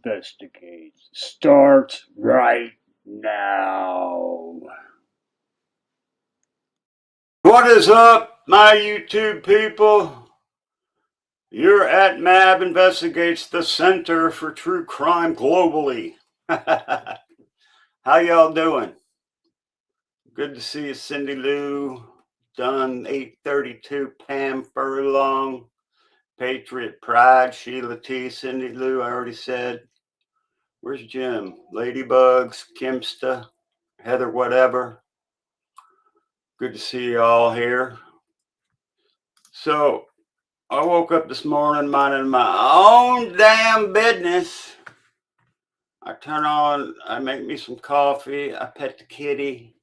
Investigates starts right now. What is up, my YouTube people? You're at MAB Investigates, the Center for True Crime globally. How y'all doing? Good to see you, Cindy Lou. Done 832, Pam Furlong, Patriot Pride, Sheila T, Cindy Lou, I already said. Where's Jim? Ladybugs, Kimsta, Heather, whatever. Good to see you all here. So, I woke up this morning minding my own damn business. I turn on, I make me some coffee, I pet the kitty.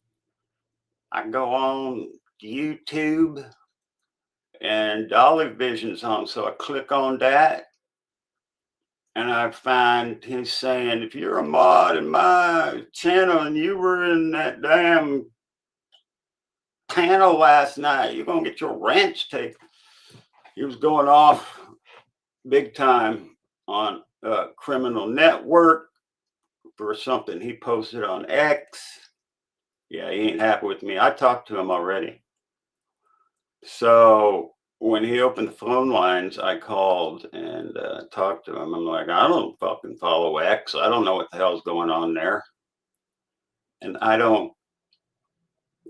I go on YouTube and Dolly Vision's on, so I click on that. And I find he's saying, if you're a mod in my channel and you were in that damn panel last night, you're going to get your ranch taken. He was going off big time on Criminal Network for something he posted on X. Yeah, he ain't happy with me. I talked to him already. So when he opened the phone lines, I called and talked to him. I'm like, I don't fucking follow X. I don't know what the hell's going on there. And I don't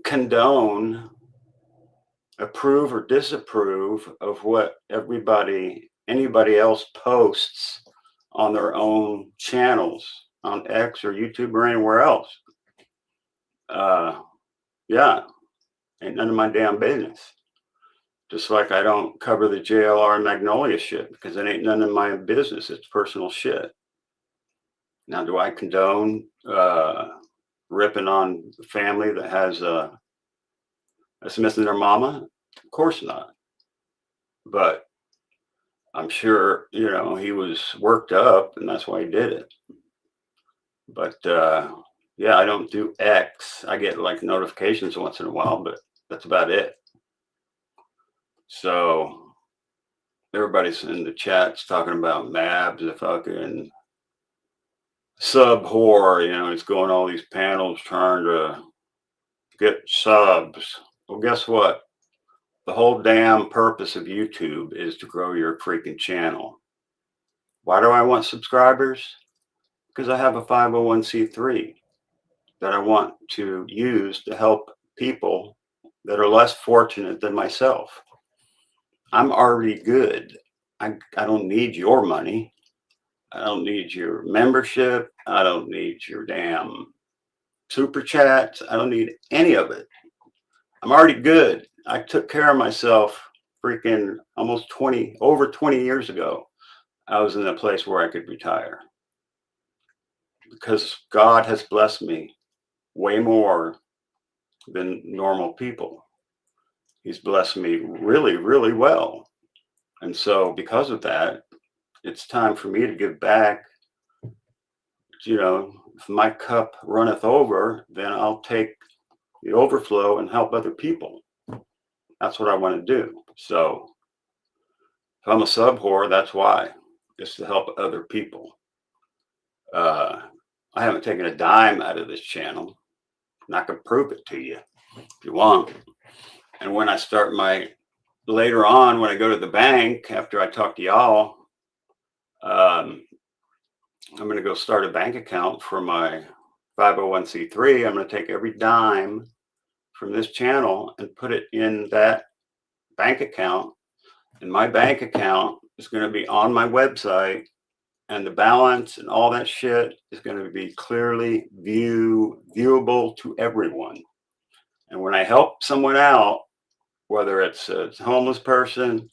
condone, approve, or disapprove of what anybody else posts on their own channels on X or YouTube or anywhere else. Yeah, ain't none of my damn business. Just like I don't cover the JLR and Magnolia shit because it ain't none of my business. It's personal shit. Now, do I condone ripping on the family that has that's missing their mama? Of course not. But I'm sure, you know, he was worked up and that's why he did it. But yeah, I don't do X. I get like notifications once in a while, but that's about it. So everybody's in the chats talking about Mabs, the fucking sub whore, you know, it's going all these panels trying to get subs. Well, guess what? The whole damn purpose of YouTube is to grow your freaking channel. Why do I want subscribers? Because I have a 501c3 that I want to use to help people that are less fortunate than myself. I'm already good. I don't need your money. I don't need your membership. I don't need your damn super chats. I don't need any of it. I'm already good. I took care of myself freaking over 20 years ago. I was in a place where I could retire because God has blessed me way more than normal people. He's blessed me really, really well. And so because of that, it's time for me to give back. You know, if my cup runneth over, then I'll take the overflow and help other people. That's what I want to do. So if I'm a sub whore, that's why. It's to help other people. I haven't taken a dime out of this channel. And I can prove it to you if you want. And when I start later on, when I go to the bank, after I talk to y'all, I'm going to go start a bank account for my 501c3. I'm going to take every dime from this channel and put it in that bank account. And my bank account is going to be on my website, and the balance and all that shit is going to be clearly viewable to everyone. And when I help someone out, whether it's a homeless person,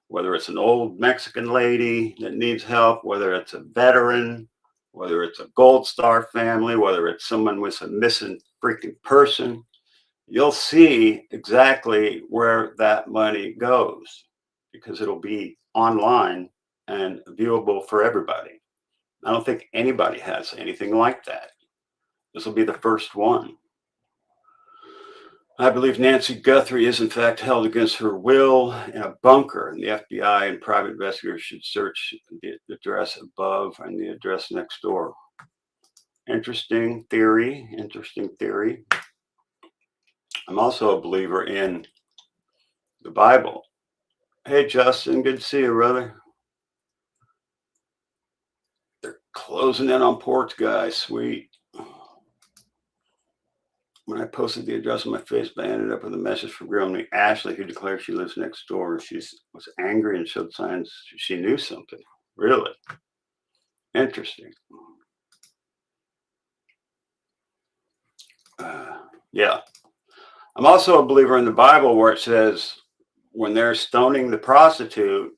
whether it's an old Mexican lady that needs help, whether it's a veteran, whether it's a Gold Star family, whether it's someone with a missing freaking person, you'll see exactly where that money goes because it'll be online and viewable for everybody. I don't think anybody has anything like that. This will be the first one. I believe Nancy Guthrie is in fact held against her will in a bunker, and the FBI and private investigators should search the address above and the address next door. Interesting theory, interesting theory. I'm also a believer in the Bible. Hey, Justin, good to see you, brother. They're closing in on porch guys, sweet. When I posted the address on my Facebook, I ended up with a message from girl named Ashley who declared she lives next door. She was angry and showed signs she knew something. Really? Interesting. Yeah. I'm also a believer in the Bible where it says when they're stoning the prostitute,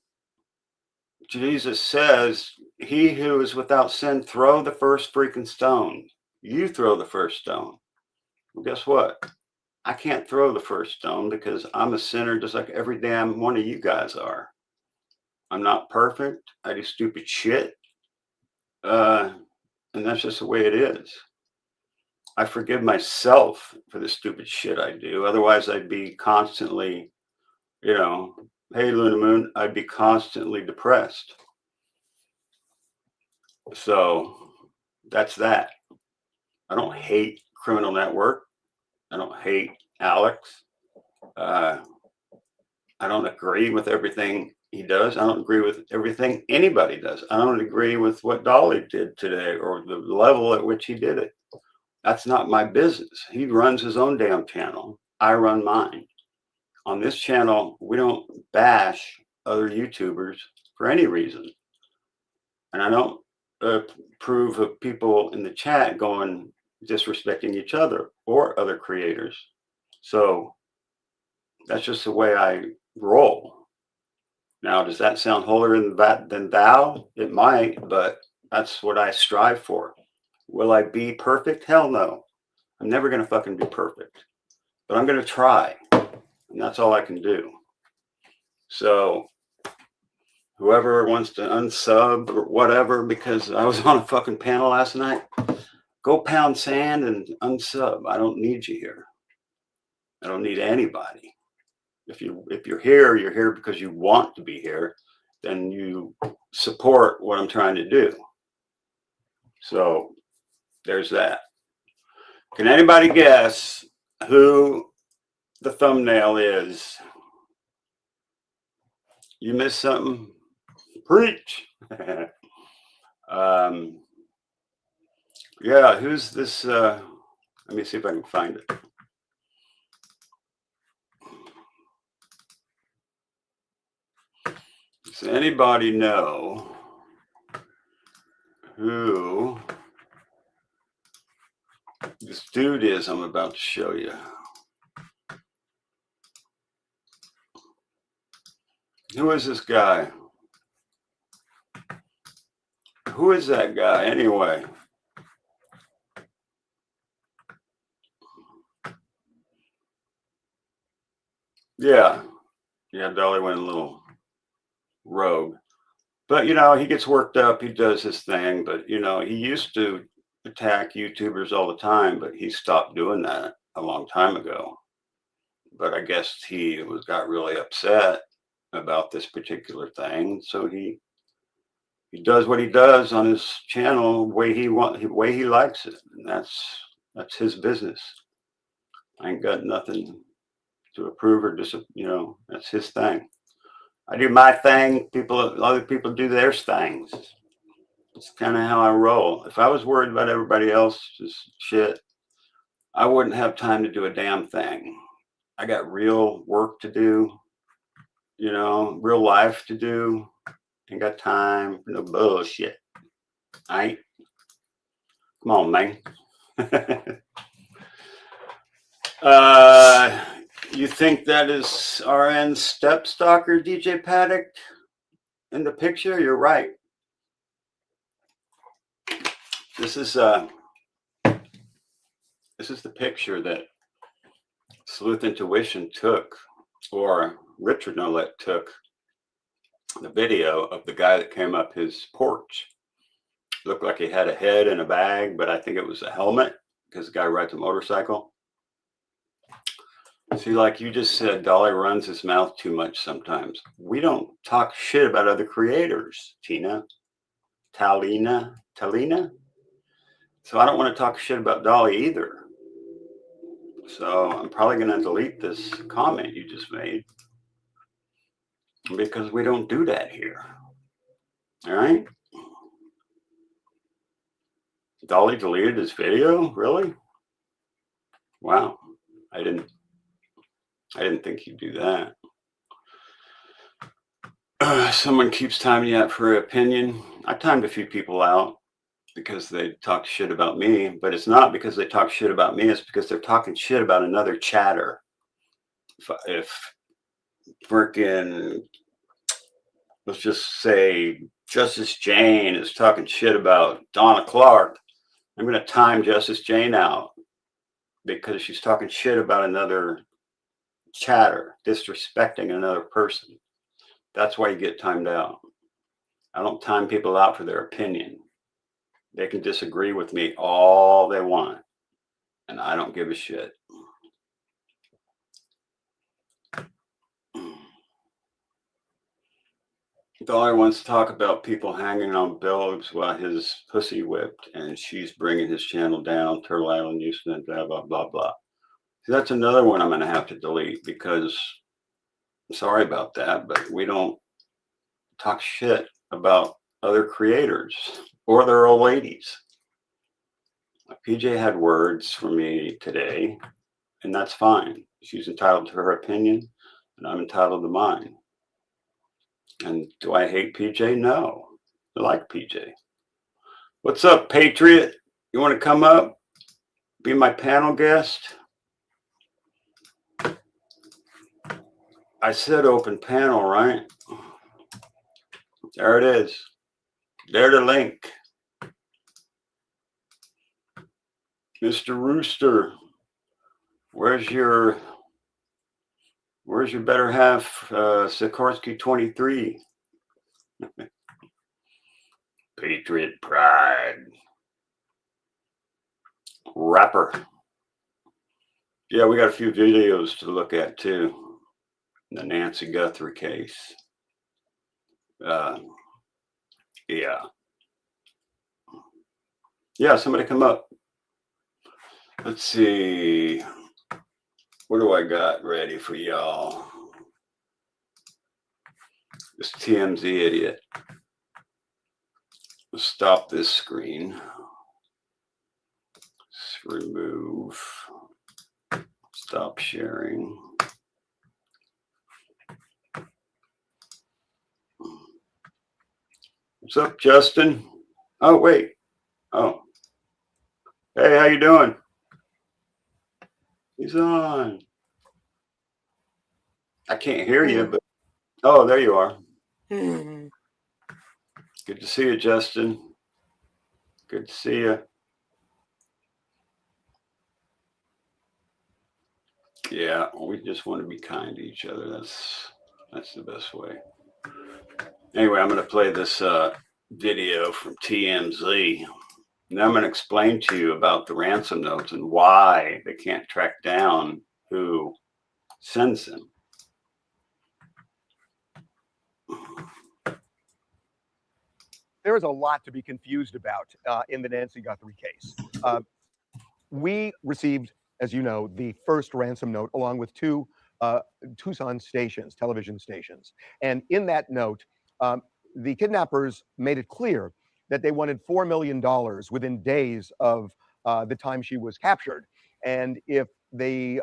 Jesus says, he who is without sin, throw the first freaking stone. You throw the first stone. Well, guess what? I can't throw the first stone because I'm a sinner just like every damn one of you guys are. I'm not perfect. I do stupid shit. And that's just the way it is. I forgive myself for the stupid shit I do. Otherwise, I'd be constantly, hey, Luna Moon, I'd be constantly depressed. So that's that. I don't hate Criminal Network. I don't hate Alex. I don't agree with everything he does. I don't agree with everything anybody does. I don't agree with what Dolly did today or the level at which he did it. That's not my business. He runs his own damn channel. I run mine. On this channel, we don't bash other YouTubers for any reason. And I don't approve of people in the chat going disrespecting each other or other creators. So that's just the way I roll. Now, does that sound holier than thou? It might, but that's what I strive for. Will I be perfect? Hell no. I'm never going to fucking be perfect. But I'm going to try. And that's all I can do. So whoever wants to unsub or whatever, because I was on a fucking panel last night, go pound sand and unsub. I don't need you here. I don't need anybody. If you're here because you want to be here, then you support what I'm trying to do. So there's that. Can anybody guess who the thumbnail is? You missed something? Preach. Yeah, who's this? Let me see if I can find it. Does anybody know who this dude is I'm about to show you? Who is this guy? Who is that guy anyway? Yeah, Dolly went a little rogue. But, he gets worked up. He does his thing. But, he used to attack YouTubers all the time, but he stopped doing that a long time ago. But I guess he got really upset about this particular thing. So he does what he does on his channel the way he likes it. And that's his business. I ain't got nothing to approve or that's his thing. I do my thing. Other people do their things. It's kind of how I roll. If I was worried about everybody else's shit, I wouldn't have time to do a damn thing. I got real work to do, real life to do. Ain't got time for no bullshit. Come on, man. You think that is RN Step Stalker DJ Paddock in the picture? You're right. This is the picture that Sleuth Intuition took, or Richard Nolette took, the video of the guy that came up his porch. Looked like he had a head in a bag, but I think it was a helmet because the guy rides a motorcycle. See, like you just said, Dolly runs his mouth too much sometimes. We don't talk shit about other creators, Tina. Talina. So I don't want to talk shit about Dolly either. So I'm probably going to delete this comment you just made because we don't do that here. All right. Dolly deleted his video? Really? Wow. I didn't think you'd do that. Someone keeps timing you out for an opinion. I timed a few people out because they talk shit about me, but it's not because they talk shit about me. It's because they're talking shit about another chatter. If freaking, let's just say Justice Jane is talking shit about Donna Clark, I'm going to time Justice Jane out because she's talking shit about another chatter, disrespecting another person. That's why you get timed out. I don't time people out for their opinion. They can disagree with me all they want, and I don't give a shit. Dollar wants to talk about people hanging on bills while his pussy whipped, and she's bringing his channel down, Turtle Island, Houston, blah, blah, blah, blah. So that's another one I'm going to have to delete because, sorry about that, but we don't talk shit about other creators or their old ladies. PJ had words for me today, and that's fine. She's entitled to her opinion, and I'm entitled to mine. And do I hate PJ? No. I like PJ. What's up, Patriot? You want to come up? Be my panel guest? I said open panel, right? There it is. There's the link. Mr. Rooster, where's your better half, Sikorsky 23? Patriot Pride. Rapper. Yeah, we got a few videos to look at too. The Nancy Guthrie case. Yeah. Yeah, somebody come up. Let's see. What do I got ready for y'all? This TMZ idiot. Let's stop this screen. Let's remove. Stop sharing. What's up, Justin? Oh, wait. Oh. Hey, how you doing? He's on. I can't hear you, but oh, there you are. Good to see you, Justin. Good to see you. Yeah, we just want to be kind to each other. That's the best way. Anyway, I'm going to play this video from TMZ. Now I'm going to explain to you about the ransom notes and why they can't track down who sends them. There is a lot to be confused about in the Nancy Guthrie case. We received, as you know, the first ransom note along with two Tucson stations, television stations. And in that note, the kidnappers made it clear that they wanted $4 million within days of the time she was captured. And if the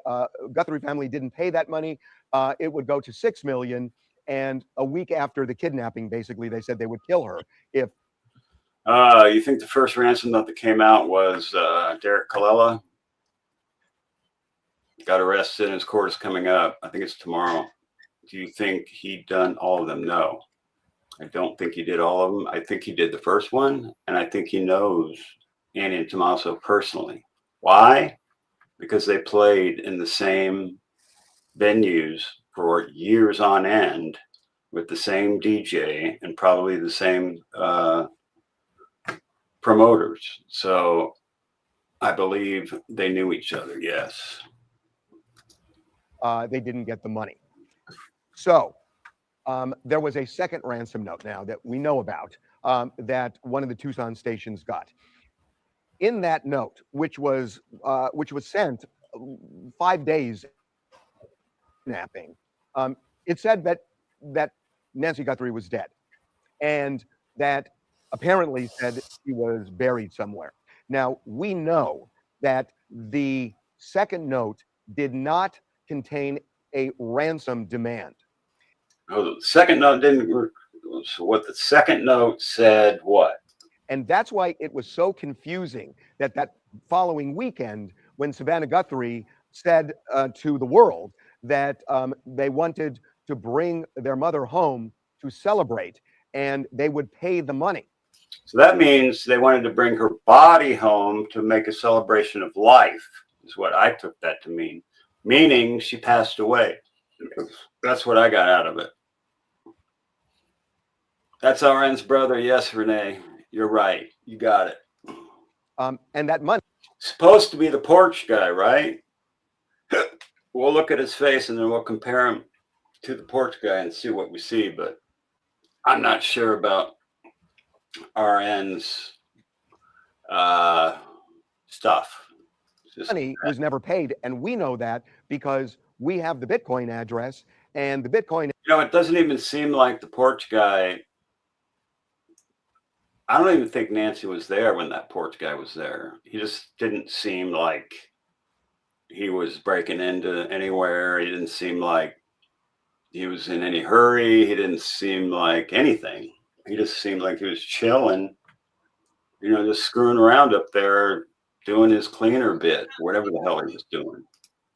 Guthrie family didn't pay that money, it would go to $6 million. And a week after the kidnapping, basically, they said they would kill her if. You think the first ransom note that came out was Derek Colella? Got arrested and his court is coming up. I think it's tomorrow. Do you think he done all of them? No. I don't think he did all of them. I think he did the first one, and I think he knows Annie and Tommaso personally. Why? Because they played in the same venues for years on end with the same DJ and probably the same promoters. So I believe they knew each other, yes. they didn't get the money. So there was a second ransom note now that we know about that one of the Tucson stations got. In that note, which was sent 5 days kidnapping, it said that Nancy Guthrie was dead, and that apparently said she was buried somewhere. Now we know that the second note did not contain a ransom demand. Oh, the second note didn't. So what the second note said? What? And that's why it was so confusing that following weekend, when Savannah Guthrie said to the world that they wanted to bring their mother home to celebrate and they would pay the money. So that means they wanted to bring her body home to make a celebration of life, is what I took that to mean. Meaning she passed away. That's what I got out of it. That's RN's brother. Yes, Renee, you're right. You got it. And that money. Supposed to be the porch guy, right? We'll look at his face and then we'll compare him to the porch guy and see what we see. But I'm not sure about RN's stuff. Money was never paid, and we know that because we have the Bitcoin address, and the Bitcoin. It doesn't even seem like the porch guy. I don't even think Nancy was there when that porch guy was there. He just didn't seem like he was breaking into anywhere. He didn't seem like he was in any hurry. He didn't seem like anything. He just seemed like he was chilling, just screwing around up there, doing his cleaner bit, whatever the hell he was doing.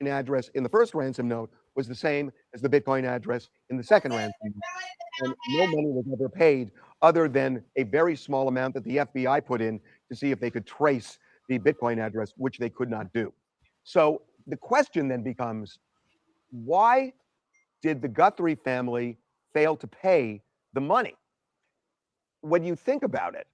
Address in the first ransom note was the same as the Bitcoin address in the second ransom note. And no money was ever paid other than a very small amount that the FBI put in to see if they could trace the Bitcoin address, which they could not do. So the question then becomes, why did the Guthrie family fail to pay the money? When you think about it,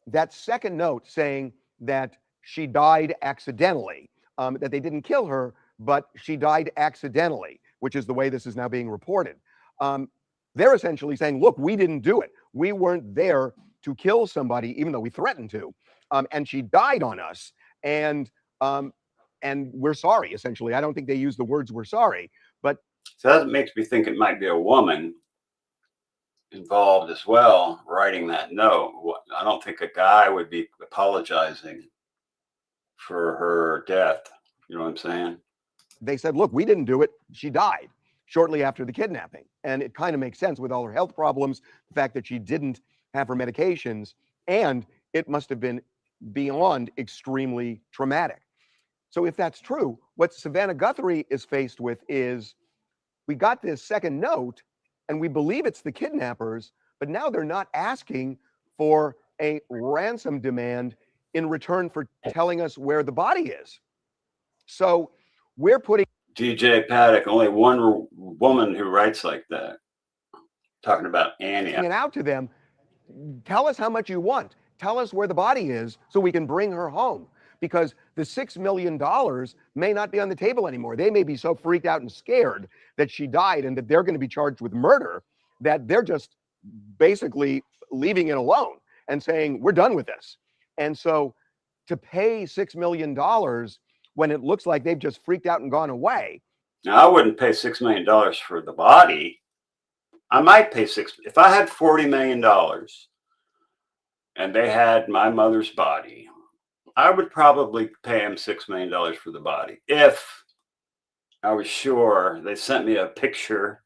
that second note saying that she died accidentally, that they didn't kill her, but she died accidentally, which is the way this is now being reported. They're essentially saying, look, we didn't do it. We weren't there to kill somebody, even though we threatened to. And she died on us. And we're sorry, essentially. I don't think they use the words "we're sorry," but. So that makes me think it might be a woman involved as well, writing that note. I don't think a guy would be apologizing for her death. You know what I'm saying? They said, look, we didn't do it. She died shortly after the kidnapping. And it kind of makes sense with all her health problems, the fact that she didn't have her medications, and it must have been beyond extremely traumatic. So if that's true, what Savannah Guthrie is faced with is, we got this second note and we believe it's the kidnappers, but now they're not asking for a ransom demand in return for telling us where the body is. So we're putting DJ Paddock, only one woman who writes like that. Talking about Annie. it out to them. Tell us how much you want. Tell us where the body is so we can bring her home. Because the $6 million may not be on the table anymore. They may be so freaked out and scared that she died and that they're going to be charged with murder that they're just basically leaving it alone and saying, we're done with this. And so to pay $6 million when it looks like they've just freaked out and gone away. Now, I wouldn't pay $6 million for the body. I might pay if I had $40 million and they had my mother's body, I would probably pay him $6 million for the body. If I was sure they sent me a picture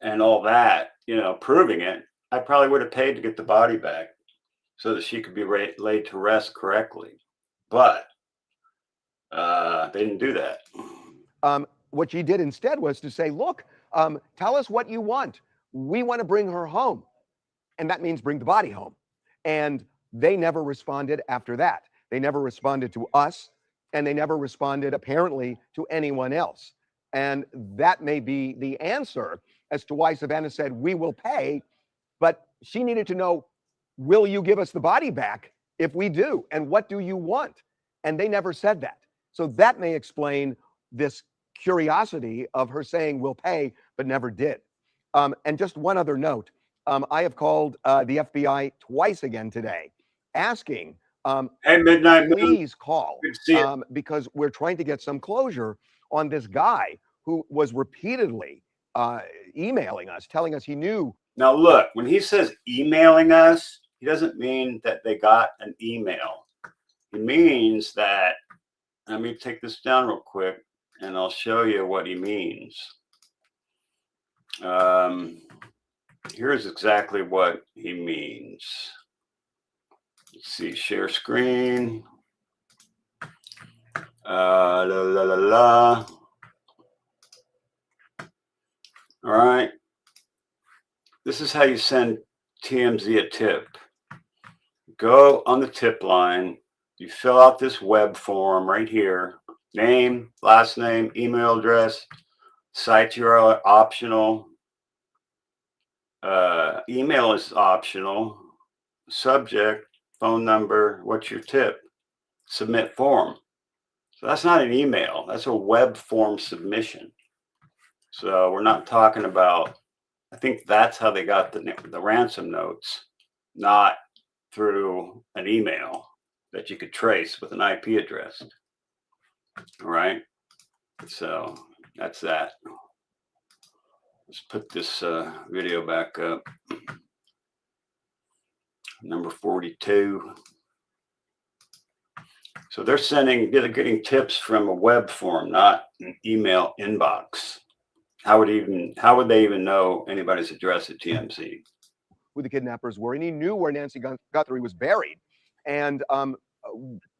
and all that, proving it, I probably would have paid to get the body back so that she could be laid to rest correctly. But they didn't do that. What she did instead was to say, look, tell us what you want. We want to bring her home. And that means bring the body home. And they never responded after that. They never responded to us, and they never responded, apparently, to anyone else. And that may be the answer as to why Savannah said, we will pay, but she needed to know, will you give us the body back if we do? And what do you want? And they never said that. So that may explain this curiosity of her saying we'll pay, but never did. And just one other note, I have called the FBI twice again today, asking, Hey, Midnight Moon, please call, good to see you. because we're trying to get some closure on this guy who was repeatedly emailing us, telling us he knew. Now, look, when he says emailing us, he doesn't mean that they got an email. He means that, let me take this down real quick and I'll show you what he means. Here's exactly what he means. Let's see, share screen. La, la, la, la. All right. This is how you send TMZ a tip. Go on the tip line. You fill out this web form right here. Name, last name, email address, site URL optional. Email is optional. Subject, phone number, what's your tip? Submit form. So that's not an email. That's a web form submission. So we're not talking about, I think that's how they got the ransom notes, not through an email that you could trace with an IP address. All right. So that's that. Let's put this video back up. Number 42. So they're getting tips from a web form, not an email inbox. How would they even know anybody's address at TMZ? Who the kidnappers were, and he knew where Nancy Guthrie was buried. And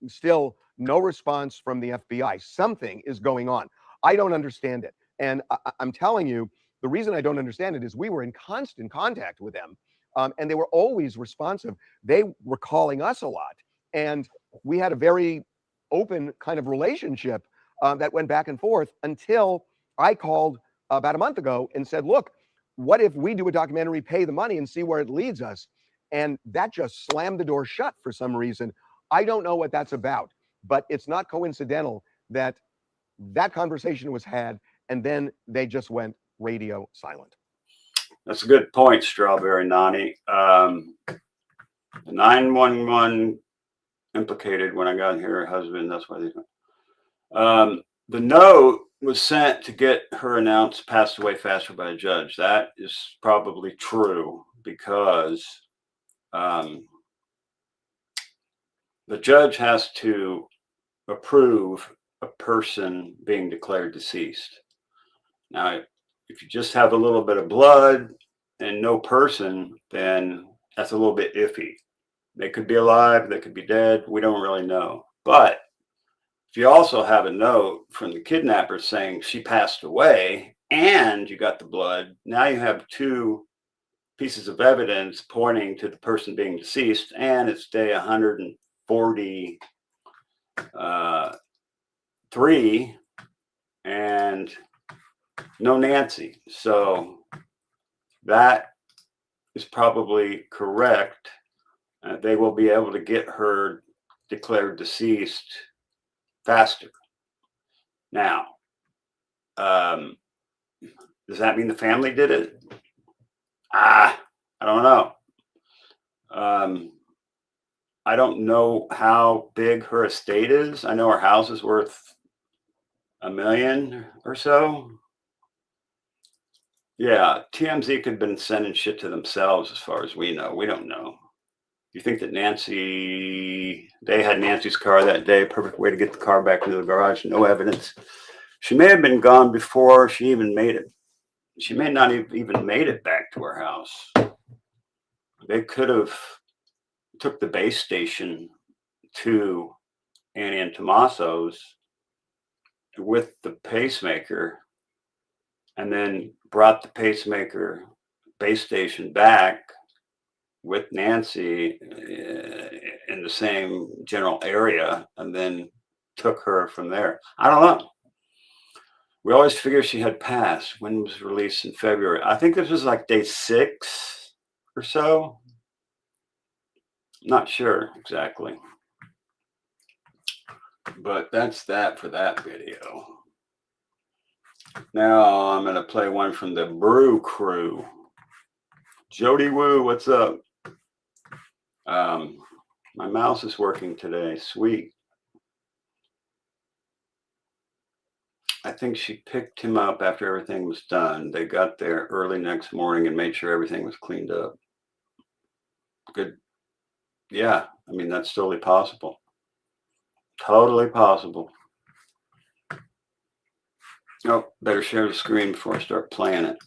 still no response from the FBI. Something is going on. I don't understand it. And I'm telling you, the reason I don't understand it is we were in constant contact with them, and they were always responsive. They were calling us a lot, and we had a very open kind of relationship that went back and forth until I called about a month ago and said, look, what if we do a documentary, pay the money, and see where it leads us? And that just slammed the door shut for some reason. I don't know what that's about, but it's not coincidental that that conversation was had and then they just went radio silent. That's a good point, Strawberry Nani. The 911 implicated when I got here, her husband, that's why they. The note was sent to get her announced passed away faster by a judge. That is probably true because the judge has to approve a person being declared deceased. Now, if you just have a little bit of blood and no person, then that's a little bit iffy. They could be alive, they could be dead. We don't really know. But if you also have a note from the kidnapper saying she passed away and you got the blood, now you have two pieces of evidence pointing to the person being deceased, and it's day 143 and no Nancy. So that is probably correct. They will be able to get her declared deceased faster. Now, does that mean the family did it? I don't know. I don't know how big her estate is. I know her house is worth $1 million or so. Yeah, TMZ could have been sending shit to themselves as far as we know. We don't know. You think that they had Nancy's car that day, perfect way to get the car back into the garage, no evidence. She may have been gone before she even made it. She may not have even made it back to her house. They could have took the base station to Annie and Tommaso's with the pacemaker and then brought the pacemaker base station back with Nancy in the same general area and then took her from there. I don't know. We always figured she had passed. When it was released in February? I think this was like day 6 or so. Not sure exactly. But that's that for that video. Now I'm going to play one from the Brew Crew. Jody Woo, what's up? My mouse is working today. Sweet. I think she picked him up after everything was done. They got there early next morning and made sure everything was cleaned up. Good. Yeah, I mean, that's totally possible. Totally possible. Oh, better share the screen before I start playing it.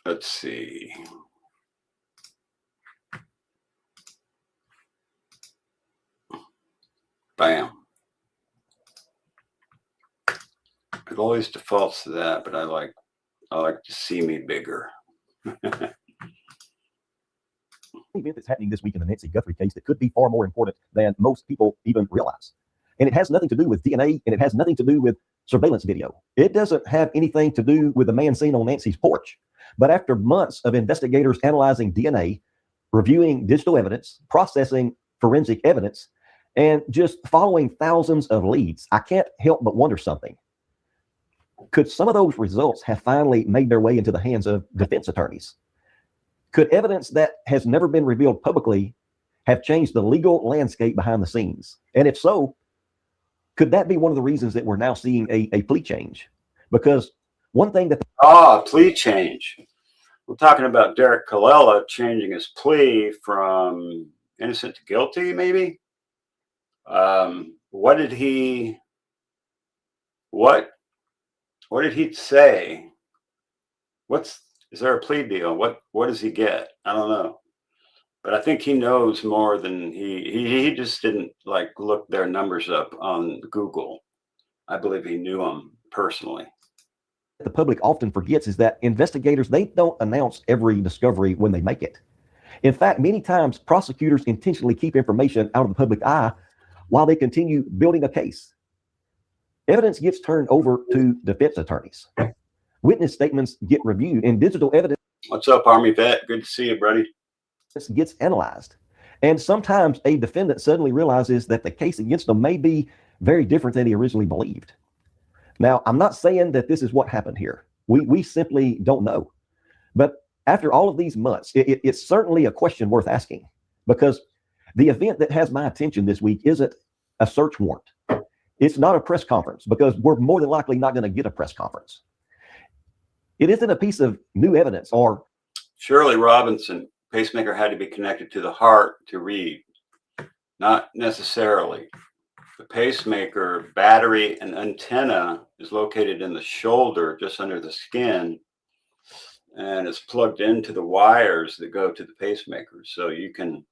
Let's see. Bam. It always defaults to that, but I like to see me bigger. Event that's happening this week in the Nancy Guthrie case that could be far more important than most people even realize. And it has nothing to do with DNA, and it has nothing to do with surveillance video. It doesn't have anything to do with the man seen on Nancy's porch. But after months of investigators analyzing DNA, reviewing digital evidence, processing forensic evidence, and just following thousands of leads, I can't help but wonder something. Could some of those results have finally made their way into the hands of defense attorneys? Could evidence that has never been revealed publicly have changed the legal landscape behind the scenes? And if so, could that be one of the reasons that we're now seeing a plea change? Because one thing that... Plea change. We're talking about Derek Colella changing his plea from innocent to guilty, maybe? What did he say? Is there a plea deal? What does he get? I don't know. But I think he knows more than he just didn't look their numbers up on Google. I believe he knew them personally. The public often forgets is that investigators, they don't announce every discovery when they make it. In fact, many times prosecutors intentionally keep information out of the public eye while they continue building a case. Evidence gets turned over to defense attorneys. Witness statements get reviewed, and digital evidence... What's up, Army vet? Good to see you, buddy. ...gets analyzed. And sometimes a defendant suddenly realizes that the case against them may be very different than he originally believed. Now, I'm not saying that this is what happened here. We simply don't know. But after all of these months, it's certainly a question worth asking, because the event that has my attention this week isn't a search warrant. It's not a press conference, because we're more than likely not going to get a press conference. It isn't a piece of new evidence or... Shirley Robinson, pacemaker had to be connected to the heart to read. Not necessarily. The pacemaker battery and antenna is located in the shoulder, just under the skin, and it's plugged into the wires that go to the pacemaker. So you can,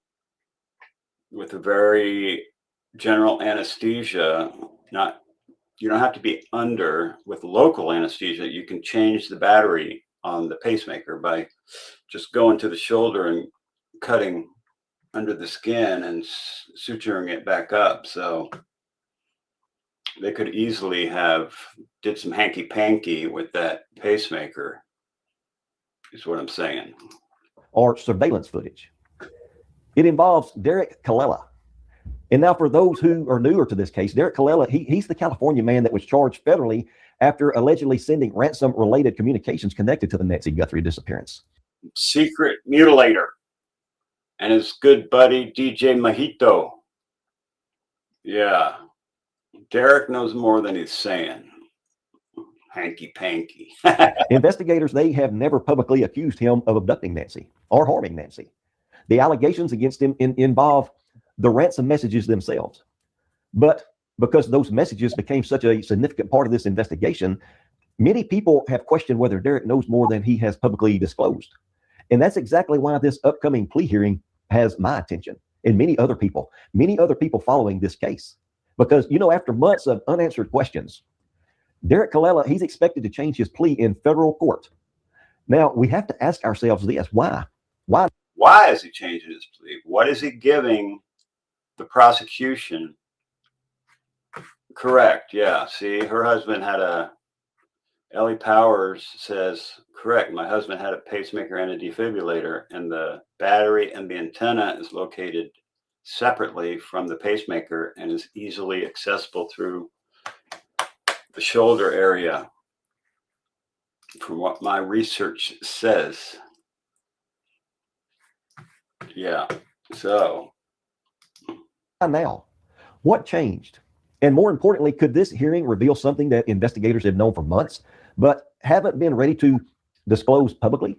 with a very general anesthesia, you don't have to be under. With local anesthesia, you can change the battery on the pacemaker by just going to the shoulder and cutting under the skin and suturing it back up. So they could easily have did some hanky-panky with that pacemaker, is what I'm saying. Or surveillance footage. It involves Derek Colella. And now for those who are newer to this case, Derek Colella, he's the California man that was charged federally after allegedly sending ransom-related communications connected to the Nancy Guthrie disappearance. Secret mutilator and his good buddy, DJ Mojito. Yeah. Derek knows more than he's saying. Hanky-panky. Investigators, they have never publicly accused him of abducting Nancy or harming Nancy. The allegations against him involve the ransom messages themselves. But because those messages became such a significant part of this investigation, many people have questioned whether Derek knows more than he has publicly disclosed. And that's exactly why this upcoming plea hearing has my attention and many other people following this case. Because, after months of unanswered questions, Derek Colella, he's expected to change his plea in federal court. Now, we have to ask ourselves this: why? Why is he changing his plea? What is he giving the prosecution? Correct. Yeah. See, her husband had Ellie Powers says, correct. My husband had a pacemaker and a defibrillator, and the battery and the antenna is located separately from the pacemaker and is easily accessible through the shoulder area, from what my research says. Yeah. So now, what changed? And more importantly, could this hearing reveal something that investigators have known for months, but haven't been ready to disclose publicly?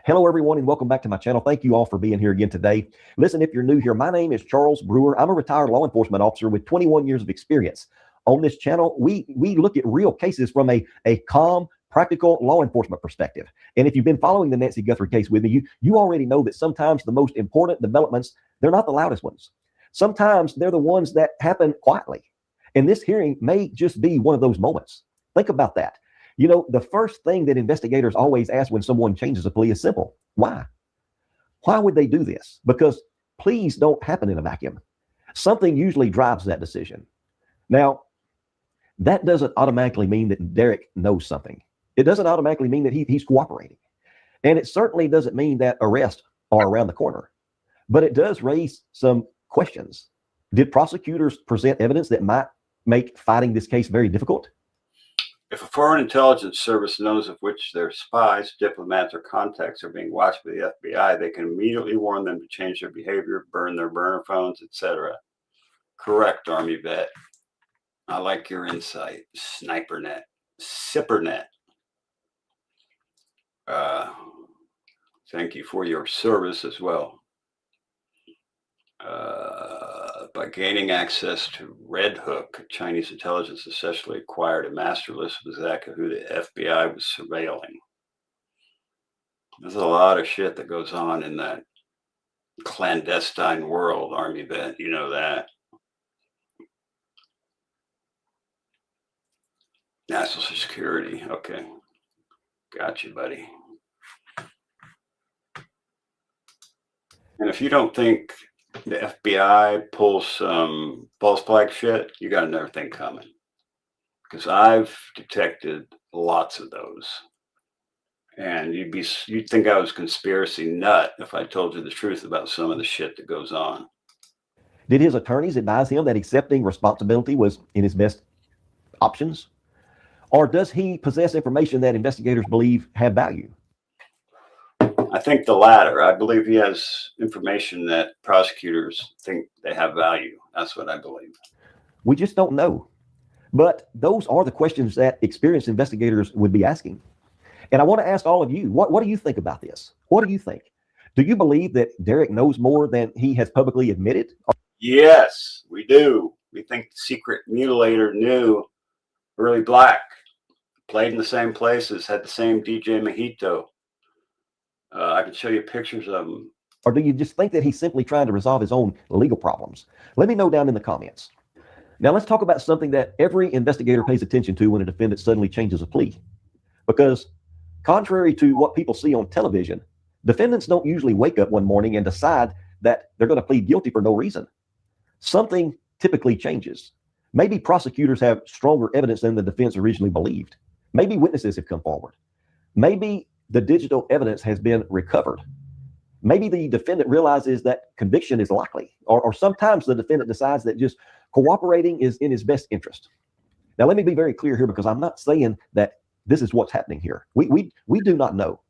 Hello, everyone, and welcome back to my channel. Thank you all for being here again today. Listen, if you're new here, my name is Charles Brewer. I'm a retired law enforcement officer with 21 years of experience. On this channel, we look at real cases from a calm, practical law enforcement perspective. And if you've been following the Nancy Guthrie case with me, you already know that sometimes the most important developments, they're not the loudest ones. Sometimes they're the ones that happen quietly. And this hearing may just be one of those moments. Think about that. You know, the first thing that investigators always ask when someone changes a plea is simple. Why? Why would they do this? Because pleas don't happen in a vacuum. Something usually drives that decision. Now, that doesn't automatically mean that Derek knows something. It doesn't automatically mean that he's cooperating. And it certainly doesn't mean that arrests are around the corner. But it does raise some questions. Did prosecutors present evidence that might make fighting this case very difficult? if a foreign intelligence service knows of which their spies, diplomats, or contacts are being watched by the FBI, they can immediately warn them to change their behavior, burn their burner phones, etc. Correct, Army vet. I like your insight. SniperNet. SipperNet. Thank you for your service as well. By gaining access to Red Hook, Chinese intelligence essentially acquired a master list of exactly who the FBI was surveilling. There's a lot of shit that goes on in that clandestine world, Army vet. You know that. National Security. Okay. Got you, buddy. And if you don't think the FBI pulls some false flag shit, you got another thing coming. Because I've detected lots of those. And you'd think I was a conspiracy nut if I told you the truth about some of the shit that goes on. Did his attorneys advise him that accepting responsibility was in his best options? Or does he possess information that investigators believe have value? I think the latter. I believe he has information that prosecutors think they have value. That's what I believe. We just don't know. But those are the questions that experienced investigators would be asking. And I want to ask all of you, what do you think about this? What do you think? Do you believe that Derek knows more than he has publicly admitted? Yes, we do. We think the secret mutilator knew Early Black, played in the same places, had the same DJ Mojito. I can show you pictures of him. Or do you just think that he's simply trying to resolve his own legal problems? Let me know down in the comments. Now let's talk about something that every investigator pays attention to when a defendant suddenly changes a plea. Because contrary to what people see on television, defendants don't usually wake up one morning and decide that they're going to plead guilty for no reason. Something typically changes. Maybe prosecutors have stronger evidence than the defense originally believed. Maybe witnesses have come forward. Maybe the digital evidence has been recovered. Maybe the defendant realizes that conviction is likely, or sometimes the defendant decides that just cooperating is in his best interest. Now, let me be very clear here, because I'm not saying that this is what's happening here. We do not know.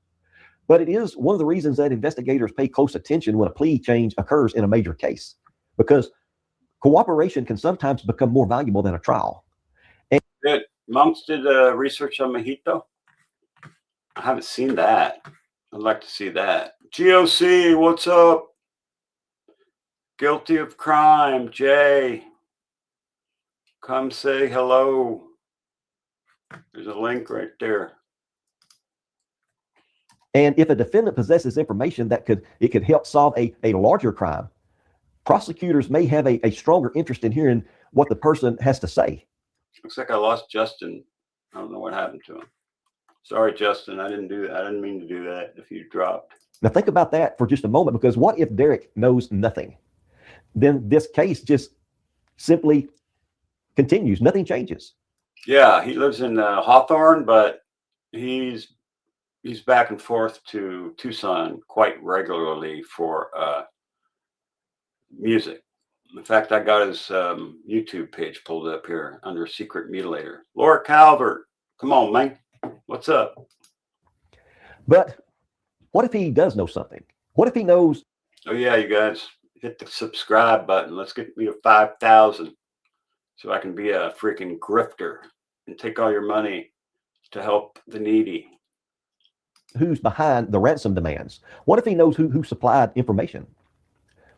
But it is one of the reasons that investigators pay close attention when a plea change occurs in a major case, because cooperation can sometimes become more valuable than a trial. Good. Monks did research on Mojito. I haven't seen that. I'd like to see that. GOC, what's up? Guilty of crime, Jay. Come say hello. There's a link right there. And if a defendant possesses information that could help solve a larger crime, prosecutors may have a stronger interest in hearing what the person has to say. Looks like I lost Justin. I don't know what happened to him. Sorry, Justin. I didn't do that. I didn't mean to do that if you dropped. Now think about that for just a moment, because what if Derek knows nothing? Then this case just simply continues. Nothing changes. Yeah, he lives in Hawthorne, but he's back and forth to Tucson quite regularly for music. In fact, I got his YouTube page pulled up here under Secret Mutilator. Laura Calvert, come on, man. What's up? But what if he does know something? What if he knows? Oh, yeah, you guys, hit the subscribe button. Let's get me to 5,000 so I can be a freaking grifter and take all your money to help the needy. Who's behind the ransom demands? What if he knows who supplied information?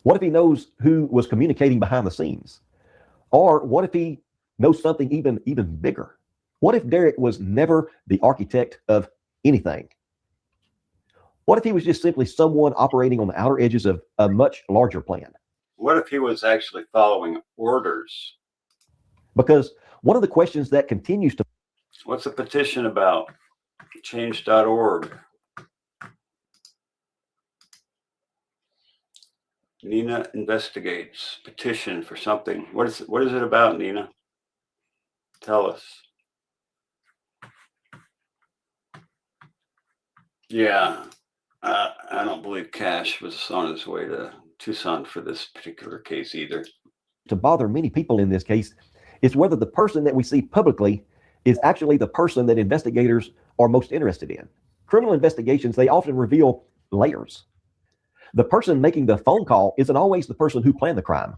What if he knows who was communicating behind the scenes? Or what if he knows something even bigger? What if Derek was never the architect of anything? What if he was just simply someone operating on the outer edges of a much larger plan? What if he was actually following orders? Because one of the questions that continues to... What's the petition about? Change.org. Nina investigates petition for something. What is it about, Nina? Tell us. Yeah, I don't believe Cash was on his way to Tucson for this particular case either. To bother many people in this case is whether the person that we see publicly is actually the person that investigators are most interested in. Criminal investigations, they often reveal layers. The person making the phone call isn't always the person who planned the crime.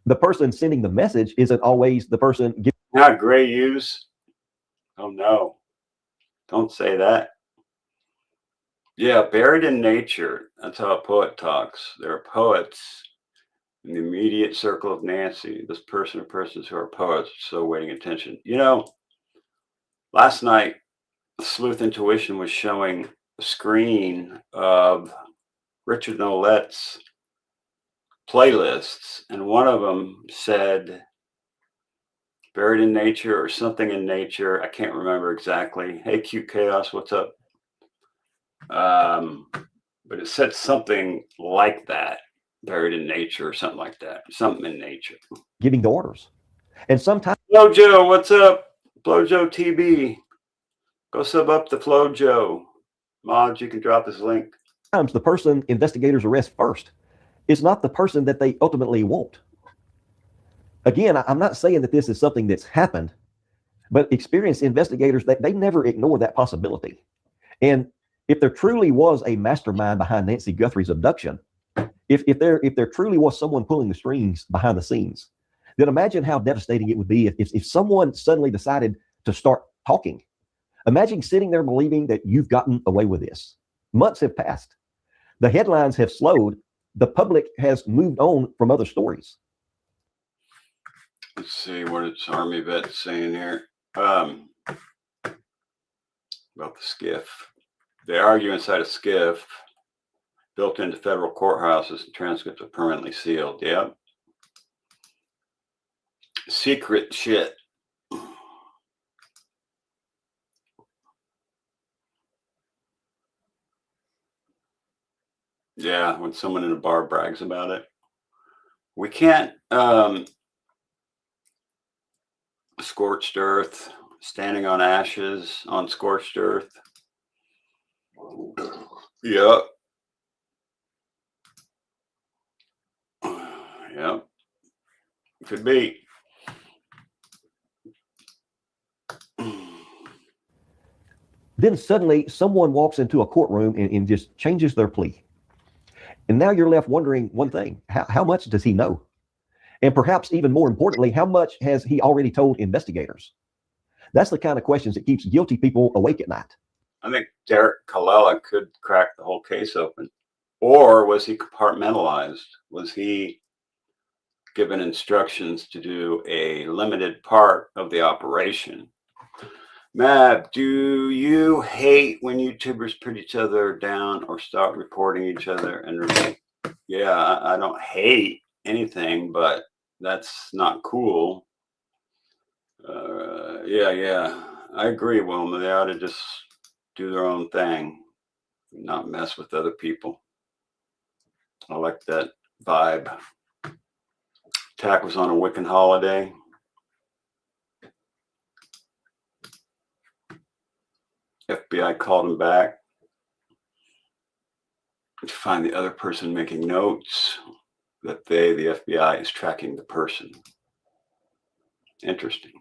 The person sending the message isn't always the person giving... Not gray use. Oh no, don't say that. Yeah, buried in nature. That's how a poet talks. There are poets in the immediate circle of Nancy. This person or persons who are poets, so waiting attention. You know, last night, Sleuth Intuition was showing a screen of Richard Nolet's playlists, and one of them said buried in nature or something in nature. I can't remember exactly. Hey, Cute Chaos, what's up? But it said something like that, buried in nature or something like that, something in nature. Giving the orders. And sometimes... Flojo, what's up? Flojo TB. Go sub up to Flojo. Mods, you can drop this link. Sometimes the person investigators arrest first is not the person that they ultimately want. Again, I'm not saying that this is something that's happened, but experienced investigators, they never ignore that possibility. And if there truly was a mastermind behind Nancy Guthrie's abduction, if there truly was someone pulling the strings behind the scenes, then imagine how devastating it would be if someone suddenly decided to start talking. Imagine sitting there believing that you've gotten away with this. Months have passed. The headlines have slowed. The public has moved on from other stories. Let's see what it's Army vet saying here about the skiff. They argue inside a skiff built into federal courthouses and transcripts are permanently sealed. Yep. Secret shit. Yeah, when someone in a bar brags about it. We can't scorched earth, standing on ashes on scorched earth. Yep. Yep. Could be. Then suddenly someone walks into a courtroom and just changes their plea. And now you're left wondering one thing: how much does he know? And perhaps even more importantly, how much has he already told investigators? That's the kind of questions that keeps guilty people awake at night. I think Derek Colella could crack the whole case open. Or was he compartmentalized? Was he given instructions to do a limited part of the operation? Mab, do you hate when YouTubers put each other down or start reporting each other? And yeah, I don't hate anything, but that's not cool. Yeah, I agree, Wilma. They ought to just do their own thing, not mess with other people. I like that vibe. Tack was on a Wiccan holiday. FBI called him back to find the other person making notes. that the FBI, is tracking the person. Interesting.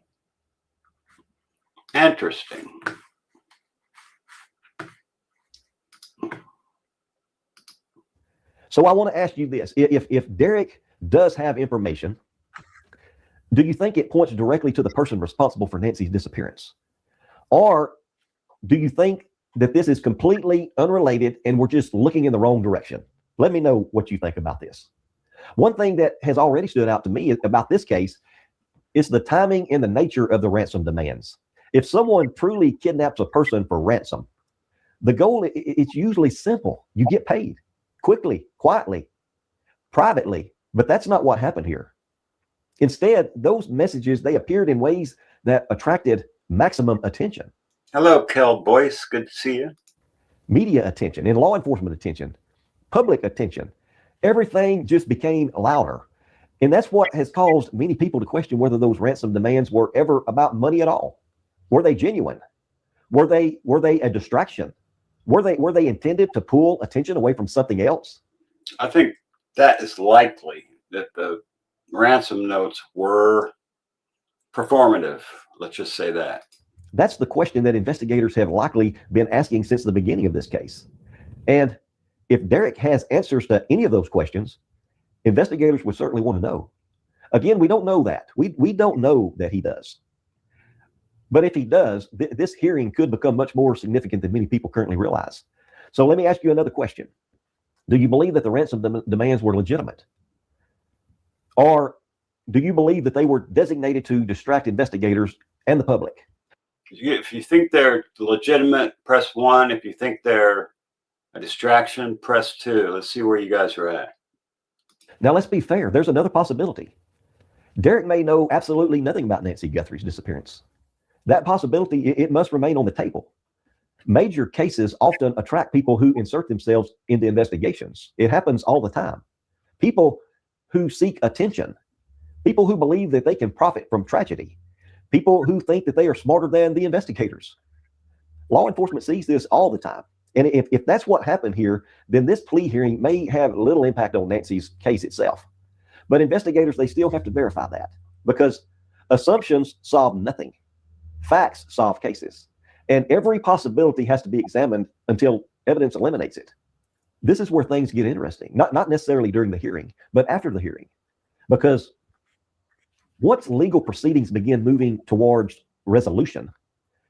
Interesting. So I want to ask you this. If Derek does have information, do you think it points directly to the person responsible for Nancy's disappearance? Or do you think that this is completely unrelated and we're just looking in the wrong direction? Let me know what you think about this. One thing that has already stood out to me about this case is the timing and the nature of the ransom demands. If someone truly kidnaps a person for ransom, the goal, it's usually simple. You get paid quickly, quietly, privately, but that's not what happened here. Instead, those messages, they appeared in ways that attracted maximum attention. Hello, Kel Boyce. Good to see you. Media attention and law enforcement attention, public attention. Everything just became louder. And that's what has caused many people to question whether those ransom demands were ever about money at all. Were they genuine? Were they a distraction? Were they intended to pull attention away from something else? I think that is likely, that the ransom notes were performative. Let's just say that. That's the question that investigators have likely been asking since the beginning of this case. And if Derek has answers to any of those questions, investigators would certainly want to know. Again, we don't know that. We don't know that he does. But if he does, this hearing could become much more significant than many people currently realize. So let me ask you another question. Do you believe that the ransom demands were legitimate? Or do you believe that they were designated to distract investigators and the public? If you think they're legitimate, press 1. If you think they're a distraction, press 2. Let's see where you guys are at. Now, let's be fair. There's another possibility. Derek may know absolutely nothing about Nancy Guthrie's disappearance. That possibility, it must remain on the table. Major cases often attract people who insert themselves into investigations. It happens all the time. People who seek attention, people who believe that they can profit from tragedy, people who think that they are smarter than the investigators. Law enforcement sees this all the time. And if that's what happened here, then this plea hearing may have little impact on Nancy's case itself. But investigators, they still have to verify that, because assumptions solve nothing. Facts solve cases. And every possibility has to be examined until evidence eliminates it. This is where things get interesting, not necessarily during the hearing, but after the hearing. Because once legal proceedings begin moving towards resolution,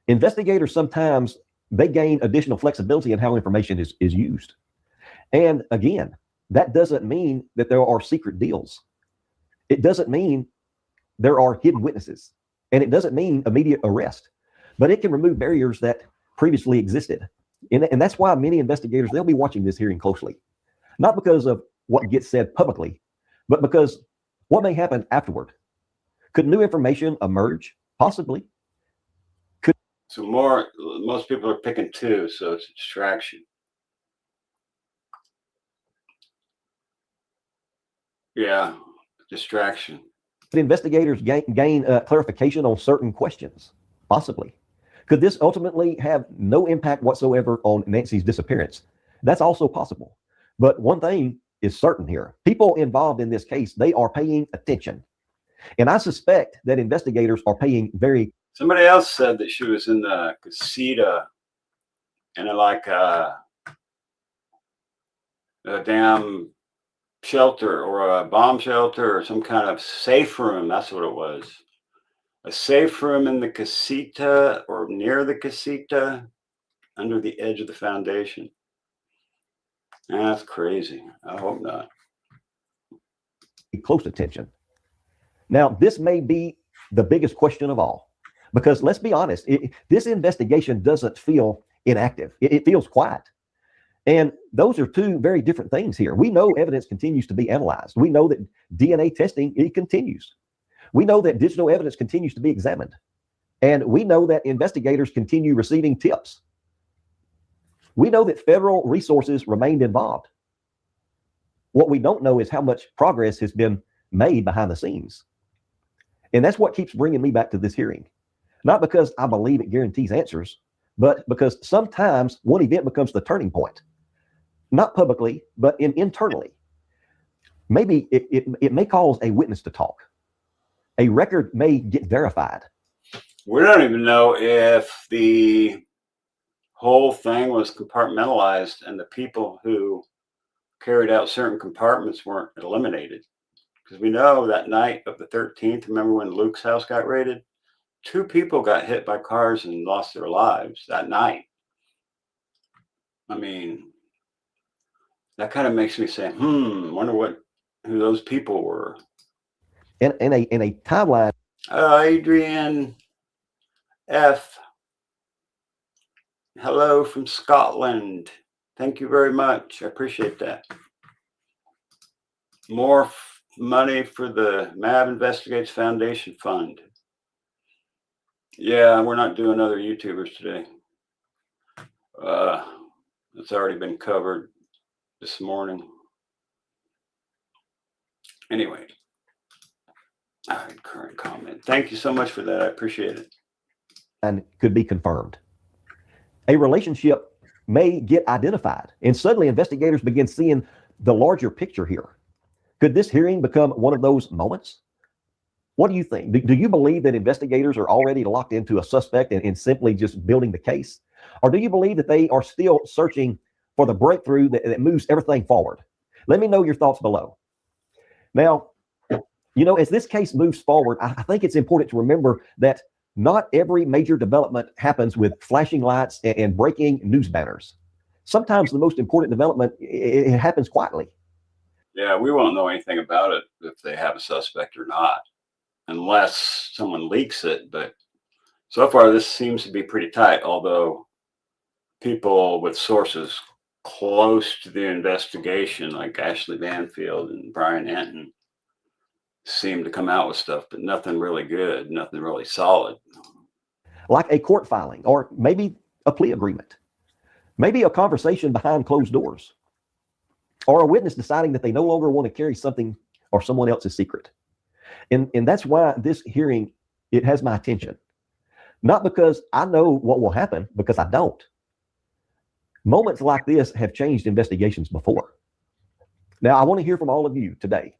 investigators sometimes, they gain additional flexibility in how information is used. And again, that doesn't mean that there are secret deals. It doesn't mean there are hidden witnesses. And it doesn't mean immediate arrest. But it can remove barriers that previously existed. And that's why many investigators, they'll be watching this hearing closely. Not because of what gets said publicly, but because what may happen afterward. Could new information emerge? Possibly. So most people are picking 2, so it's a distraction. Yeah, distraction. Could investigators gain clarification on certain questions? Possibly. Could this ultimately have no impact whatsoever on Nancy's disappearance? That's also possible. But one thing is certain here. People involved in this case, they are paying attention. And I suspect that investigators are paying very... Somebody else said that she was in the casita in a damn shelter or a bomb shelter or some kind of safe room. That's what it was. A safe room in the casita or near the casita under the edge of the foundation. That's crazy. I hope not. Close attention. Now, this may be the biggest question of all, because let's be honest, this investigation doesn't feel inactive. It feels quiet. And those are two very different things here. We know evidence continues to be analyzed. We know that DNA testing, it continues. We know that digital evidence continues to be examined. And we know that investigators continue receiving tips. We know that federal resources remained involved. What we don't know is how much progress has been made behind the scenes. And that's what keeps bringing me back to this hearing. Not because I believe it guarantees answers, but because sometimes one event becomes the turning point. Not publicly, but internally. maybe it may cause a witness to talk. A record may get verified. We don't even know if the whole thing was compartmentalized and the people who carried out certain compartments weren't eliminated. Because we know that night of the 13th, remember when Luke's house got raided? 2 people got hit by cars and lost their lives that night. I mean, that kind of makes me say, wonder who those people were. In a timeline. Adrian F. Hello from Scotland. Thank you very much. I appreciate that. More money for the MAB Investigates Foundation Fund. Yeah, we're not doing other YouTubers today. It's already been covered this morning. Anyway, all right, current comment. Thank you so much for that. I appreciate it. And could be confirmed. A relationship may get identified, and suddenly investigators begin seeing the larger picture here. Could this hearing become one of those moments? What do you think? Do you believe that investigators are already locked into a suspect and simply just building the case? Or do you believe that they are still searching for the breakthrough that moves everything forward? Let me know your thoughts below. Now, as this case moves forward, I think it's important to remember that not every major development happens with flashing lights and breaking news banners. Sometimes the most important development, it happens quietly. Yeah, we won't know anything about it if they have a suspect or not, unless someone leaks it. But so far, this seems to be pretty tight, although people with sources close to the investigation, like Ashley Banfield and Brian Anton, seem to come out with stuff, but nothing really good, nothing really solid. Like a court filing, or maybe a plea agreement, maybe a conversation behind closed doors, or a witness deciding that they no longer want to carry something or someone else's secret. And that's why this hearing, it has my attention. Not because I know what will happen, because I don't. Moments like this have changed investigations before. Now, I want to hear from all of you today.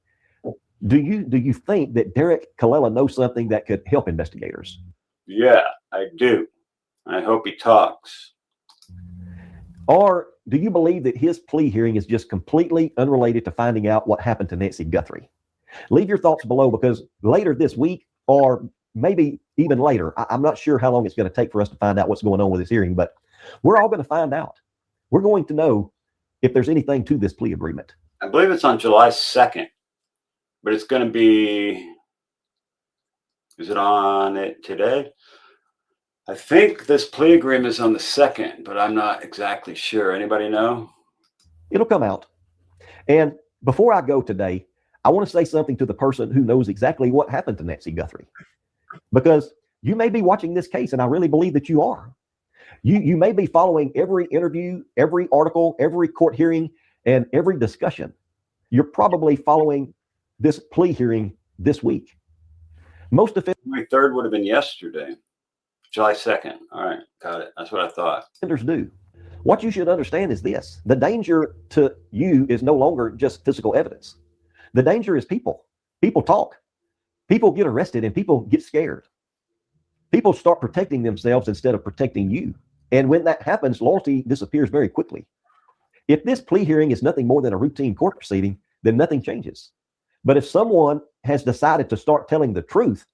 Do you think that Derek Colella knows something that could help investigators? Yeah, I do. I hope he talks. Or do you believe that his plea hearing is just completely unrelated to finding out what happened to Nancy Guthrie? Leave your thoughts below, because later this week, or maybe even later, I'm not sure how long it's going to take for us to find out what's going on with this hearing, but we're all going to find out. We're going to know if there's anything to this plea agreement. I believe it's on July 2nd, but it's going to be, is it on it today? I think this plea agreement is on the 2nd, but I'm not exactly sure. Anybody know? It'll come out. And before I go today, I want to say something to the person who knows exactly what happened to Nancy Guthrie, because you may be watching this case, and I really believe that you are. You may be following every interview, every article, every court hearing, and every discussion. You're probably following this plea hearing this week. Most Third would have been yesterday, July 2nd. All right, got it. That's what I thought. offenders do. What you should understand is this: the danger to you is no longer just physical evidence. The danger is people. People talk. People get arrested and people get scared. People start protecting themselves instead of protecting you. And when that happens, loyalty disappears very quickly. If this plea hearing is nothing more than a routine court proceeding, then nothing changes. But if someone has decided to start telling the truth,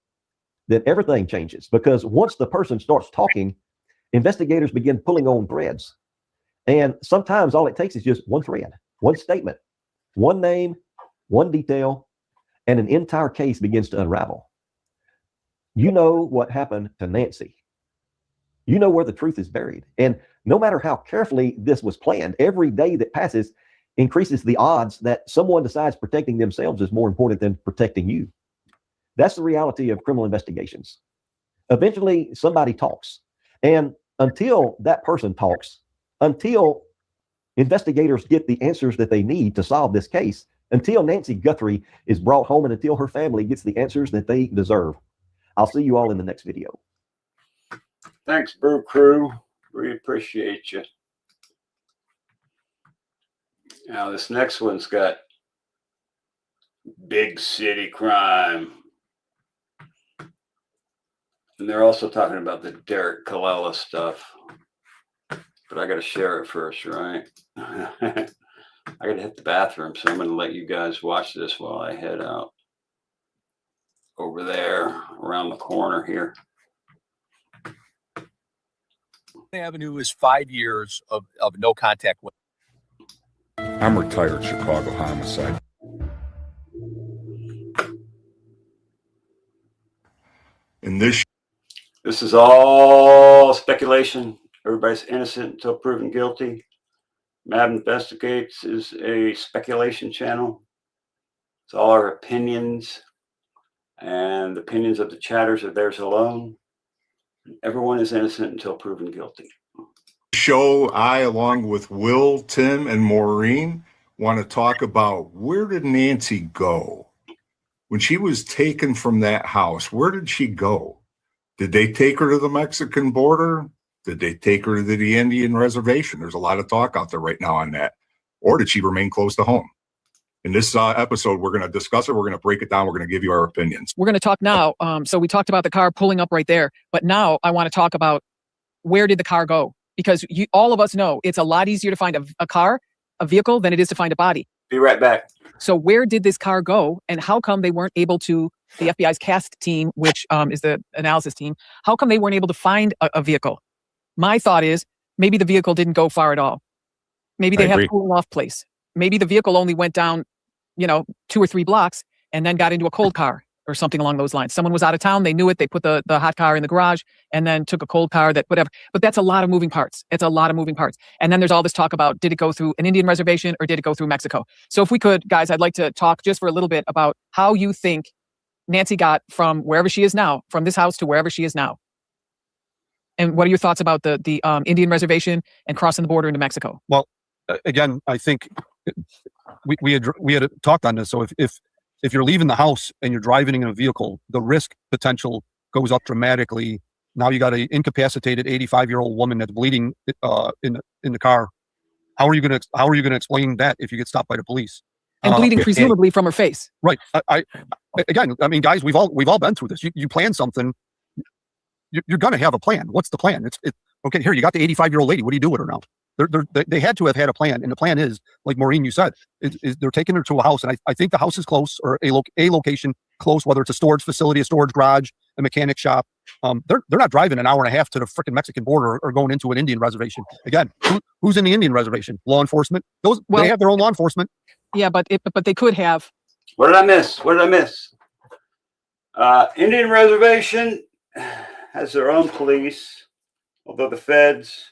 then everything changes. Because once the person starts talking, investigators begin pulling on threads. And sometimes all it takes is just one thread, one statement, one name, one detail, and an entire case begins to unravel. You know what happened to Nancy. You know where the truth is buried. And no matter how carefully this was planned, every day that passes increases the odds that someone decides protecting themselves is more important than protecting you. That's the reality of criminal investigations. Eventually, somebody talks. And until that person talks, until investigators get the answers that they need to solve this case, until Nancy Guthrie is brought home, and until her family gets the answers that they deserve. I'll see you all in the next video. Thanks, Brew Crew. We appreciate you. Now, this next one's got Big city crime. And they're also talking about the Derek Colella stuff. But I got to share it first, right? I got to hit the bathroom, so I'm going to let you guys watch this while I head out over there around the corner here. Avenue is 5 years of no contact with. I'm retired Chicago homicide. And this is all speculation. Everybody's innocent until proven guilty. Mab Investigates is a speculation channel. It's all our opinions, and the opinions of the chatters are theirs alone. Everyone is innocent until proven guilty. show, I, along with Will, Tim, and Maureen, want to talk about where did Nancy go? When she was taken from that house, where did she go? Did they take her to the Mexican border? Did they take her to the Indian reservation? There's a lot of talk out there right now on that. Or did she remain close to home? In this episode, we're going to discuss it. We're going to break it down. We're going to give you our opinions. We're going to talk now. So we talked about the car pulling up right there, but now I want to talk about where did the car go? Because all of us know it's a lot easier to find a vehicle, than it is to find a body. Be right back. So where did this car go, and how come they weren't able to, the FBI's CAST team, which is the analysis team, how come they weren't able to find a vehicle? My thought is maybe the vehicle didn't go far at all. Maybe they have a cooling off place. Maybe the vehicle only went down, 2 or 3 blocks and then got into a cold car or something along those lines. Someone was out of town. They knew it. They put the hot car in the garage and then took a cold car, that whatever. But that's a lot of moving parts. It's a lot of moving parts. And then there's all this talk about, did it go through an Indian reservation or did it go through Mexico? So if we could, guys, I'd like to talk just for a little bit about how you think Nancy got from wherever she is now, from this house to wherever she is now. And what are your thoughts about the Indian reservation and crossing the border into Mexico? Well, again, I think we had talked on this. So if you're leaving the house and you're driving in a vehicle, the risk potential goes up dramatically. Now you got an incapacitated 85-year-old woman that's bleeding in the car. How are you going to explain that if you get stopped by the police? And bleeding presumably from her face. Right. I mean, guys, we've all been through this. You plan something, you're going to have a plan. What's the plan? It's okay. Here, you got the 85-year-old lady. What do you do with her now? They had to have had a plan, and the plan is, like Maureen, you said, is they're taking her to a house, and I think the house is close, or a location close, whether it's a storage facility, a storage garage, a mechanic shop. They're not driving an hour and a half to the freaking Mexican border or going into an Indian reservation. Again, who's in the Indian reservation? Law enforcement. They have their own law enforcement. Yeah, but they could have. What did I miss? Indian reservation has their own police, although the feds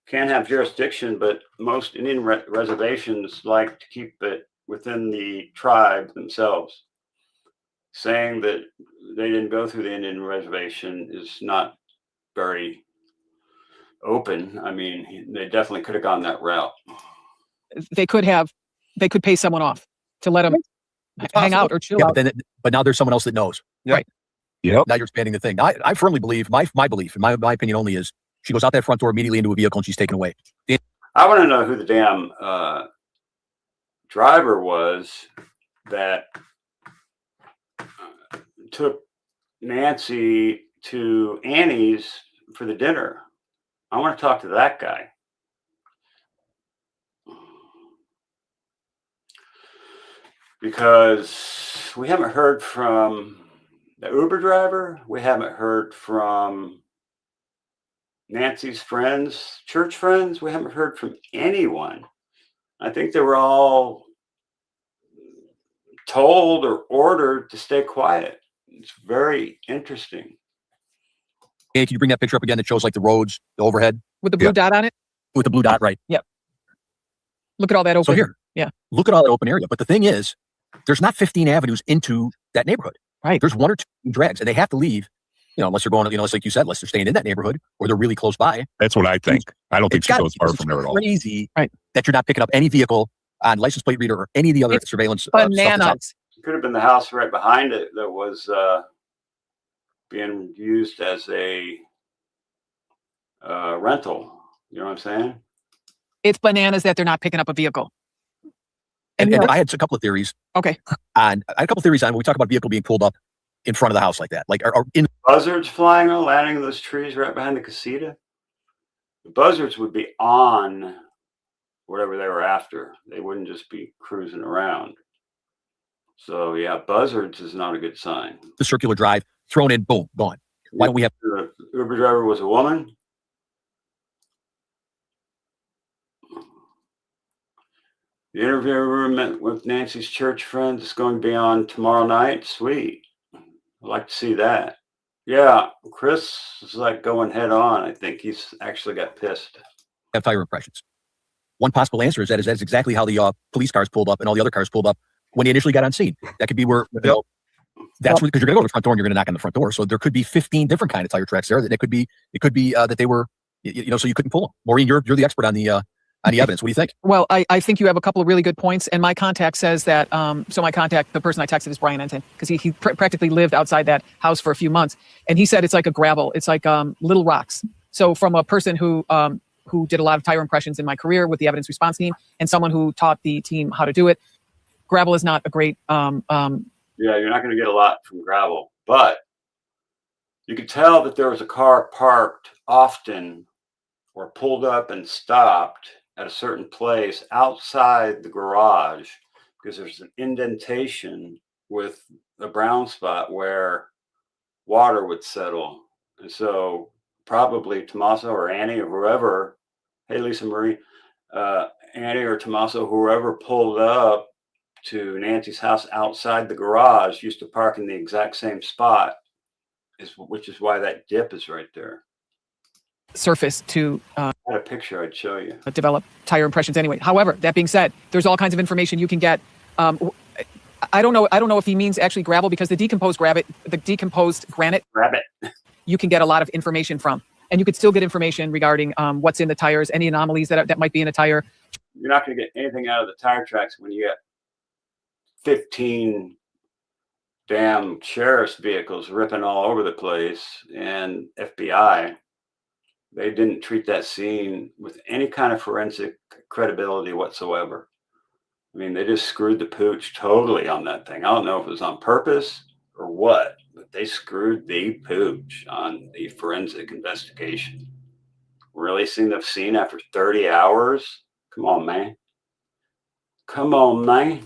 can have jurisdiction, but most Indian reservations like to keep it within the tribe themselves. Saying that they didn't go through the Indian reservation is not very open. I mean, they definitely could have gone that route. They could pay someone off to let them hang out or chill out. But now there's someone else that knows. Right. Yep. Now you're expanding the thing. I firmly believe, my belief, in my opinion only, is she goes out that front door immediately into a vehicle and she's taken away. I want to know who the damn driver was that took Nancy to Annie's for the dinner. I want to talk to that guy. Because we haven't heard from the Uber driver. We haven't heard from Nancy's friends, church friends. We haven't heard from anyone. I think they were all told or ordered to stay quiet. It's very interesting. Hey, can you bring that picture up again that shows like the roads, the overhead? With the blue dot on it? With the blue dot, right. Yep. Look at all that open. So here, yeah. Look at all that open area. But the thing is, there's not 15 avenues into that neighborhood. Right. There's 1 or 2 drags, and they have to leave, unless they're going, unless, like you said, unless they're staying in that neighborhood or they're really close by. That's what I think. I don't think she goes far from there at all. Crazy that you're not picking up any vehicle on license plate reader or any of the other surveillance. Bananas. It could have been the house right behind it that was being used as a rental. You know what I'm saying? It's bananas that they're not picking up a vehicle. And And I had a couple of theories. Okay. And I had a couple of theories on when we talk about vehicle being pulled up in front of the house like that, like or in. Buzzards flying or landing in those trees right behind the casita. The buzzards would be on whatever they were after. They wouldn't just be cruising around. So yeah, buzzards is not a good sign. The circular drive, thrown in, boom, gone. Why don't we have The Uber driver was a woman? The interviewer met with Nancy's church friends. It's going to be on tomorrow night. Sweet. I'd like to see that. Yeah, Chris is like going head on. I think he's actually got pissed. have tire impressions? One possible answer is that is exactly how the police cars pulled up and all the other cars pulled up when he initially got on scene. That could be where, that's because you're going to go to the front door and you're going to knock on the front door. So there could be 15 different kind of tire tracks there. That it could be that they were, so you couldn't pull them. Maureen, you're the expert on the evidence. What do you think? Well, I think you have a couple of really good points. And my contact says that, so my contact, the person I texted is Brian Enton, because he practically lived outside that house for a few months. And he said it's like a gravel. It's like little rocks. So from a person who did a lot of tire impressions in my career with the evidence response team and someone who taught the team how to do it, gravel is not a great. Yeah, you're not going to get a lot from gravel, but you could tell that there was a car parked often or pulled up and stopped at a certain place outside the garage because there's an indentation with a brown spot where water would settle. And so probably Tommaso or Annie or whoever, hey, Lisa Marie, Annie or Tommaso, whoever pulled up to Nancy's house outside the garage used to park in the exact same spot, which is why that dip is right there. Surface to I had a picture I'd show you. Develop tire impressions anyway. However, that being said, there's all kinds of information you can get. I don't know if he means actually gravel, because the decomposed granite, you can get a lot of information from, and you could still get information regarding what's in the tires, any anomalies that might be in a tire. You're not going to get anything out of the tire tracks when you get 15 damn sheriff's vehicles ripping all over the place and FBI. They didn't treat that scene with any kind of forensic credibility whatsoever. I mean, they just screwed the pooch totally on that thing. I don't know if it was on purpose or what, but they screwed the pooch on the forensic investigation. Releasing the scene after 30 hours? Come on, man. Come on, man.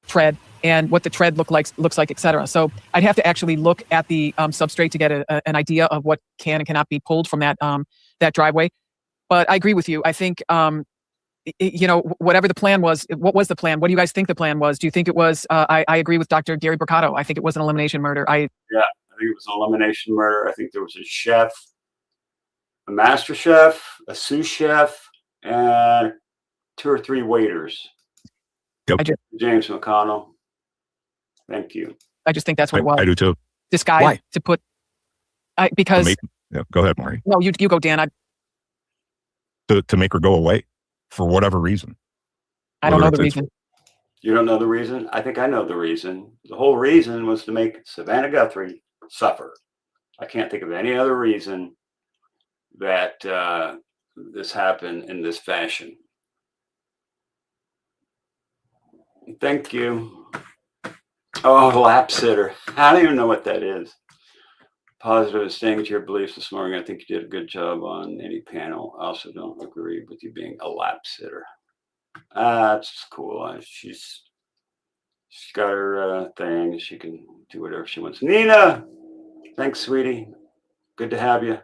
Tread and what the tread looks like, etc. So I'd have to actually look at the substrate to get an idea of what can and cannot be pulled from that driveway. But I agree with you. I think whatever the plan was, what was the plan? What do you guys think the plan was? Do you think it was? I agree with Dr. Gary Bricotto. I think it was an elimination murder. Yeah, I think it was an elimination murder. I think there was a chef, a master chef, a sous chef, and 2 or 3 waiters. Yep. James McConnell. Thank you. I just think that's what it was. I do too. Disguise. Why? To put, because Yeah, go ahead, Maureen. no, you go, Dan. To make her go away for whatever reason. I don't know Whether the it's- reason. You don't know the reason? I think I know the reason. The whole reason was to make Savannah Guthrie suffer. I can't think of any other reason that this happened in this fashion. Thank you. Oh, lap sitter. I don't even know what that is. Positive and staying to your beliefs this morning. I think you did a good job on any panel. I also don't agree with you being a lap sitter. That's cool. She's got her thing. She can do whatever she wants. Nina, thanks, sweetie. Good to have you.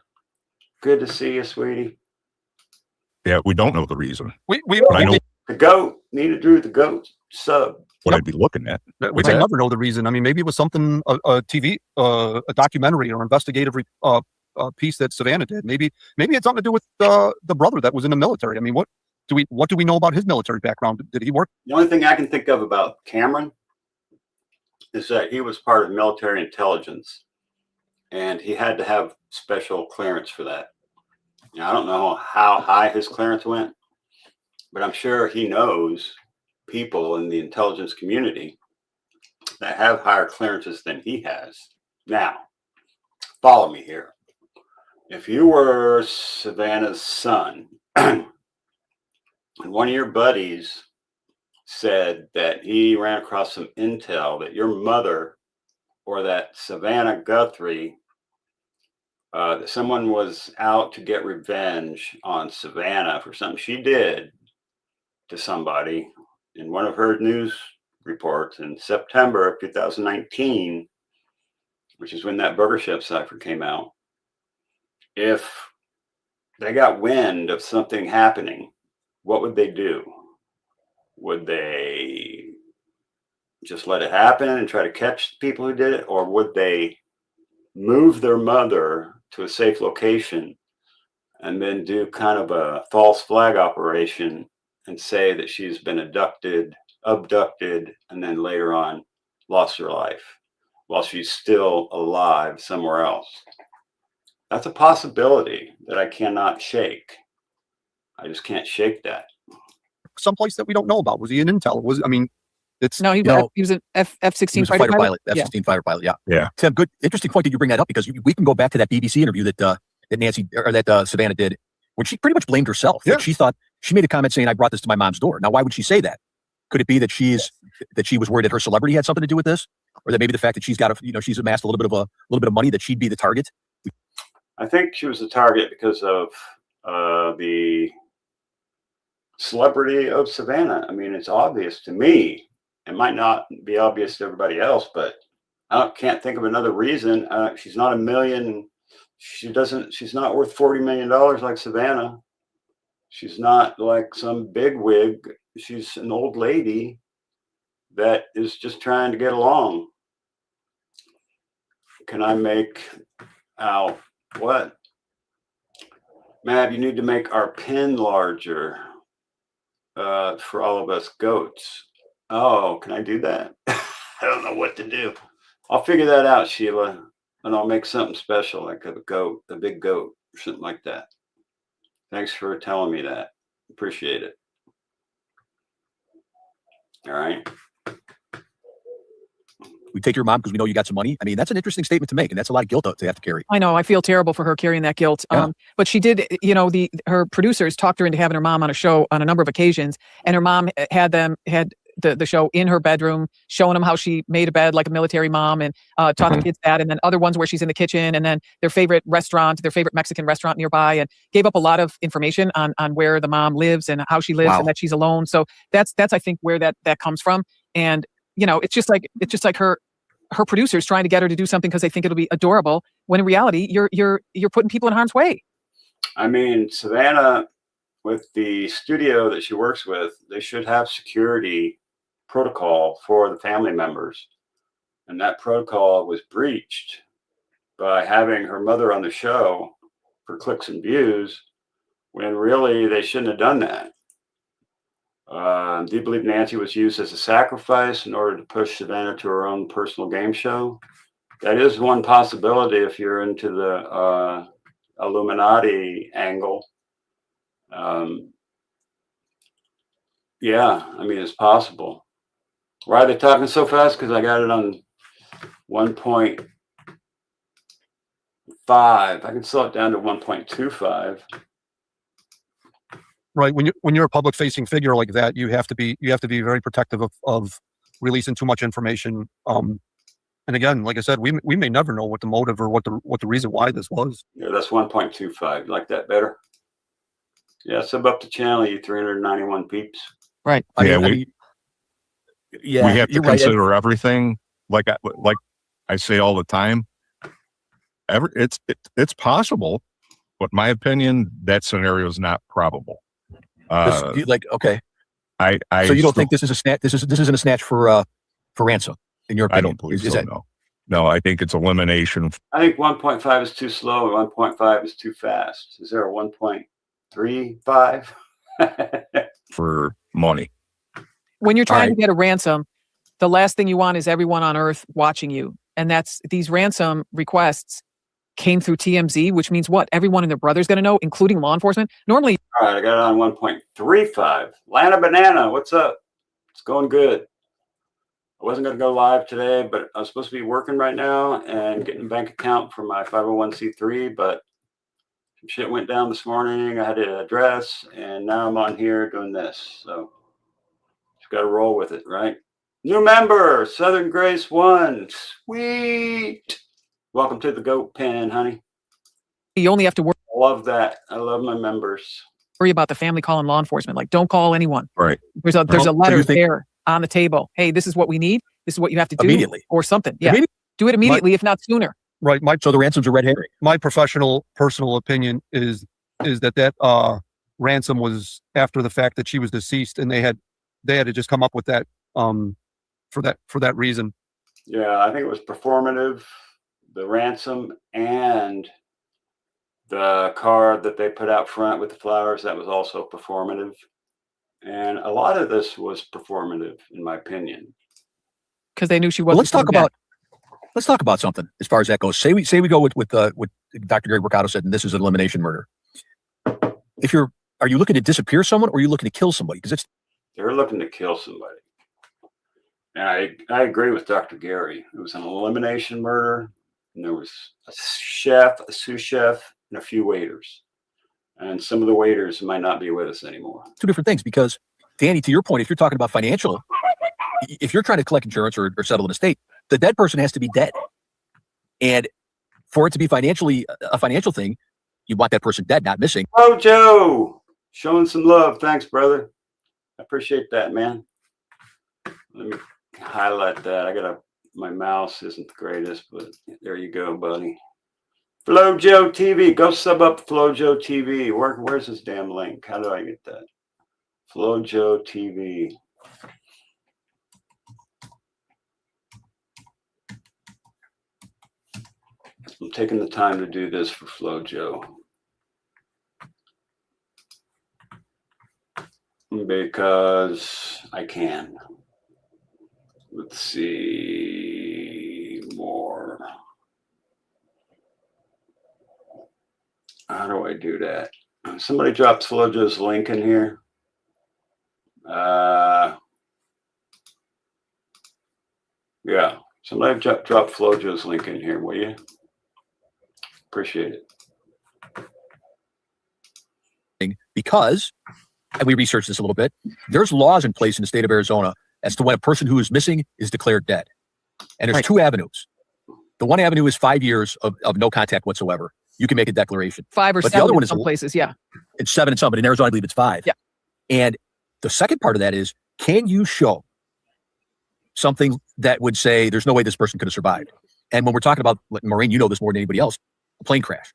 Good to see you, sweetie. Yeah, we don't know the reason. We But I know The goat. Nina Drew, the goat sub. what I'd be looking at. we What's may that? never know the reason. I mean, maybe it was something a TV, a documentary or investigative piece that Savannah did. Maybe it had something to do with the brother that was in the military. I mean, what do we know about his military background? Did he work? The only thing I can think of about Cameron is that he was part of military intelligence, and he had to have special clearance for that. Now, I don't know how high his clearance went, but I'm sure he knows people in the intelligence community that have higher clearances than he has. Now, follow me here. If you were Savannah's son and one of your buddies said that he ran across some intel that your mother, or that Savannah Guthrie, that someone was out to get revenge on Savannah for something she did to somebody in one of her news reports in September of 2019, which is when that Burger Chef cipher came out. If they got wind of something happening, what would they do? Would they just let it happen and try to catch the people who did it? Or would they move their mother to a safe location and then do kind of a false flag operation and say that she's been abducted, and then later on lost her life while she's still alive somewhere else? That's a possibility that I cannot shake. I just can't shake that. Someplace that we don't know about. Was he in intel? Was, I mean, it's No, he was an F-16 He was a fighter pilot, F-16 fighter pilot. Yeah. Yeah. Tim, good, interesting point that you bring that up, because we can go back to that BBC interview that Nancy, or that Savannah did, when she pretty much blamed herself. Yeah. Like, she thought, she made a comment saying, "I brought this to my mom's door." Now, why would she say that? Could it be that she was worried that her celebrity had something to do with this, or that maybe the fact that she's got she's amassed a little bit of money, that she'd be the target? I think she was the target because of the celebrity of Savannah. I mean, it's obvious to me. It might not be obvious to everybody else, but I can't think of another reason. She's not a million. She's not worth $40 million like Savannah. She's not like some big wig. She's an old lady that is just trying to get along. Can I make out what? Mab, you need to make our pin larger for all of us goats. Oh, can I do that? I don't know what to do. I'll figure that out, Sheila, and I'll make something special, like a goat, a big goat, or something like that. Thanks for telling me that. Appreciate it. All right. We take your mom because we know you got some money. I mean, that's an interesting statement to make, and that's a lot of guilt to have to carry. I know. I feel terrible for her carrying that guilt. Yeah. But she did, her producers talked her into having her mom on a show on a number of occasions, and her mom had the show in her bedroom, showing them how she made a bed like a military mom, and taught the kids that, and then other ones where she's in the kitchen, and then their favorite Mexican restaurant nearby, and gave up a lot of information on where the mom lives and how she lives. Wow. And that she's alone. So that's I think where that comes from. And it's just like her producers trying to get her to do something because they think it'll be adorable, when in reality you're putting people in harm's way. I mean, Savannah, with the studio that she works with, they should have security protocol for the family members, and that protocol was breached by having her mother on the show for clicks and views, when really they shouldn't have done that. Do you believe Nancy was used as a sacrifice in order to push Savannah to her own personal game show? That is one possibility if you're into the Illuminati angle. Yeah, I mean, it's possible. Why are they talking so fast? Because I got it on 1.5. I can slow it down to 1.25. right. When you're a public facing figure like that, you have to be very protective of releasing too much information. And again, like I said, we may never know what the motive or what the reason why this was. Yeah, that's 1.25. You like that better? Yeah, sub up the channel, you 391 peeps. Right. I Yeah, mean, we have to you're right. consider everything. Like I say all the time, it's possible, but my opinion, that scenario is not probable. Okay. I So you don't still- think this is a snatch? This isn't a snatch for ransom, in your opinion? I don't believe Is so. that- No, I think it's elimination. I think 1.5 is too slow and 1.5 is too fast. Is there a 1.35? For money. When you're trying right. to get a ransom, the last thing you want is everyone on earth watching you. And that's these ransom requests came through TMZ, which means what? Everyone and their brother's going to know, including law enforcement. Normally, All right, I got it on 1.35. Lana Banana, what's up? It's going good. I wasn't going to go live today, but I was supposed to be working right now and getting a bank account for my 501c3, but some shit went down this morning. I had to address, and now I'm on here doing this. So got to roll with it, right? New member, Southern Grace 1. Sweet. Welcome to the goat pen, honey. You only have to I love that. I love my members. worry about the family calling law enforcement. Like, don't call anyone. Right. There's a So letter you think- there on the table. Hey, this is what we need. This is what you have to do Immediately. or something. Yeah. Immediately. Do it immediately, if not sooner. Right. So the ransom's a red herring. My personal opinion is that ransom was after the fact that she was deceased, and they had to just come up with that for that reason. Yeah, I think it was performative, the ransom, and the card that they put out front with the flowers, that was also performative. And a lot of this was performative, in my opinion. Because they knew she Well, wasn't. let's talk about something as far as that goes. Say we go with what Dr. Gary Mercado said, and this is an elimination murder. Are you looking to disappear someone, or are you looking to kill somebody? Because They're looking to kill somebody. And I agree with Dr. Gary. It was an elimination murder, and there was a chef, a sous chef, and a few waiters. And some of the waiters might not be with us anymore. two different things. Because Danny, to your point, if you're talking about financial, if you're trying to collect insurance or settle an estate, the dead person has to be dead. And for it to be financially a financial thing, you want that person dead, not missing. Oh, Joe, showing some love. Thanks, brother. I appreciate that, man. Let me highlight that. My mouse isn't the greatest, but there you go, buddy. FlowJo TV. Go sub up FlowJo TV. Where's this damn link? How do I get that? FlowJo TV. I'm taking the time to do this for FlowJo, because I can. Let's see more. How do I do that? Somebody dropped FlowJo's link in here. Yeah, somebody drop FlowJo's link in here, will you? Appreciate it. Because, and we researched this a little bit, there's laws in place in the state of Arizona as to when a person who is missing is declared dead. And there's Right. two avenues. The one avenue is 5 years of no contact whatsoever. You can make a declaration. 5 or But the 7 other one in is- some places. Yeah. It's 7 in some, but in Arizona, I believe it's 5. Yeah. And the second part of that is, can you show something that would say there's no way this person could have survived? And when we're talking about, like, Maureen, you know this more than anybody else, a plane crash,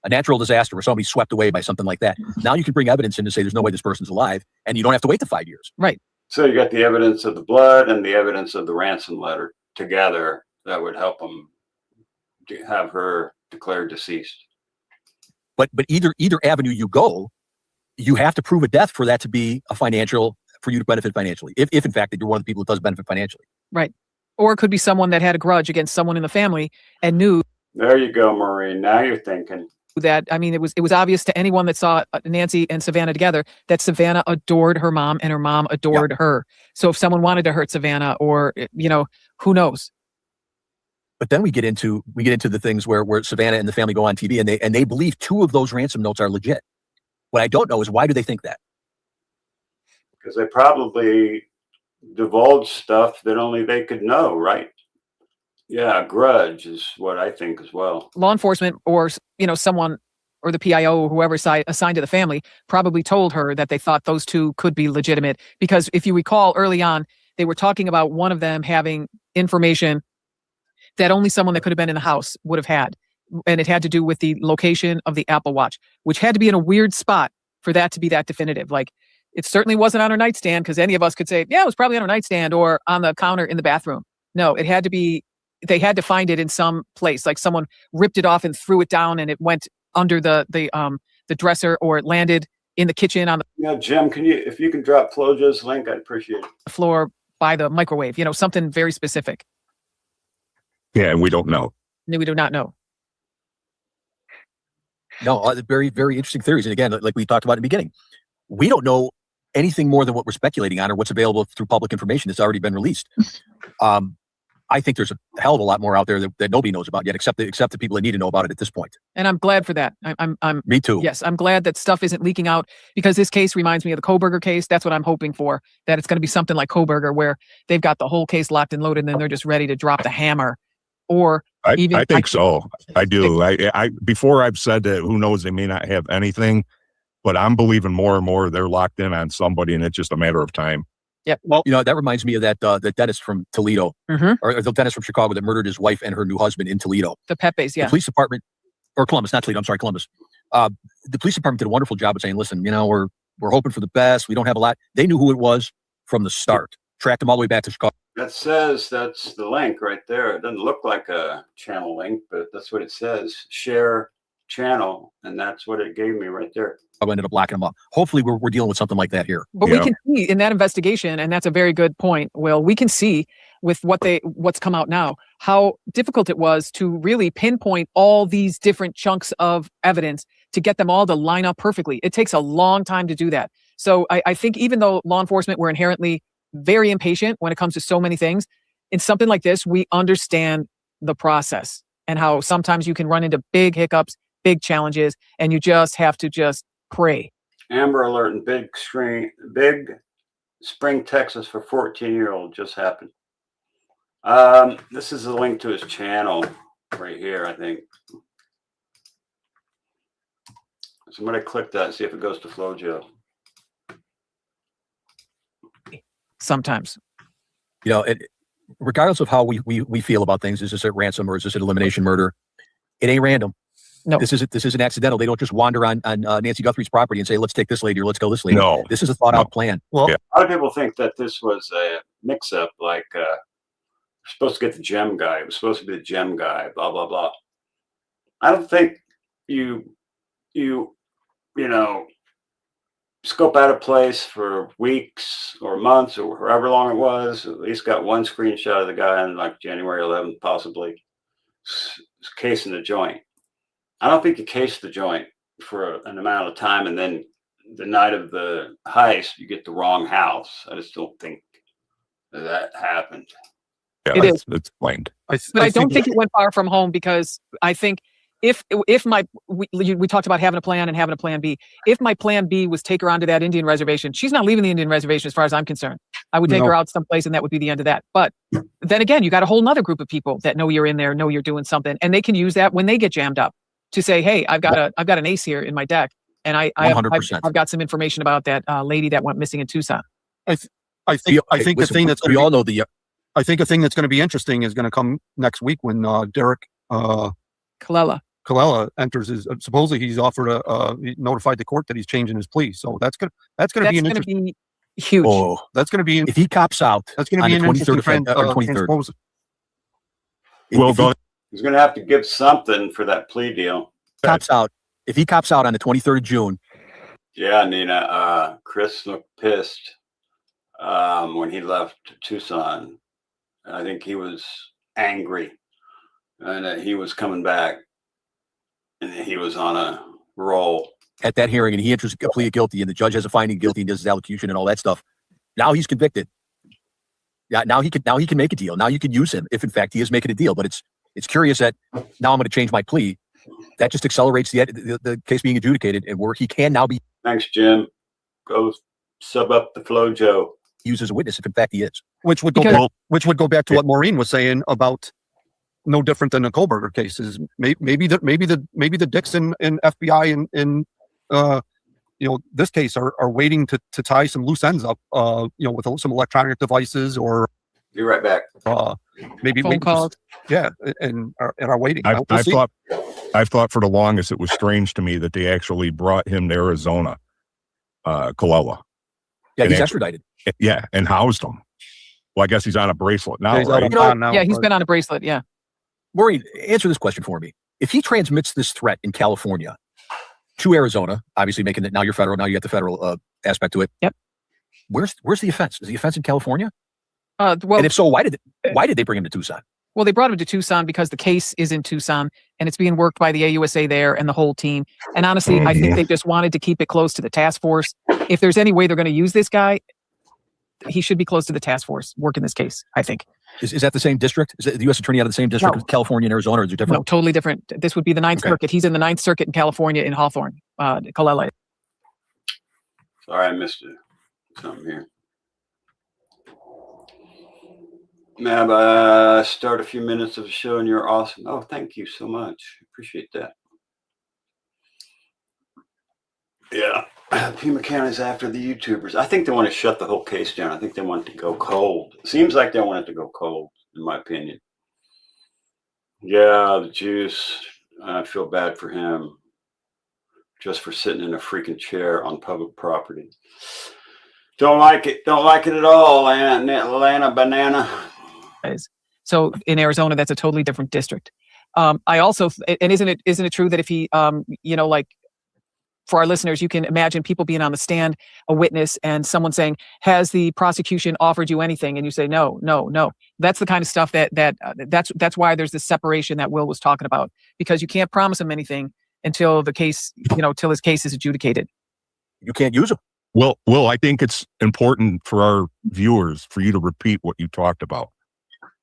a natural disaster where somebody's swept away by something like that. Now you can bring evidence in to say there's no way this person's alive, and you don't have to wait the 5 years. Right. So you got the evidence of the blood and the evidence of the ransom letter together that would help them have her declared deceased. But either avenue you go, you have to prove a death for that to be for you to benefit financially. If in fact that you're one of the people that does benefit financially. Right. Or it could be someone that had a grudge against someone in the family and knew There you go, Maureen. Now you're thinking. that. I mean, it was obvious to anyone that saw Nancy and Savannah together that Savannah adored her mom and her mom adored her. So if someone wanted to hurt Savannah, or who knows? But then we get into the things where Savannah and the family go on TV and they believe 2 of those ransom notes are legit. What I don't know is, why do they think that? Because they probably divulged stuff that only they could know, right? Yeah, a grudge is what I think as well. Law enforcement or someone or the PIO or whoever assigned to the family probably told her that they thought those 2 could be legitimate, because if you recall early on, they were talking about one of them having information that only someone that could have been in the house would have had. And it had to do with the location of the Apple Watch, which had to be in a weird spot for that to be that definitive. Like, it certainly wasn't on her nightstand, because any of us could say, yeah, it was probably on her nightstand or on the counter in the bathroom. No, it had to be, they had to find it in some place, like someone ripped it off and threw it down and it went under the dresser, or it landed in the kitchen on Yeah, Jim, if you can drop FlowJo's link, I'd appreciate it. the floor by the microwave, something very specific. Yeah, and we don't know. We do not know. No, very, very interesting theories. And again, like we talked about in the beginning, we don't know anything more than what we're speculating on or what's available through public information that's already been released. I think there's a hell of a lot more out there that nobody knows about yet, except the people that need to know about it at this point. And I'm glad for that. I'm Me too. yes, I'm glad that stuff isn't leaking out, because this case reminds me of the Koberger case. That's what I'm hoping for, that it's going to be something like Koberger, where they've got the whole case locked and loaded and then they're just ready to drop the hammer. Or I think so. I do. I before I've said that, who knows, they may not have anything, but I'm believing more and more they're locked in on somebody, and it's just a matter of time. Yeah. Well, that reminds me of that the dentist from Toledo, or the dentist from Chicago that murdered his wife and her new husband in Toledo. the Pepes, yeah. The police department, or Columbus, not Toledo. I'm sorry, Columbus. The police department did a wonderful job of saying, listen, we're hoping for the best. We don't have a lot. They knew who it was from the start. Tracked them all the way back to Chicago. That says, that's the link right there. It doesn't look like a channel link, but that's what it says. Share channel. And that's what it gave me right there. I ended up locking them up. Hopefully we're dealing with something like that here. But we can see in that investigation, and that's a very good point, Will, we can see with what's come out now, how difficult it was to really pinpoint all these different chunks of evidence to get them all to line up perfectly. It takes a long time to do that. So I think even though law enforcement were inherently very impatient when it comes to so many things, in something like this, we understand the process and how sometimes you can run into big hiccups, big challenges, and you just have to just pray. Amber Alert in Big Spring, Texas for 14-year-old just happened. This is a link to his channel right here, I think. So I'm going to click that and see if it goes to FloJo. Sometimes. Regardless of how we feel about things, is this a ransom or is this an elimination murder? It ain't random. No. This isn't accidental. They don't just wander on Nancy Guthrie's property and say, let's take this lady or let's kill this lady. No. This is a thought out plan. Well, A lot of people think that this was a mix-up, like we're supposed to get the gem guy. It was supposed to be the gem guy, blah, blah, blah. I don't think you scope out a place for weeks or months or however long it was. At least got one screenshot of the guy on like January 11th, possibly casing the joint. I don't think you case the joint for an amount of time and then the night of the heist, you get the wrong house. I just don't think that happened. Yeah, It is. It's blamed. But I don't think it went far from home, because I think if we talked about having a plan and having a plan B. If my plan B was take her onto that Indian reservation, she's not leaving the Indian reservation as far as I'm concerned. I would take her out someplace and that would be the end of that. But then again, you got a whole nother group of people that know you're in there, know you're doing something, and they can use that when they get jammed up to say, hey, I've got an ace here in my deck, and I've got some information about that lady that went missing in Tucson. I think the thing that's we all know the I think a thing that's going to be interesting is going to come next week when Derek Colella enters his. Supposedly he's offered he notified the court that he's changing his plea. So that's going to be an interesting. Be huge. Oh, That's going to be. if he cops out, That's going to be an interesting 23rd. Well, He's going to have to give something for that plea deal. If he cops out on the 23rd of June. Yeah, Nina. Chris looked pissed when he left Tucson. I think he was angry, and he was coming back, and he was on a roll At that hearing, and he enters a plea of guilty, and the judge has a finding guilty and does his allocution and all that stuff. Now he's convicted. Yeah, now he can make a deal. Now you can use him if in fact he is making a deal. But it's curious that now I'm going to change my plea. That just accelerates the case being adjudicated, and where he can now be Thanks, Jim. Go sub up the FloJo. used as a witness if in fact he is. Which would go back to what Maureen was saying about no different than the Koberger cases. Maybe the Dixon and FBI and this case are waiting to tie some loose ends up, with some electronic devices or Be right back. maybe Phone calls. and are waiting. I've thought for the longest it was strange to me that they actually brought him to Arizona, Colella. Yeah, And he's actually- extradited. Yeah, and housed him. Well, I guess he's on a bracelet now, He's out right? on bond now, Yeah, he's but- been on a bracelet. Yeah. Maureen, answer this question for me. If he transmits this threat in California to Arizona, obviously making it now you're federal, now you got the federal aspect to it. Yep. Where's the offense? Is the offense in California? Well, And if so, why did they bring him to Tucson? Well, they brought him to Tucson because the case is in Tucson and it's being worked by the AUSA there and the whole team. And honestly, I think they just wanted to keep it close to the task force. If there's any way they're going to use this guy, he should be close to the task force work in this case, I think. Is that the same district? Is that the U.S. attorney out of the same district No. as California and Arizona, or is it different? No, totally different. This would be the Ninth Okay. Circuit. He's in the Ninth Circuit in California in Hawthorne, Kalele. Sorry, I missed something here. Mab, start a few minutes of the show and you're awesome. Oh, thank you so much. Appreciate that. Yeah, Pima County's after the YouTubers. I think they want to shut the whole case down. I think they want it to go cold. It seems like they want it to go cold, in my opinion. Yeah, the juice. I feel bad for him just for sitting in a freaking chair on public property. Don't like it. Don't like it at all, Atlanta banana. So in Arizona, that's a totally different district. I also, and isn't it true that if he, like for our listeners, you can imagine people being on the stand, a witness, and someone saying, "Has the prosecution offered you anything?" And you say, "No, no, no." That's the kind of stuff that's why there's this separation that Will was talking about, because you can't promise him anything until the case, till his case is adjudicated. You can't use them. Well, I think it's important for our viewers for you to repeat what you talked about.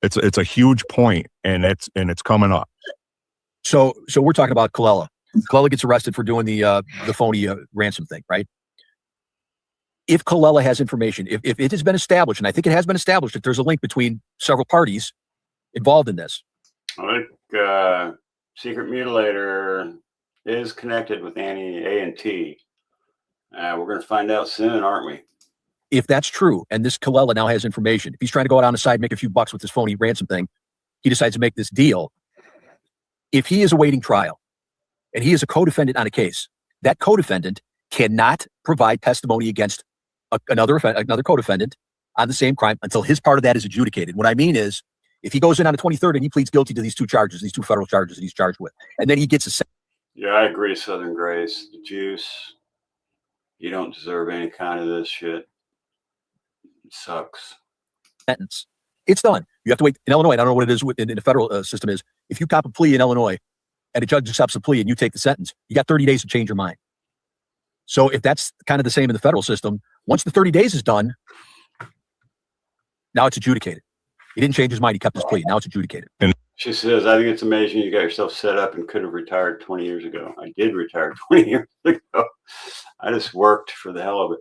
It's a huge point, and it's coming up. So we're talking about Kalele. Kalele gets arrested for doing the phony ransom thing, right? If Kalele has information, if it has been established, and I think it has been established that there's a link between several parties involved in this. I think Secret Mutilator is connected with Annie A&T. We're going to find out soon, aren't we? If that's true, and this Kalele now has information, if he's trying to go out on the side, make a few bucks with this phony ransom thing, he decides to make this deal. If he is awaiting trial and he is a co-defendant on a case, that co-defendant cannot provide testimony against another co-defendant on the same crime until his part of that is adjudicated. What I mean is, if he goes in on the 23rd and he pleads guilty to these two federal charges that he's charged with, and then he gets a sentence. Yeah, I agree, Southern Grace. The juice, you don't deserve any kind of this shit. It sucks. Sentence. It's done. You have to wait. In Illinois, I don't know what it is in the federal system is. If you cop a plea in Illinois and a judge accepts the plea and you take the sentence, you got 30 days to change your mind. So if that's kind of the same in the federal system, once the 30 days is done, now it's adjudicated. He didn't change his mind. He kept his plea. Now it's adjudicated. She says, I think it's amazing you got yourself set up and could have retired 20 years ago. I did retire 20 years ago. I just worked for the hell of it.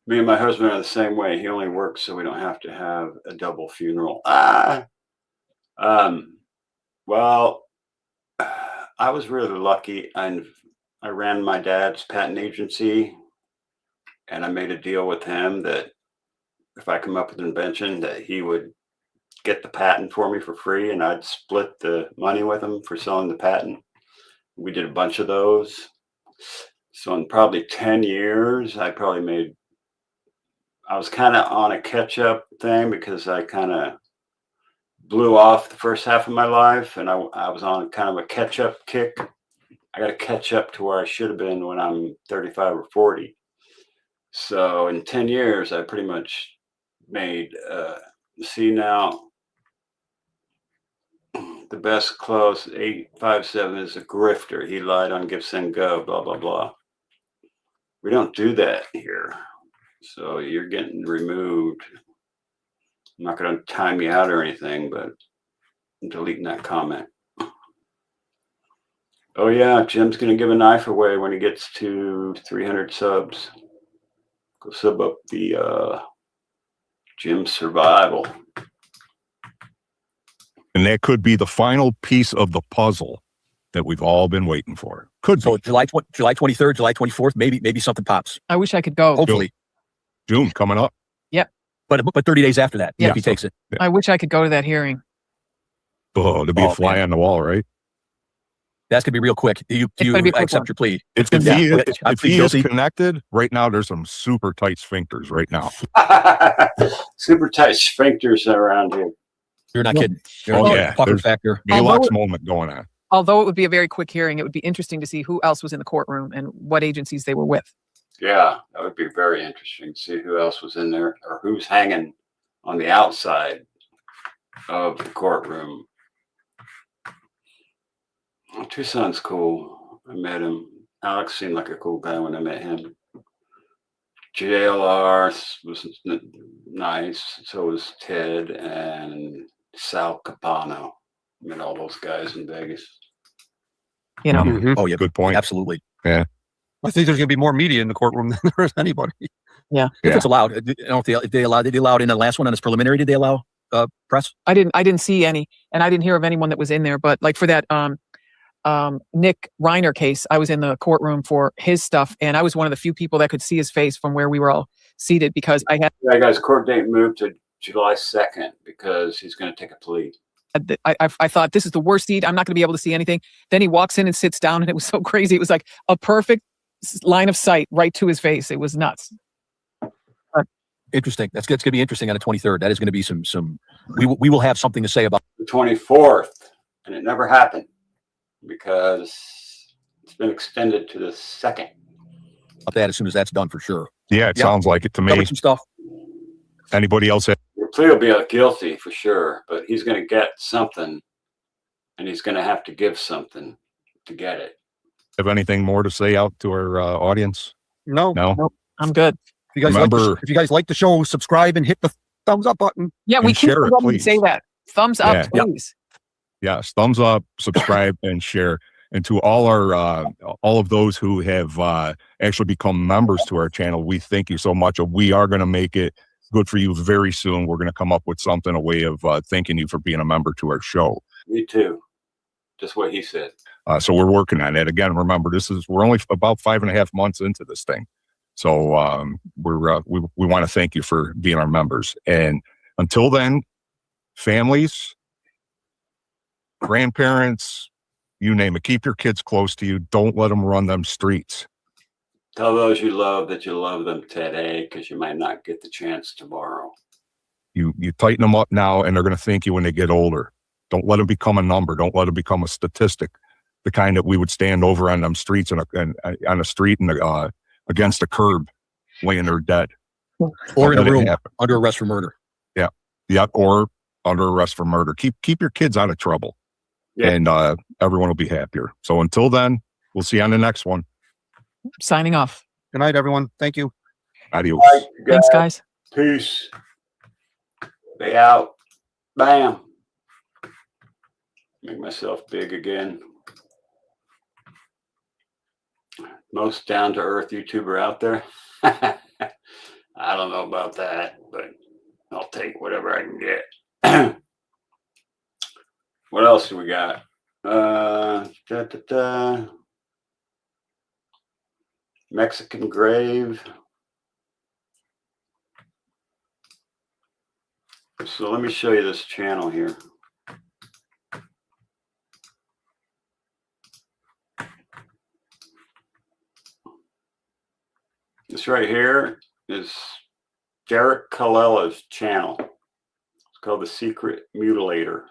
Me and my husband are the same way. He only works so we don't have to have a double funeral. Well, I was really lucky. I ran my dad's patent agency, and I made a deal with him that if I come up with an invention, that he would get the patent for me for free, and I'd split the money with him for selling the patent. We did a bunch of those. So in probably 10 years, I was kind of on a catch-up thing because I kind of blew off the first half of my life, and I was on kind of a catch-up kick. I got to catch up to where I should have been when I'm 35 or 40. So in 10 years, I pretty much made, see now, the best close 857 is a grifter. He lied on Give, Send, Go, blah, blah, blah. We don't do that here. So you're getting removed. I'm not going to time you out or anything, but I'm deleting that comment. Oh yeah, Jim's going to give a knife away when he gets to 300 subs. Go sub up the Jim's survival. And that could be the final piece of the puzzle that we've all been waiting for. So July 23rd, July 24th, maybe something pops. I wish I could go. Hopefully. June coming up. Yep. But 30 days after that, Yeah. if he takes it. I wish I could go to that hearing. Oh, to be a fly on the wall, right? That's gonna be real quick. Do you gonna be a quick accept one. your plea? If he is connected, right now there's some super tight sphincters right now. Super tight sphincters around here. You're not kidding. Yeah, Pucker there's factor. Maylocks moment going on. Although it would be a very quick hearing, it would be interesting to see who else was in the courtroom and what agencies they were with. Yeah, that would be very interesting to see who else was in there or who's hanging on the outside of the courtroom. Oh, Tucson's cool. I met him. Alex seemed like a cool guy when I met him. JLR was nice. So was Ted and Sal Capano. Met all those guys in Vegas. You know, Mhm. Oh yeah, Good point. absolutely. I think there's going to be more media in the courtroom than there is anybody. If Yeah. it's allowed. I don't know if they allowed in the last one on this preliminary. Did they allow press? I didn't see any, and I didn't hear of anyone that was in there. But like for that Nick Reiner case, I was in the courtroom for his stuff, and I was one of the few people that could see his face from where we were all seated because I had That guy's court date moved to July 2nd because he's going to take a plea. I thought this is the worst seat. I'm not going to be able to see anything. Then he walks in and sits down, and it was so crazy. It was like a perfect line of sight right to his face. It was nuts. Interesting. That's going to be interesting on the 23rd. That is going to be some. We will have something to say about The 24th, and it never happened because it's been extended to the 2nd. that as soon as that's done for sure. Yeah, it Yep. sounds like it to me. Covered some stuff. Anybody else have The plea will be guilty for sure, but he's going to get something, and he's going to have to give something to get it. anything more to say out to our audience? No. No. I'm good. If you guys Remember- if you guys like the show, subscribe and hit the thumbs up button. Yeah, we And keep share it, forgetting to say please. that. Thumbs up, Yeah. Yep. please. Yes, thumbs up, subscribe, and share. And to all our all of those who have actually become members to our channel, we thank you so much. We are going to make it good for you very soon. We're going to come up with something, a way of thanking you for being a member to our show. Me too. Just what he said. So we're working on it. Again, remember, we're only about 5.5 months into this thing. So we want to thank you for being our members. And until then, families, grandparents, you name it, keep your kids close to you. Don't let them run them streets. Tell those you love that you love them today, because you might not get the chance tomorrow. You tighten them up now, and they're going to thank you when they get older. Don't let them become a number. Don't let them become a statistic. The kind that we would stand over on them streets and on a street and against a curb, laying there dead, Or in a Let it room happen. under arrest for murder. Yep, or under arrest for murder. Keep your kids out of trouble, Yeah. and everyone will be happier. So until then, we'll see you on the next one. Signing off. Good night, everyone. Thank you. Adios. All right, you Thanks, guys. guys. Peace. Be out. Bam. Make myself big again. Most down-to-earth YouTuber out there. I don't know about that, but I'll take whatever I can get. What else do we got? Mexican grave. So let me show you this channel here. This right here is Derek Kalella's channel. It's called The Secret Mutilator.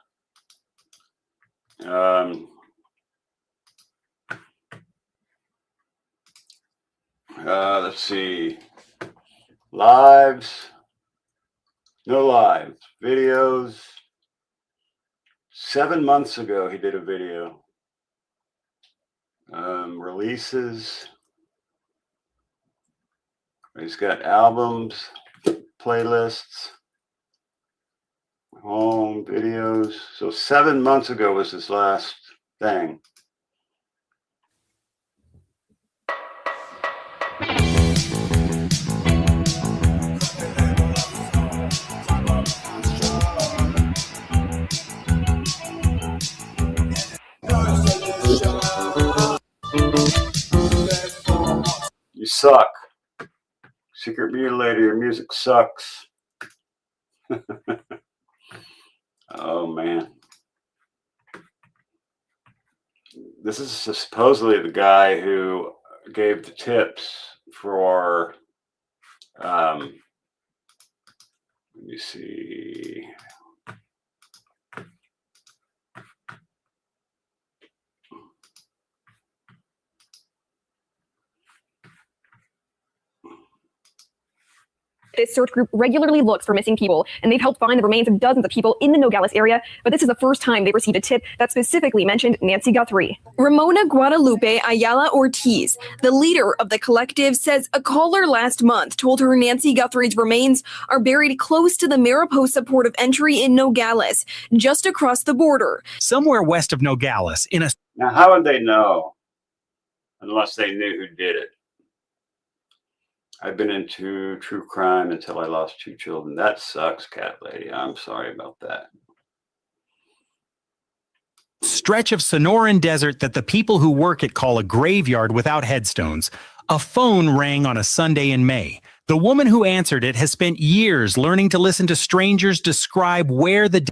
Let's see. Lives. No lives. Videos. 7 months ago, he did a video. Releases. He's got albums, playlists, home videos. So 7 months ago was his last thing. You suck. Secret Mutilator, your music sucks. Oh, man. This is supposedly the guy who gave the tips for, let me see. This search group regularly looks for missing people, and they've helped find the remains of dozens of people in the Nogales area, but this is the first time they've received a tip that specifically mentioned Nancy Guthrie. Ramona Guadalupe Ayala Ortiz, the leader of the collective, says a caller last month told her Nancy Guthrie's remains are buried close to the Mariposa port of entry in Nogales, just across the border. Somewhere west of Nogales, in a... Now, how would they know unless they knew who did it? I've been into true crime until I lost 2 children. That sucks, cat lady. I'm sorry about that. stretch of Sonoran desert that the people who work it call a graveyard without headstones, a phone rang on a Sunday in May. The woman who answered it has spent years learning to listen to strangers describe where the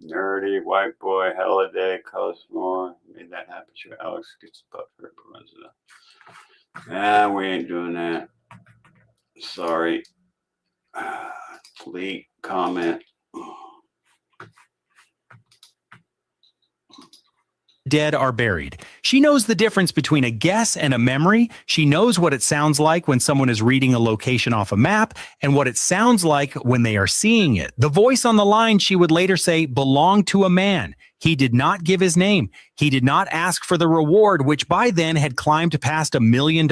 Nerdy, white boy, holiday, Cosmore. Made that happen. Sure, Alex gets butt for it. Nah, we ain't doing that. Sorry. Delete comment. dead are buried. She knows the difference between a guess and a memory. She knows what it sounds like when someone is reading a location off a map and what it sounds like when they are seeing it. The voice on the line, she would later say, belonged to a man. He did not give his name. He did not ask for the reward, which by then had climbed past $1 million.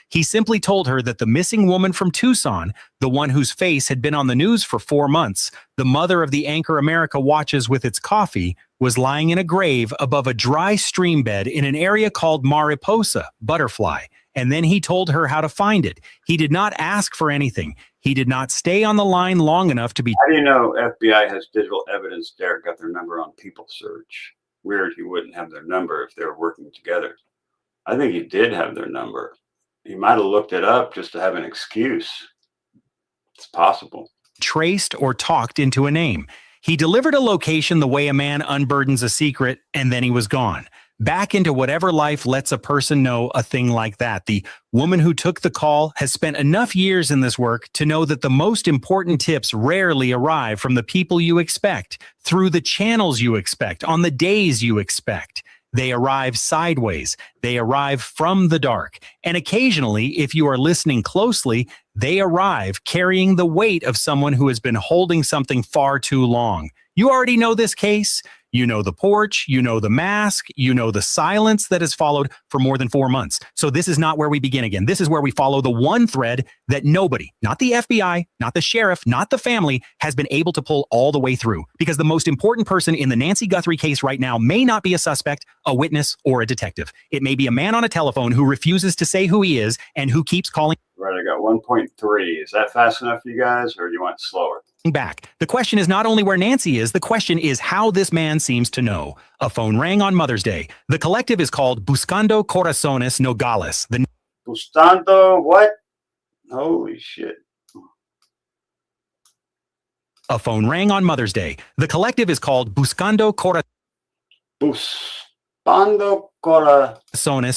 He simply told her that the missing woman from Tucson, the one whose face had been on the news for 4 months, the mother of the anchor America watches with its coffee, was lying in a grave above a dry stream bed in an area called Mariposa, Butterfly. And then he told her how to find it. He did not ask for anything. He did not stay on the line long enough to be... How do you know FBI has digital evidence Derek got their number on People Search? Weird he wouldn't have their number if they were working together. I think he did have their number. He might have looked it up just to have an excuse. It's possible. Traced or talked into a name. He delivered a location the way a man unburdens a secret, and then he was gone. Back into whatever life lets a person know a thing like that. The woman who took the call has spent enough years in this work to know that the most important tips rarely arrive from the people you expect, through the channels you expect, on the days you expect. They arrive sideways. They arrive from the dark. And occasionally, if you are listening closely, they arrive carrying the weight of someone who has been holding something far too long. You already know this case. You know the porch, you know the mask, you know the silence that has followed for more than 4 months. So this is not where we begin again. This is where we follow the one thread that nobody, not the FBI, not the sheriff, not the family, has been able to pull all the way through. Because the most important person in the Nancy Guthrie case right now may not be a suspect, a witness, or a detective. It may be a man on a telephone who refuses to say who he is and who keeps calling. Right, I got 1.3. Is that fast enough for you guys, or do you want it slower? Back. The question is not only where Nancy is, the question is how this man seems to know. A phone rang on Mother's Day. The collective is called Buscando Corazones Nogales. Buscando what? Holy shit. A phone rang on Mother's Day. The collective is called Buscando Corazones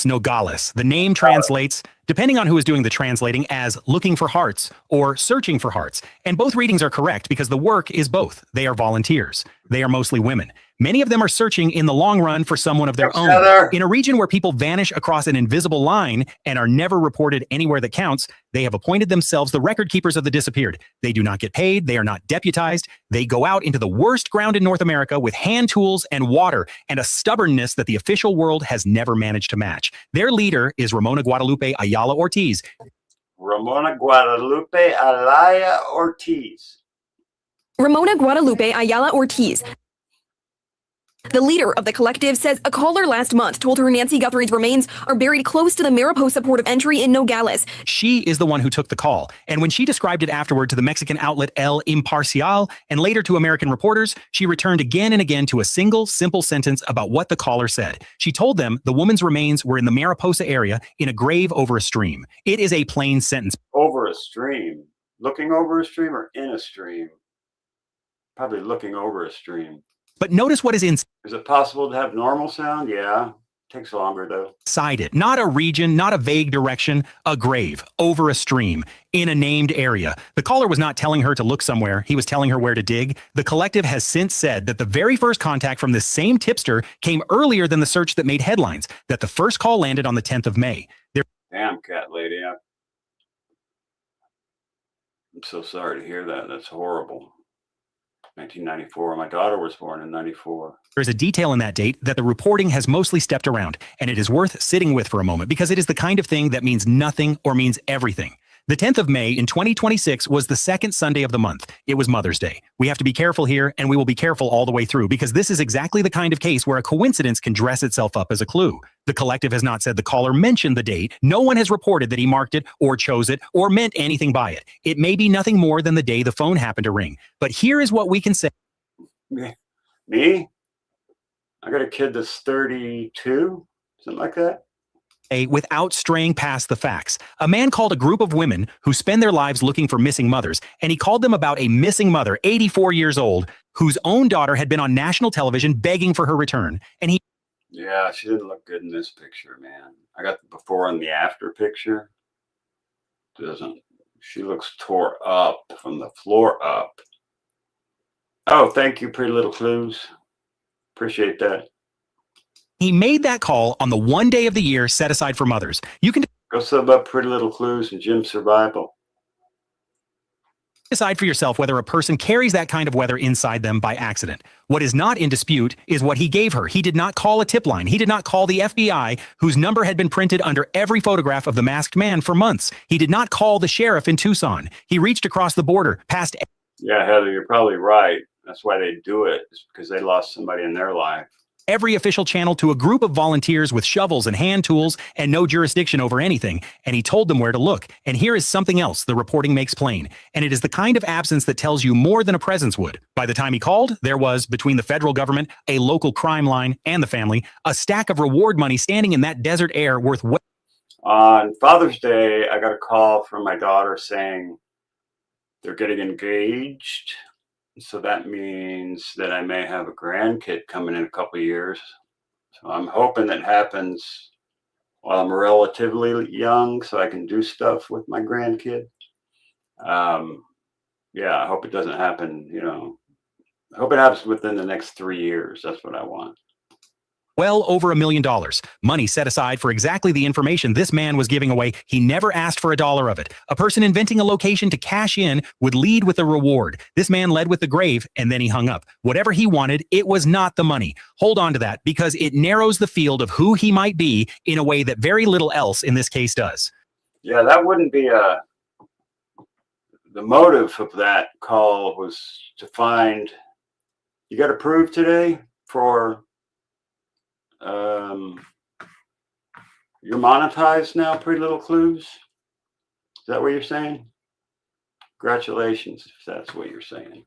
Nogales. The name translates, depending on who is doing the translating, as looking for hearts or searching for hearts. And both readings are correct because the work is both. They are volunteers. They are mostly women. Many of them are searching in the long run for someone of their own. In a region where people vanish across an invisible line and are never reported anywhere that counts, they have appointed themselves the record keepers of the disappeared. They do not get paid. They are not deputized. They go out into the worst ground in North America with hand tools and water and a stubbornness that the official world has never managed to match. Their leader is Ramona Guadalupe Ayala Ortiz. Ramona Guadalupe Ayala Ortiz. Ramona Guadalupe Ayala Ortiz, the leader of the collective, says a caller last month told her Nancy Guthrie's remains are buried close to the Mariposa port of entry in Nogales. She is the one who took the call. And when she described it afterward to the Mexican outlet El Imparcial and later to American reporters, she returned again and again to a single, simple sentence about what the caller said. She told them the woman's remains were in the Mariposa area in a grave over a stream. It is a plain sentence. Over a stream. Looking over a stream or in a stream? Probably looking over a stream. But notice what is inside. Is it possible to have normal sound? Yeah. Takes longer though. It. Not a region, not a vague direction, a grave, over a stream, in a named area. The caller was not telling her to look somewhere. He was telling her where to dig. The collective has since said that the very first contact from this same tipster came earlier than the search that made headlines, that the first call landed on the 10th of May. Damn, cat lady. I'm so sorry to hear that. That's horrible. 1994. My daughter was born in 94. There's a detail in that date that the reporting has mostly stepped around, and it is worth sitting with for a moment because it is the kind of thing that means nothing or means everything. The 10th of May in 2026 was the second Sunday of the month. It was Mother's Day. We have to be careful here, and we will be careful all the way through because this is exactly the kind of case where a coincidence can dress itself up as a clue. The collective has not said the caller mentioned the date. No one has reported that he marked it or chose it or meant anything by it. It may be nothing more than the day the phone happened to ring. But here is what we can say. Me? I got a kid that's 32, something like that. Without straying past the facts. A man called a group of women who spend their lives looking for missing mothers, and he called them about a missing mother, 84 years old, whose own daughter had been on national television begging for her return. And he Yeah, she didn't look good in this picture, man. I got the before and the after picture. She looks tore up from the floor up. Oh, thank you, Pretty Little Clues. Appreciate that. He made that call on the one day of the year set aside for mothers. You can Go sub up Pretty Little Clues and Jim's Survival. decide for yourself whether a person carries that kind of weather inside them by accident. What is not in dispute is what he gave her. He did not call a tip line. He did not call the FBI, whose number had been printed under every photograph of the masked man for months. He did not call the sheriff in Tucson. He reached across the border, past. Yeah, Heather, you're probably right. That's why they do it. It's because they lost somebody in their life. Every official channel to a group of volunteers with shovels and hand tools and no jurisdiction over anything, and he told them where to look. And here is something else the reporting makes plain, and it is the kind of absence that tells you more than a presence would. By the time he called, there was, between the federal government, a local crime line, and the family, a stack of reward money standing in that desert air worth On Father's Day, I got a call from my daughter saying they're getting engaged. So that means that I may have a grandkid coming in a couple of years. So I'm hoping that happens while I'm relatively young so I can do stuff with my grandkid. Yeah, I hope it doesn't happen, I hope it happens within the next 3 years. That's what I want. well over $1 million. Money set aside for exactly the information this man was giving away. He never asked for a dollar of it. A person inventing a location to cash in would lead with a reward. This man led with the grave, and then he hung up. Whatever he wanted, it was not the money. Hold on to that, because it narrows the field of who he might be in a way that very little else in this case does. Yeah, that wouldn't be the motive of that call was to find, you got approved today for, you're monetized now, Pretty Little Clues? Is that what you're saying? Congratulations, if that's what you're saying.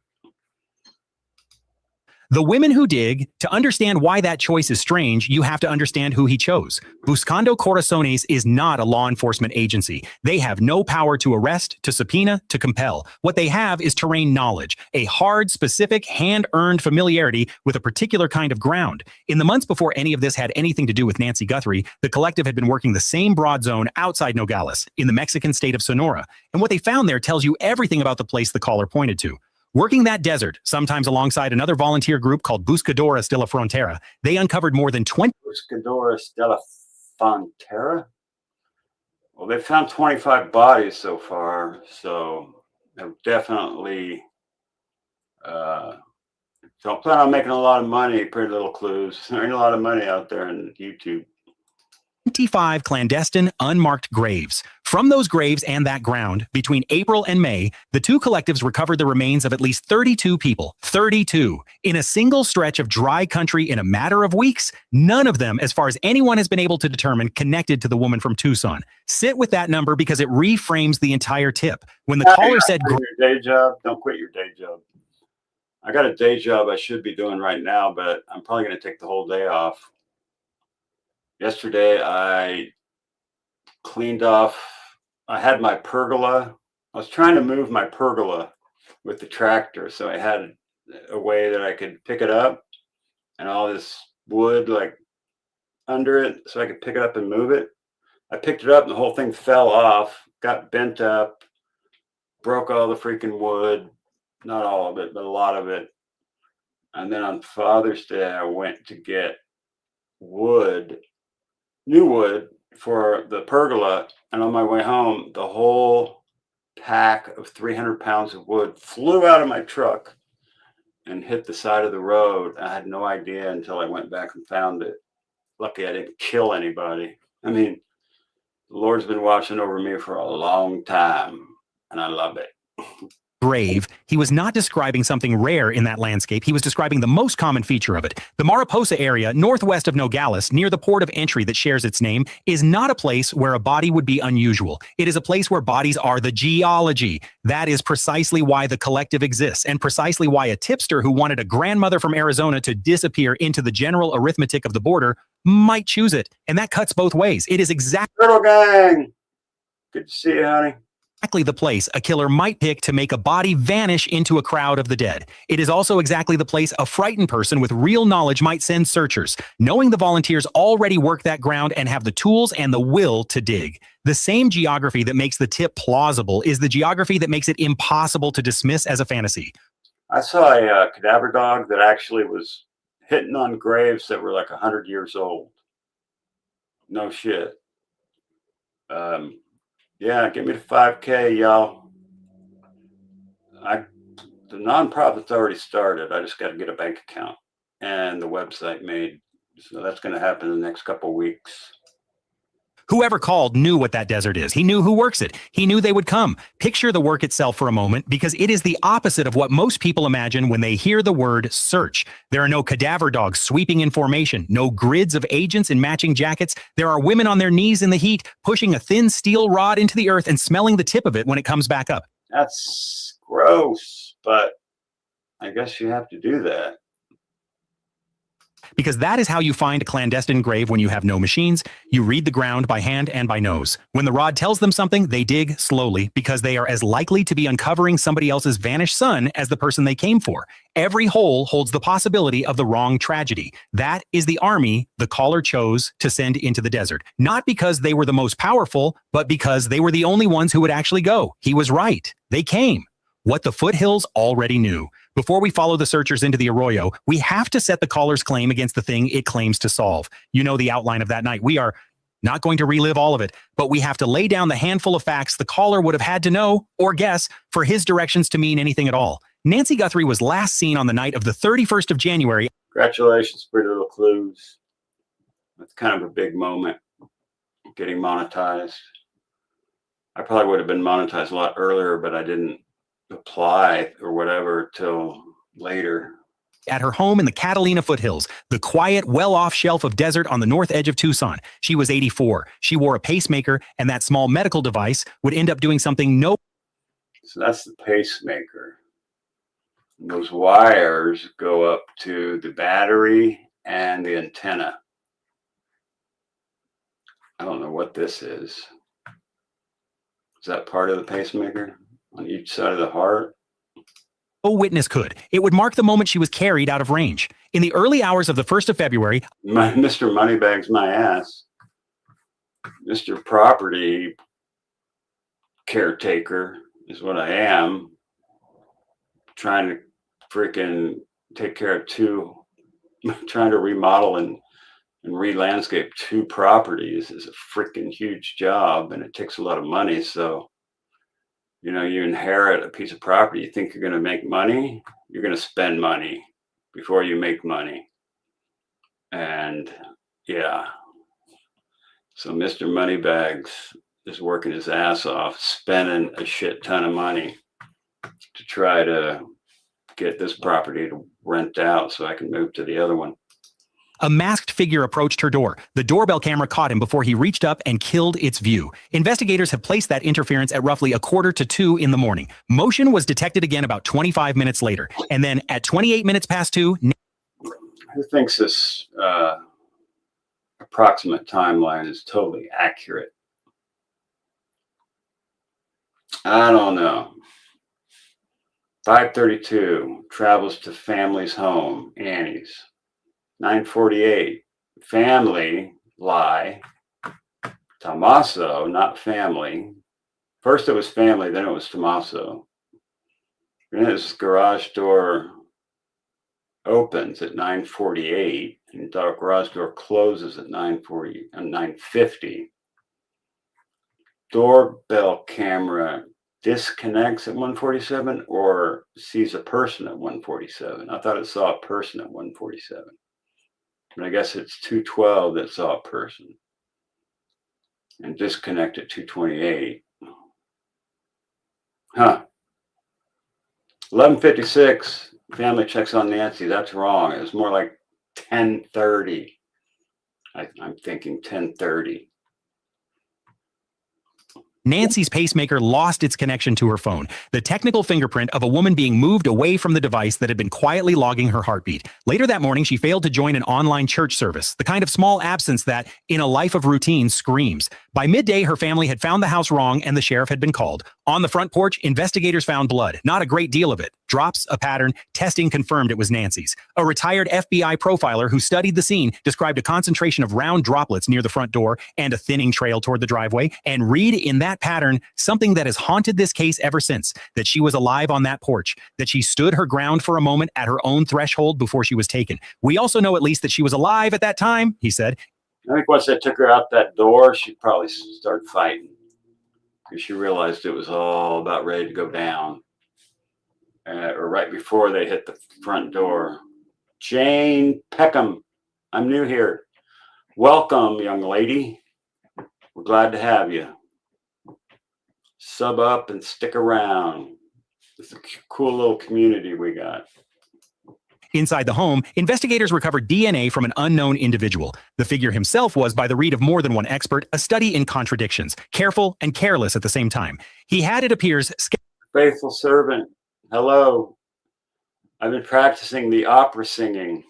The women who dig, to understand why that choice is strange, you have to understand who he chose. Buscando Corazones is not a law enforcement agency. They have no power to arrest, to subpoena, to compel. What they have is terrain knowledge, a hard, specific, hand-earned familiarity with a particular kind of ground. In the months before any of this had anything to do with Nancy Guthrie, the collective had been working the same broad zone outside Nogales, in the Mexican state of Sonora. And what they found there tells you everything about the place the caller pointed to. Working that desert, sometimes alongside another volunteer group called Buscadores de la Frontera, they uncovered more than 20 Buscadores de la Frontera? Well, they found 25 bodies so far, so they've definitely don't plan on making a lot of money, Pretty Little Clues. There ain't a lot of money out there on YouTube. 25 clandestine, unmarked graves. From those graves and that ground, between April and May, the two collectives recovered the remains of at least 32 people. 32. In a single stretch of dry country in a matter of weeks, none of them, as far as anyone has been able to determine, connected to the woman from Tucson. Sit with that number because it reframes the entire tip. When the caller said... Quit your day job. Don't quit your day job. I got a day job I should be doing right now, but I'm probably going to take the whole day off. Yesterday, I cleaned off, I had my pergola. I was trying to move my pergola with the tractor. So I had a way that I could pick it up and all this wood like under it so I could pick it up and move it. I picked it up and the whole thing fell off, got bent up, broke all the freaking wood. Not all of it, but a lot of it. And then on Father's Day, I went to get wood, new wood for the pergola, and on my way home the whole pack of 300 pounds of wood flew out of my truck and hit the side of the road. I had no idea until I went back and found it. Lucky I didn't kill anybody. I mean, the Lord's been watching over me for a long time, and I love it. Grave, he was not describing something rare in that landscape. He was describing the most common feature of it. The Mariposa area, northwest of Nogales, near the port of entry that shares its name, is not a place where a body would be unusual. It is a place where bodies are the geology. That is precisely why the collective exists, and precisely why a tipster who wanted a grandmother from Arizona to disappear into the general arithmetic of the border might choose it. And that cuts both ways. It is exactly Turtle Gang! Good to see you, honey. the place a killer might pick to make a body vanish into a crowd of the dead. It is also exactly the place a frightened person with real knowledge might send searchers, knowing the volunteers already work that ground and have the tools and the will to dig. The same geography that makes the tip plausible is the geography that makes it impossible to dismiss as a fantasy. I saw a cadaver dog that actually was hitting on graves that were like 100 years old. No shit. Yeah, give me the 5K, y'all. The nonprofit's already started. I just got to get a bank account and the website made. So that's going to happen in the next couple of weeks. Whoever called knew what that desert is. He knew who works it. He knew they would come. Picture the work itself for a moment, because it is the opposite of what most people imagine when they hear the word search. There are no cadaver dogs sweeping in formation, no grids of agents in matching jackets. There are women on their knees in the heat, pushing a thin steel rod into the earth and smelling the tip of it when it comes back up. That's gross, but I guess you have to do that. Because that is how you find a clandestine grave when you have no machines. You read the ground by hand and by nose. When the rod tells them something, they dig slowly, because they are as likely to be uncovering somebody else's vanished son as the person they came for. Every hole holds the possibility of the wrong tragedy. That is the army the caller chose to send into the desert. Not because they were the most powerful, but because they were the only ones who would actually go. He was right. They came. What the foothills already knew. Before we follow the searchers into the arroyo, we have to set the caller's claim against the thing it claims to solve. You know the outline of that night. We are not going to relive all of it, but we have to lay down the handful of facts the caller would have had to know or guess for his directions to mean anything at all. Nancy Guthrie was last seen on the night of the 31st of January. Congratulations, Pretty Little Clues. That's kind of a big moment, getting monetized. I probably would have been monetized a lot earlier, but I didn't apply or whatever till later. At her home in the Catalina foothills, the quiet, well-off shelf of desert on the north edge of Tucson. She was 84. She wore a pacemaker, and that small medical device would end up doing something no. So that's the pacemaker. And those wires go up to the battery and the antenna. I don't know what this is. Is that part of the pacemaker on each side of the heart? No witness could. It would mark the moment she was carried out of range. In the early hours of the 1st of February, Mr. Moneybags my ass. Mr. Property Caretaker is what I am. Trying to freaking take care of trying to remodel and re-landscape 2 properties is a freaking huge job, and it takes a lot of money. So, you know, you inherit a piece of property, you think you're going to make money, you're going to spend money before you make money. And yeah, so Mr. Moneybags is working his ass off, spending a shit ton of money to try to get this property to rent out so I can move to the other one. a masked figure approached her door. The doorbell camera caught him before he reached up and killed its view. Investigators have placed that interference at roughly 1:45 in the morning. Motion was detected again about 25 minutes later. And then at 28 minutes past 2... Who thinks this approximate timeline is totally accurate? I don't know. 5:32, travels to family's home, Annie's. 9:48, family, lie. Tommaso, not family. First it was family, then it was Tommaso. And his garage door opens at 9:48, and the garage door closes at 9:50. Doorbell camera disconnects at 147 or sees a person at 147. I thought it saw a person at 147. But I guess it's 212 that saw a person. And disconnect at 228. Huh. 11:56, family checks on Nancy. That's wrong. It was more like 10:30. I'm thinking 10:30. Nancy's pacemaker lost its connection to her phone, the technical fingerprint of a woman being moved away from the device that had been quietly logging her heartbeat. Later that morning, she failed to join an online church service, the kind of small absence that, in a life of routine, screams. By midday, her family had found the house wrong and the sheriff had been called. On the front porch, investigators found blood, not a great deal of it. Drops, a pattern, testing confirmed it was Nancy's. A retired FBI profiler who studied the scene described a concentration of round droplets near the front door and a thinning trail toward the driveway, and read in that pattern something that has haunted this case ever since, that she was alive on that porch, that she stood her ground for a moment at her own threshold before she was taken. We also know at least that she was alive at that time, he said. I think once they took her out that door, she probably started fighting because she realized it was all about ready to go down. Or right before they hit the front door. Jane Peckham, I'm new here. Welcome, young lady. We're glad to have you. Sub up and stick around. It's a cool little community we got. Inside the home, investigators recovered DNA from an unknown individual. The figure himself was, by the read of more than one expert, a study in contradictions, careful and careless at the same time. He had, it appears, faithful servant. Hello. I've been practicing the opera singing.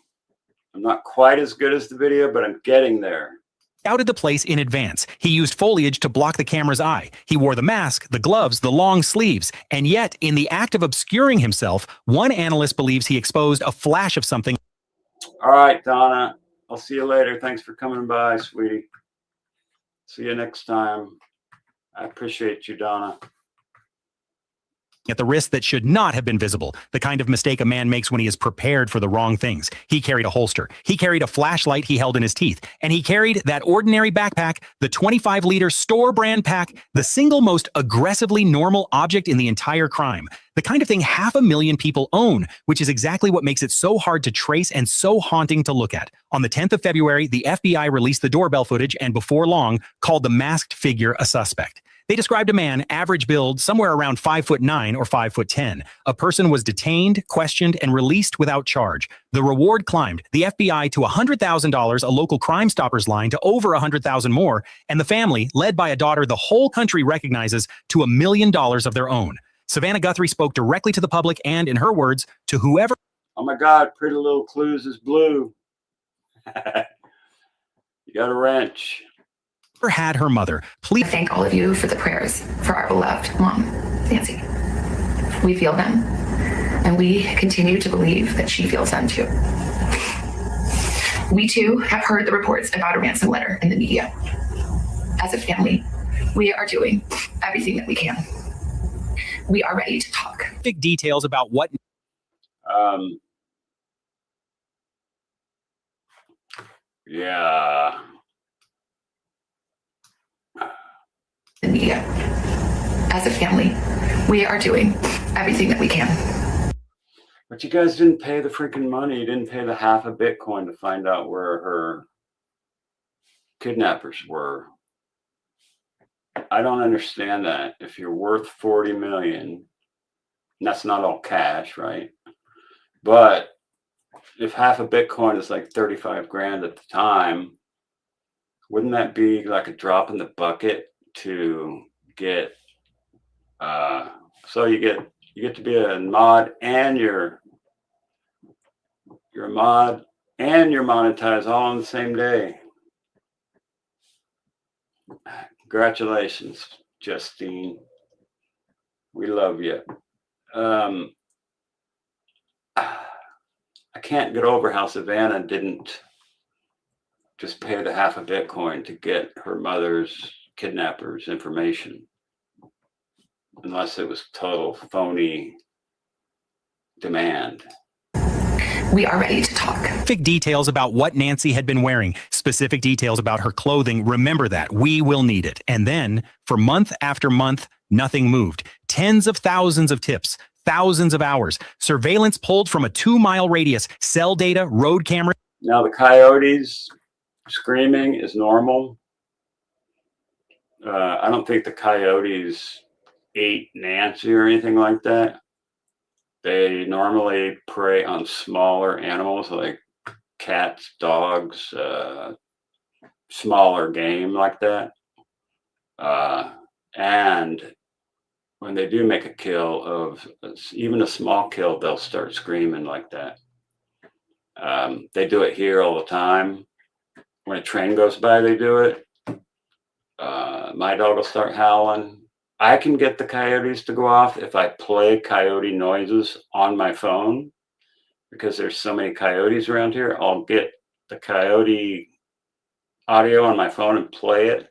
I'm not quite as good as the video, but I'm getting there. Scouted the place in advance. He used foliage to block the camera's eye. He wore the mask, the gloves, the long sleeves. And yet, in the act of obscuring himself, one analyst believes he exposed a flash of something. All right, Donna. I'll see you later. Thanks for coming by, sweetie. See you next time. I appreciate you, Donna. At the wrist that should not have been visible, the kind of mistake a man makes when he is prepared for the wrong things. He carried a holster. He carried a flashlight he held in his teeth. And he carried that ordinary backpack, the 25-liter store brand pack, the single most aggressively normal object in the entire crime. The kind of thing 500,000 people own, which is exactly what makes it so hard to trace and so haunting to look at. On the 10th of February, the FBI released the doorbell footage and before long called the masked figure a suspect. They described a man, average build, somewhere around 5'9" or 5'10". A person was detained, questioned, and released without charge. The reward climbed, the FBI to $100,000, a local Crime Stoppers line to over $100,000 more, and the family, led by a daughter the whole country recognizes, to $1 million of their own. Savannah Guthrie spoke directly to the public and, in her words, to whoever. Oh my God, Pretty Little Clues is blue. You got a wrench. Had her mother. Please thank all of you for the prayers for our beloved mom, Nancy. We feel them, and we continue to believe that she feels them too. We too have heard the reports about a ransom letter in the media. As a family, we are doing everything that we can. We are ready to talk. Big details about what. Yeah. The media. As a family, we are doing everything that we can. But you guys didn't pay the freaking money. You didn't pay the half a Bitcoin to find out where her kidnappers were. I don't understand that. If you're worth 40 million, and that's not all cash, right? But if half a Bitcoin is like 35 grand at the time, wouldn't that be like a drop in the bucket to get so you get to be a mod and you're a mod and you're monetized all on the same day. Congratulations, Justine. We love you. I can't get over how Savannah didn't just pay the half a Bitcoin to get her mother's kidnappers' information, unless it was total phony demand. We are ready to talk. Specific details about what Nancy had been wearing, specific details about her clothing. Remember that. We will need it. And then, for month after month, Nothing moved. Tens of thousands of tips, thousands of hours. Surveillance pulled from a 2-mile radius. Cell data, road camera. Now the coyotes screaming is normal. I don't think the coyotes ate Nancy or anything like that. They normally prey on smaller animals like cats, dogs, smaller game like that. And when they do make a kill of even a small kill, they'll start screaming like that. They do it here all the time. When a train goes by, they do it. My dog will start howling. I can get the coyotes to go off if I play coyote noises on my phone, because there's so many coyotes around here. I'll get the coyote audio on my phone and play it,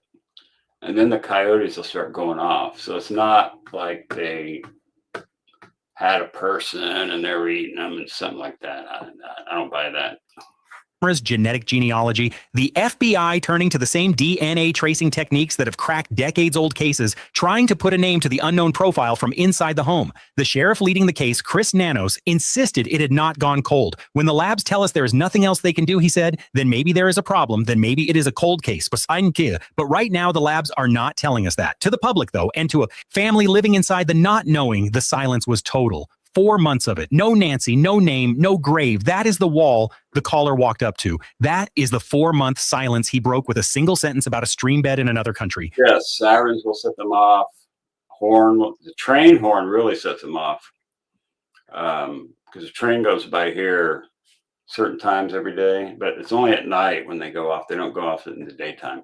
and then the coyotes will start going off. So it's not like they had a person and they're eating them and something like that. I don't buy that. Genetic genealogy, the FBI turning to the same DNA tracing techniques that have cracked decades-old cases, trying to put a name to the unknown profile from inside the home. The sheriff leading the case, Chris Nanos, insisted it had not gone cold. When the labs tell us there is nothing else they can do, he said, then maybe there is a problem, then maybe it is a cold case. But right now, the labs are not telling us that. To the public, though, and to a family living inside the not knowing, the silence was total. 4 months of it. No Nancy, no name, no grave. That is the wall the caller walked up to. That is the 4-month silence he broke with a single sentence about a stream bed in another country. Yes, sirens will set them off. The train horn really sets them off. Because the train goes by here certain times every day, but it's only at night when they go off. They don't go off in the daytime.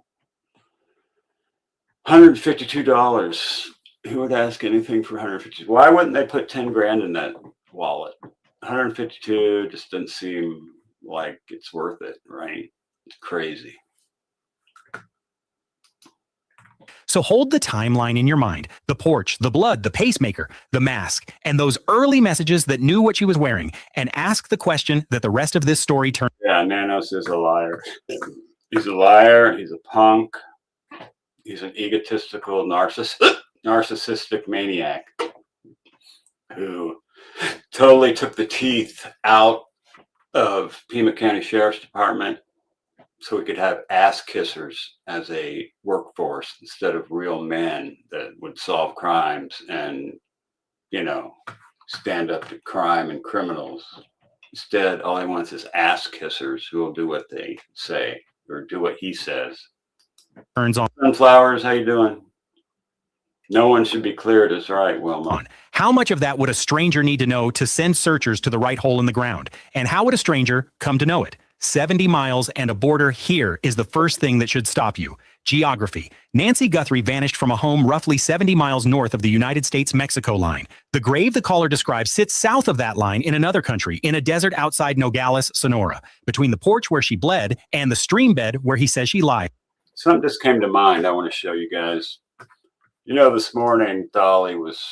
$152. Who would ask anything for 152? Why wouldn't they put 10 grand in that wallet? 152 just doesn't seem like it's worth it, right? It's crazy. So hold the timeline in your mind. The porch, the blood, the pacemaker, the mask, and those early messages that knew what she was wearing, and ask the question that the rest of this story turned. Yeah, Nanos is a liar. He's a liar. He's a punk. He's an egotistical narcissistic maniac who totally took the teeth out of Pima County Sheriff's Department so we could have ass kissers as a workforce instead of real men that would solve crimes and, stand up to crime and criminals. Instead, all he wants is ass kissers who will do what they say or do what he says. Turns on. Sunflowers, how you doing? No one should be cleared as right, Wilma. How much of that would a stranger need to know to send searchers to the right hole in the ground? And how would a stranger come to know it? 70 miles and a border here is the first thing that should stop you. Geography. Nancy Guthrie vanished from a home roughly 70 miles north of the United States-Mexico line. The grave the caller describes sits south of that line in another country, in a desert outside Nogales, Sonora, between the porch where she bled and the stream bed where he says she lied. Something just came to mind I want to show you guys. This morning, Dolly was,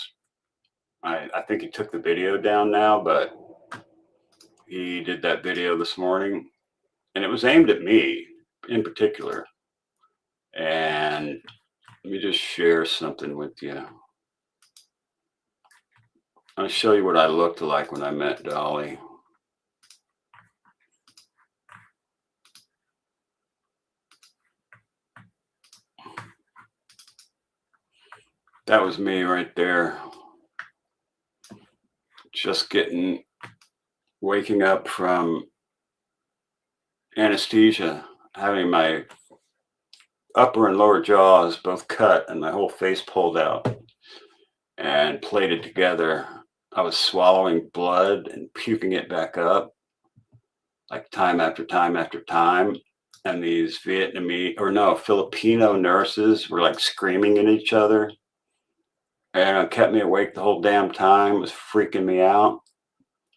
I think he took the video down now, but he did that video this morning, and it was aimed at me in particular. And let me just share something with you. I'll show you what I looked like when I met Dolly. That was me right there. Just waking up from anesthesia, having my upper and lower jaws both cut and my whole face pulled out and plated together. I was swallowing blood and puking it back up like time after time after time. And these Filipino nurses were like screaming at each other. And it kept me awake the whole damn time. It was freaking me out.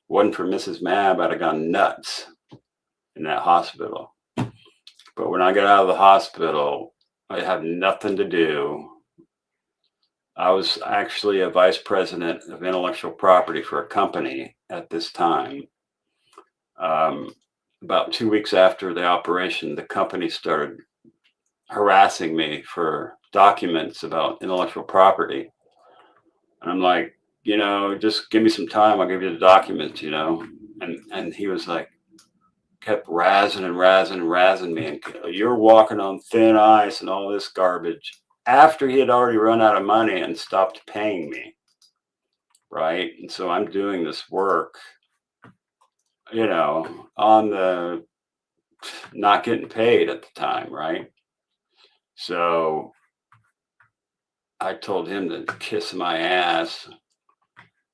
Wasn't for Mrs. Mab, I'd have gone nuts in that hospital. But when I got out of the hospital, I had nothing to do. I was actually a vice president of intellectual property for a company at this time. About 2 weeks after the operation, the company started harassing me for documents about intellectual property. And I'm like, you know, just give me some time. I'll give you the documents, you know. And he was like, kept razzing me. And you're walking on thin ice and all this garbage after he had already run out of money and stopped paying me. Right. And so I'm doing this work, you know, on the not getting paid at the time. Right. So I told him to kiss my ass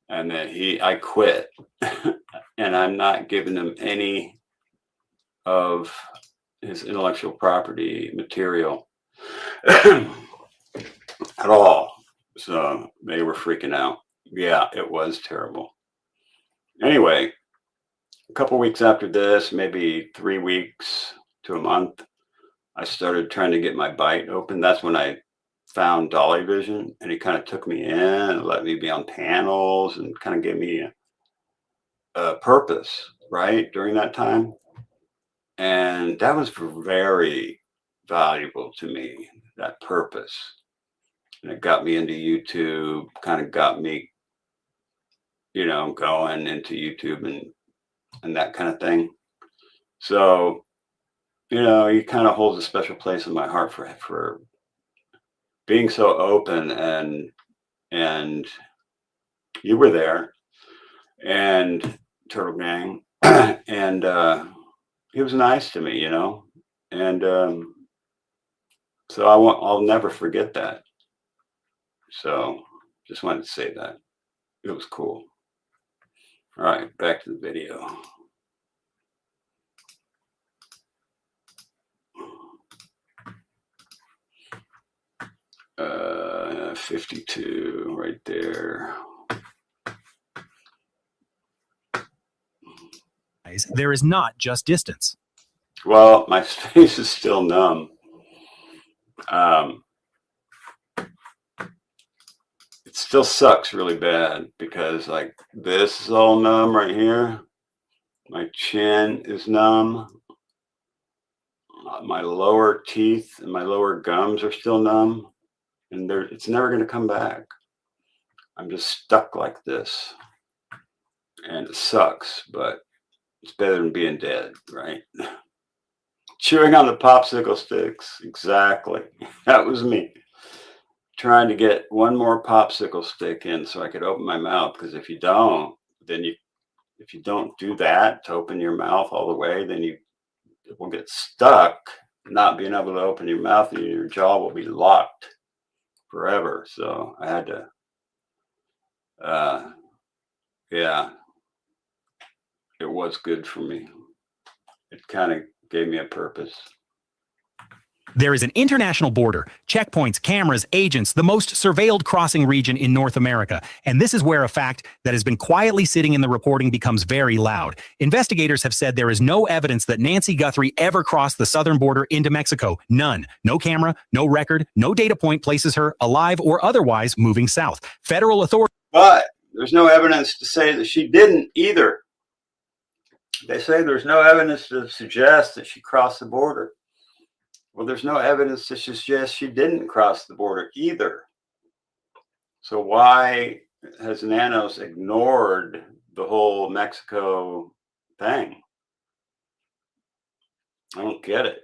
and that I quit and I'm not giving him any of his intellectual property material at all. So they were freaking out. Yeah, it was terrible. Anyway, a couple weeks after this, maybe 3 weeks to a month, I started trying to get my bite open. That's when I found Dolly Vision, and he kind of took me in and let me be on panels and kind of gave me a purpose, right, during that time. And that was very valuable to me, that purpose. And it got me into YouTube, kind of got me, you know, going into YouTube and that kind of thing. So, you know, he kind of holds a special place in my heart for being so open, and you were there, and Turtle Gang, and he was nice to me, you know, and so I'll never forget that. So just wanted to say that it was cool. All right, back to the video. 52 right there. There is not just distance. Well, my face is still numb. It still sucks really bad because like this is all numb right here. My chin is numb. My lower teeth and my lower gums are still numb, and it's never going to come back. I'm just stuck like this, and it sucks, but it's better than being dead, right? Chewing on the popsicle sticks, exactly. That was me. Trying to get one more popsicle stick in so I could open my mouth, because if you don't, then if you don't do that to open your mouth all the way, then it will get stuck not being able to open your mouth, and your jaw will be locked forever. So I had to, yeah, it was good for me. It kind of gave me a purpose. There is an international border, checkpoints, cameras, agents, the most surveilled crossing region in North America. And this is where a fact that has been quietly sitting in the reporting becomes very loud. Investigators have said there is no evidence that Nancy Guthrie ever crossed the southern border into Mexico. None. No camera, no record, no data point places her, alive or otherwise, moving south. Federal authorities. But there's no evidence to say that she didn't either. They say there's no evidence to suggest that she crossed the border. Well, there's no evidence to suggest she didn't cross the border either. So why has Nanos ignored the whole Mexico thing? I don't get it.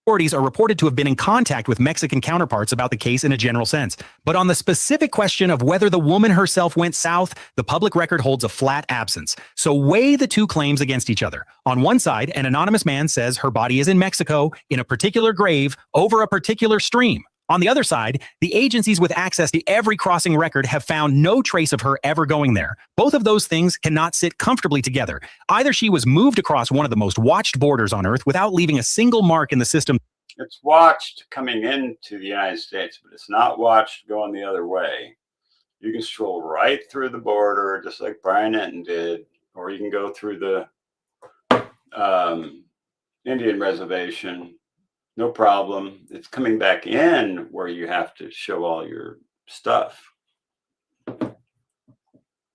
Authorities are reported to have been in contact with Mexican counterparts about the case in a general sense. But on the specific question of whether the woman herself went south, the public record holds a flat absence. So weigh the two claims against each other. On one side, an anonymous man says her body is in Mexico, in a particular grave, over a particular stream. On the other side, the agencies with access to every crossing record have found no trace of her ever going there. Both of those things cannot sit comfortably together. Either she was moved across one of the most watched borders on Earth without leaving a single mark in the system. It's watched coming into the United States, but it's not watched going the other way. You can stroll right through the border, just like Brian Enton did, or you can go through the Indian reservation. No problem. It's coming back in where you have to show all your stuff. I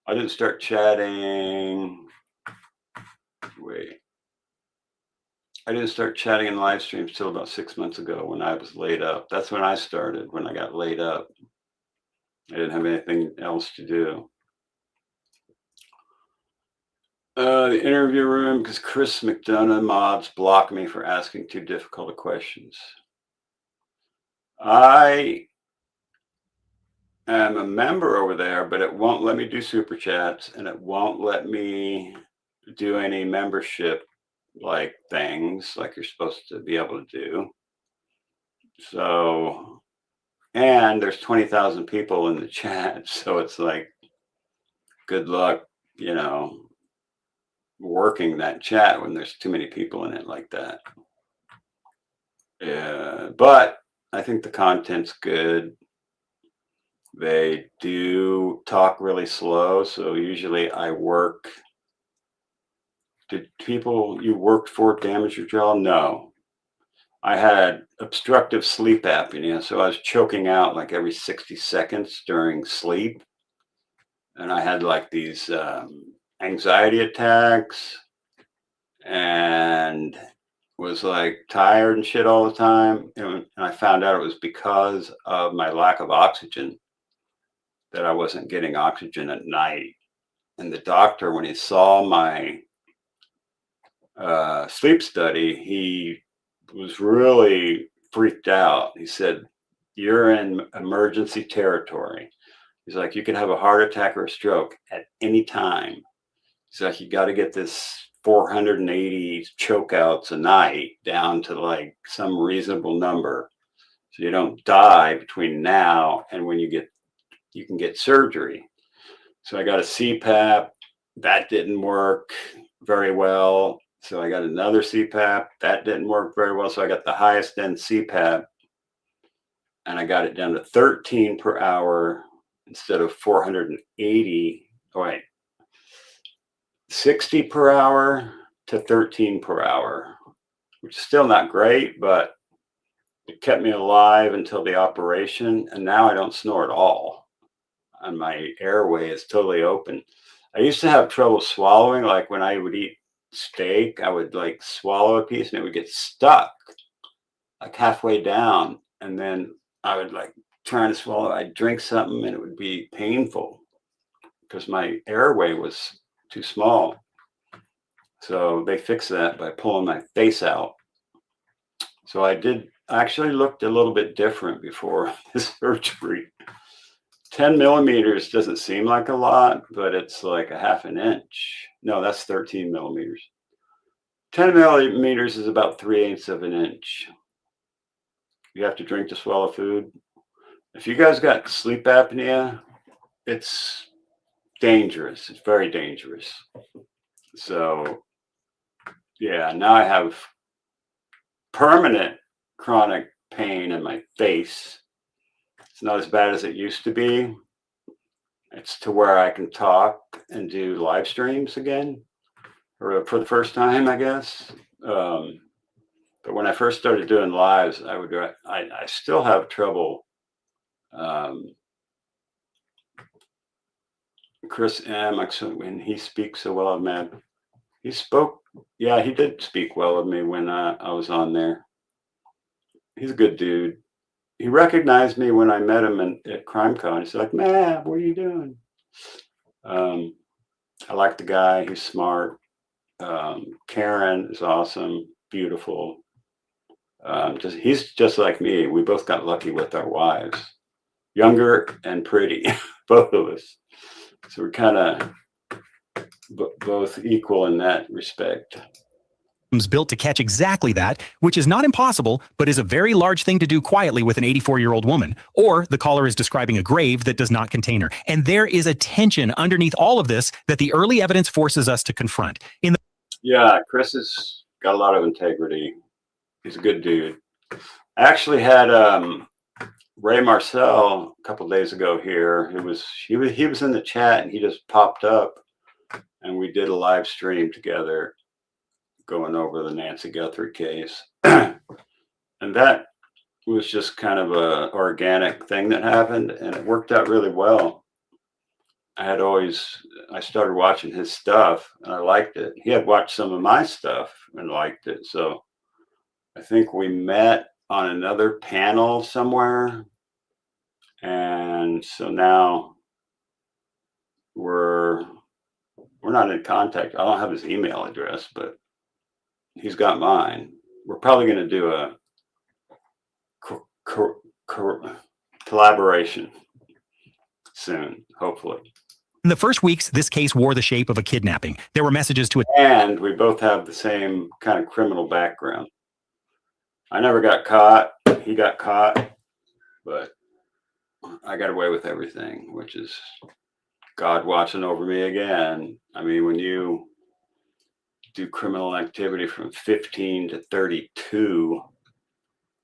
didn't start chatting. Wait. I didn't start chatting in live streams till about 6 months ago when I was laid up. That's when I started, when I got laid up. I didn't have anything else to do. The interview room, because Chris McDonough mods block me for asking too difficult of questions. I am a member over there, but it won't let me do super chats, and it won't let me do any membership like things like you're supposed to be able to do. So, and there's 20,000 people in the chat, so it's like, good luck, you know, working that chat when there's too many people in it like that. Yeah, but I think the content's good. They do talk really slow, so usually I work. Did people you worked for damage your jaw? No. I had obstructive sleep apnea, so I was choking out like every 60 seconds during sleep. And I had like these anxiety attacks and was like tired and shit all the time. And I found out it was because of my lack of oxygen, that I wasn't getting oxygen at night. And the doctor, when he saw my sleep study, he was really freaked out. He said, "You're in emergency territory." He's like, "You could have a heart attack or a stroke at any time." He's like, "You got to get this 480 chokeouts a night down to like some reasonable number, so you don't die between now and when you can get surgery." So I got a CPAP. That didn't work very well. So I got another CPAP. That didn't work very well. So I got the highest end CPAP, and I got it down to 13 per hour instead of 480. Oh, wait, 60 per hour to 13 per hour, which is still not great, but it kept me alive until the operation. And now I don't snore at all. And my airway is totally open. I used to have trouble swallowing. Like when I would eat steak, I would like swallow a piece and it would get stuck like halfway down. And then I would like trying to swallow, I'd drink something and it would be painful because my airway was too small. So they fixed that by pulling my face out. So I actually looked a little bit different before this surgery. 10 millimeters doesn't seem like a lot, but it's like a half an inch. No, that's 13 millimeters. 10 millimeters is about 3/8 of an inch. You have to drink to swallow food. If you guys got sleep apnea, it's dangerous. It's very dangerous. So, yeah, now I have permanent chronic pain in my face. It's not as bad as it used to be. It's to where I can talk and do live streams again, or for the first time, I guess. But when I first started doing lives, I still have trouble. Chris M, when he speaks so well of me, he spoke. Yeah, he did speak well of me when I was on there. He's a good dude. He recognized me when I met him at CrimeCon. He's like, "Man, what are you doing?" I like the guy. He's smart. Karen is awesome, beautiful. He's just like me. We both got lucky with our wives, younger and pretty, both of us. So we're kind of both equal in that respect. Built to catch exactly that, which is not impossible, but is a very large thing to do quietly with an 84-year-old woman. Or the caller is describing a grave that does not contain her. And there is a tension underneath all of this that the early evidence forces us to confront. Yeah, Chris has got a lot of integrity. He's a good dude. I actually had Ray Marcel a couple days ago here. He was in the chat and he just popped up, and we did a live stream together, going over the Nancy Guthrie case. And that was just kind of a organic thing that happened, and it worked out really well. I started watching his stuff and I liked it. He had watched some of my stuff and liked it. So I think we met on another panel somewhere, And so now we're not in contact. I don't have his email address, but he's got mine. We're probably going to do a collaboration soon, hopefully. In the first weeks, this case wore the shape of a kidnapping. There were messages to And we both have the same kind of criminal background. I never got caught. He got caught, but I got away with everything, which is God watching over me again. I mean, when you do criminal activity from 15 to 32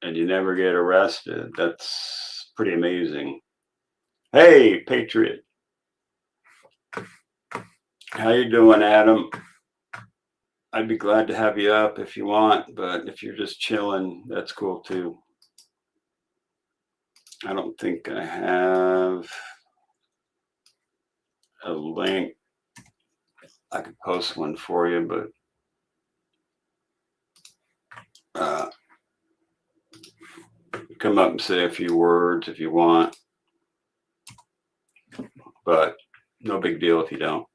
and you never get arrested, that's pretty amazing. Hey, Patriot. How you doing, Adam? I'd be glad to have you up if you want, but if you're just chilling, that's cool too. I don't think I have a link. I could post one for you, but come up and say a few words if you want, but no big deal if you don't.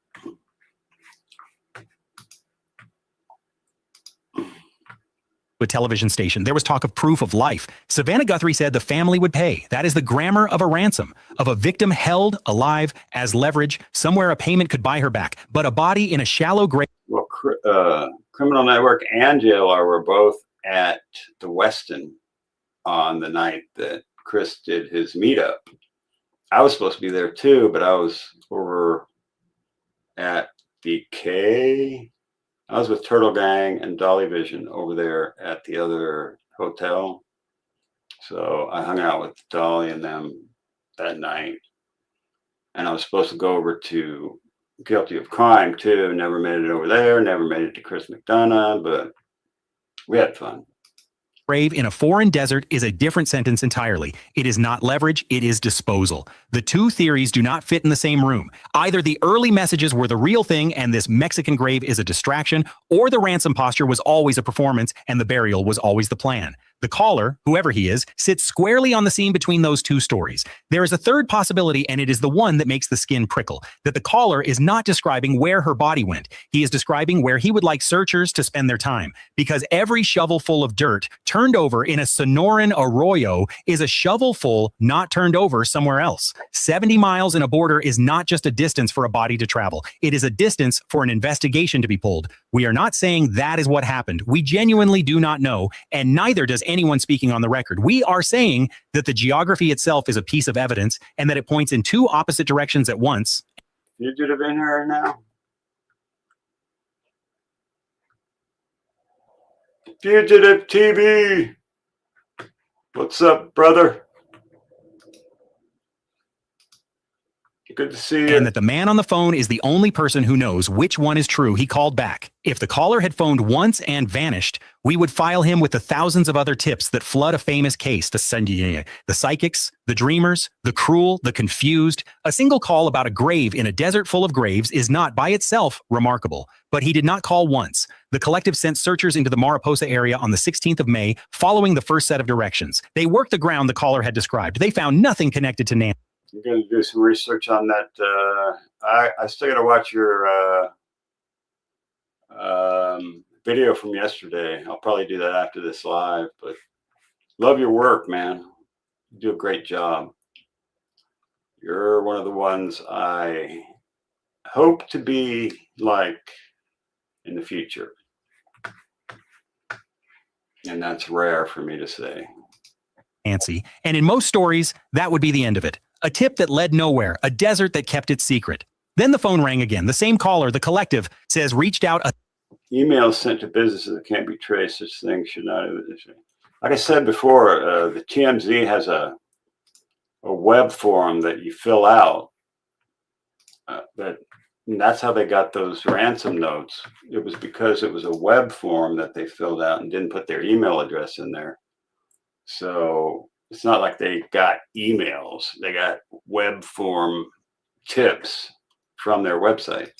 a television station. There was talk of proof of life. Savannah Guthrie said the family would pay. That is the grammar of a ransom, of a victim held alive as leverage. Somewhere a payment could buy her back, but a body in a shallow grave. Well, Criminal Network and JLR were both at the Westin on the night that Chris did his meetup. I was supposed to be there too, but I was over at the K. I was with Turtle Gang and Dolly Vision over there at the other hotel. So I hung out with Dolly and them that night. And I was supposed to go over to Guilty of Crime too. Never made it over there, never made it to Chris McDonough, but we had fun. Grave in a foreign desert is a different sentence entirely. It is not leverage, it is disposal. The two theories do not fit in the same room. Either the early messages were the real thing and this Mexican grave is a distraction, or the ransom posture was always a performance and the burial was always the plan. The caller, whoever he is, sits squarely on the scene between those two stories. There is a third possibility, and it is the one that makes the skin prickle, that the caller is not describing where her body went. He is describing where he would like searchers to spend their time, because every shovelful of dirt turned over in a Sonoran arroyo is a shovelful not turned over somewhere else. 70 miles in a border is not just a distance for a body to travel. It is a distance for an investigation to be pulled. We are not saying that is what happened. We genuinely do not know, and neither does anyone speaking on the record. We are saying that the geography itself is a piece of evidence and that it points in two opposite directions at once. Fugitive in here now. Fugitive TV. What's up, brother? Good to see you. And that the man on the phone is the only person who knows which one is true. He called back. If the caller had phoned once and vanished, we would file him with the thousands of other tips that flood a famous case to send you the psychics, the dreamers, the cruel, the confused. A single call about a grave in a desert full of graves is not by itself remarkable. But he did not call once. The collective sent searchers into the Mariposa area on the 16th of May, following the first set of directions. They worked the ground the caller had described. They found nothing connected to Nancy. I'm going to do some research on that. I still got to watch your video from yesterday. I'll probably do that after this live, but love your work, man. You do a great job. You're one of the ones I hope to be like in the future. And that's rare for me to say. Nancy. And in most stories, that would be the end of it. A tip that led nowhere, a desert that kept its secret. Then the phone rang again. The same caller, the collective, says reached out. Emails sent to businesses that can't be traced. Such things should not have. Like I said before, the TMZ has a web form that you fill out. That's how they got those ransom notes. It was because it was a web form that they filled out and didn't put their email address in there. So it's not like they got emails. They got web form tips from their website.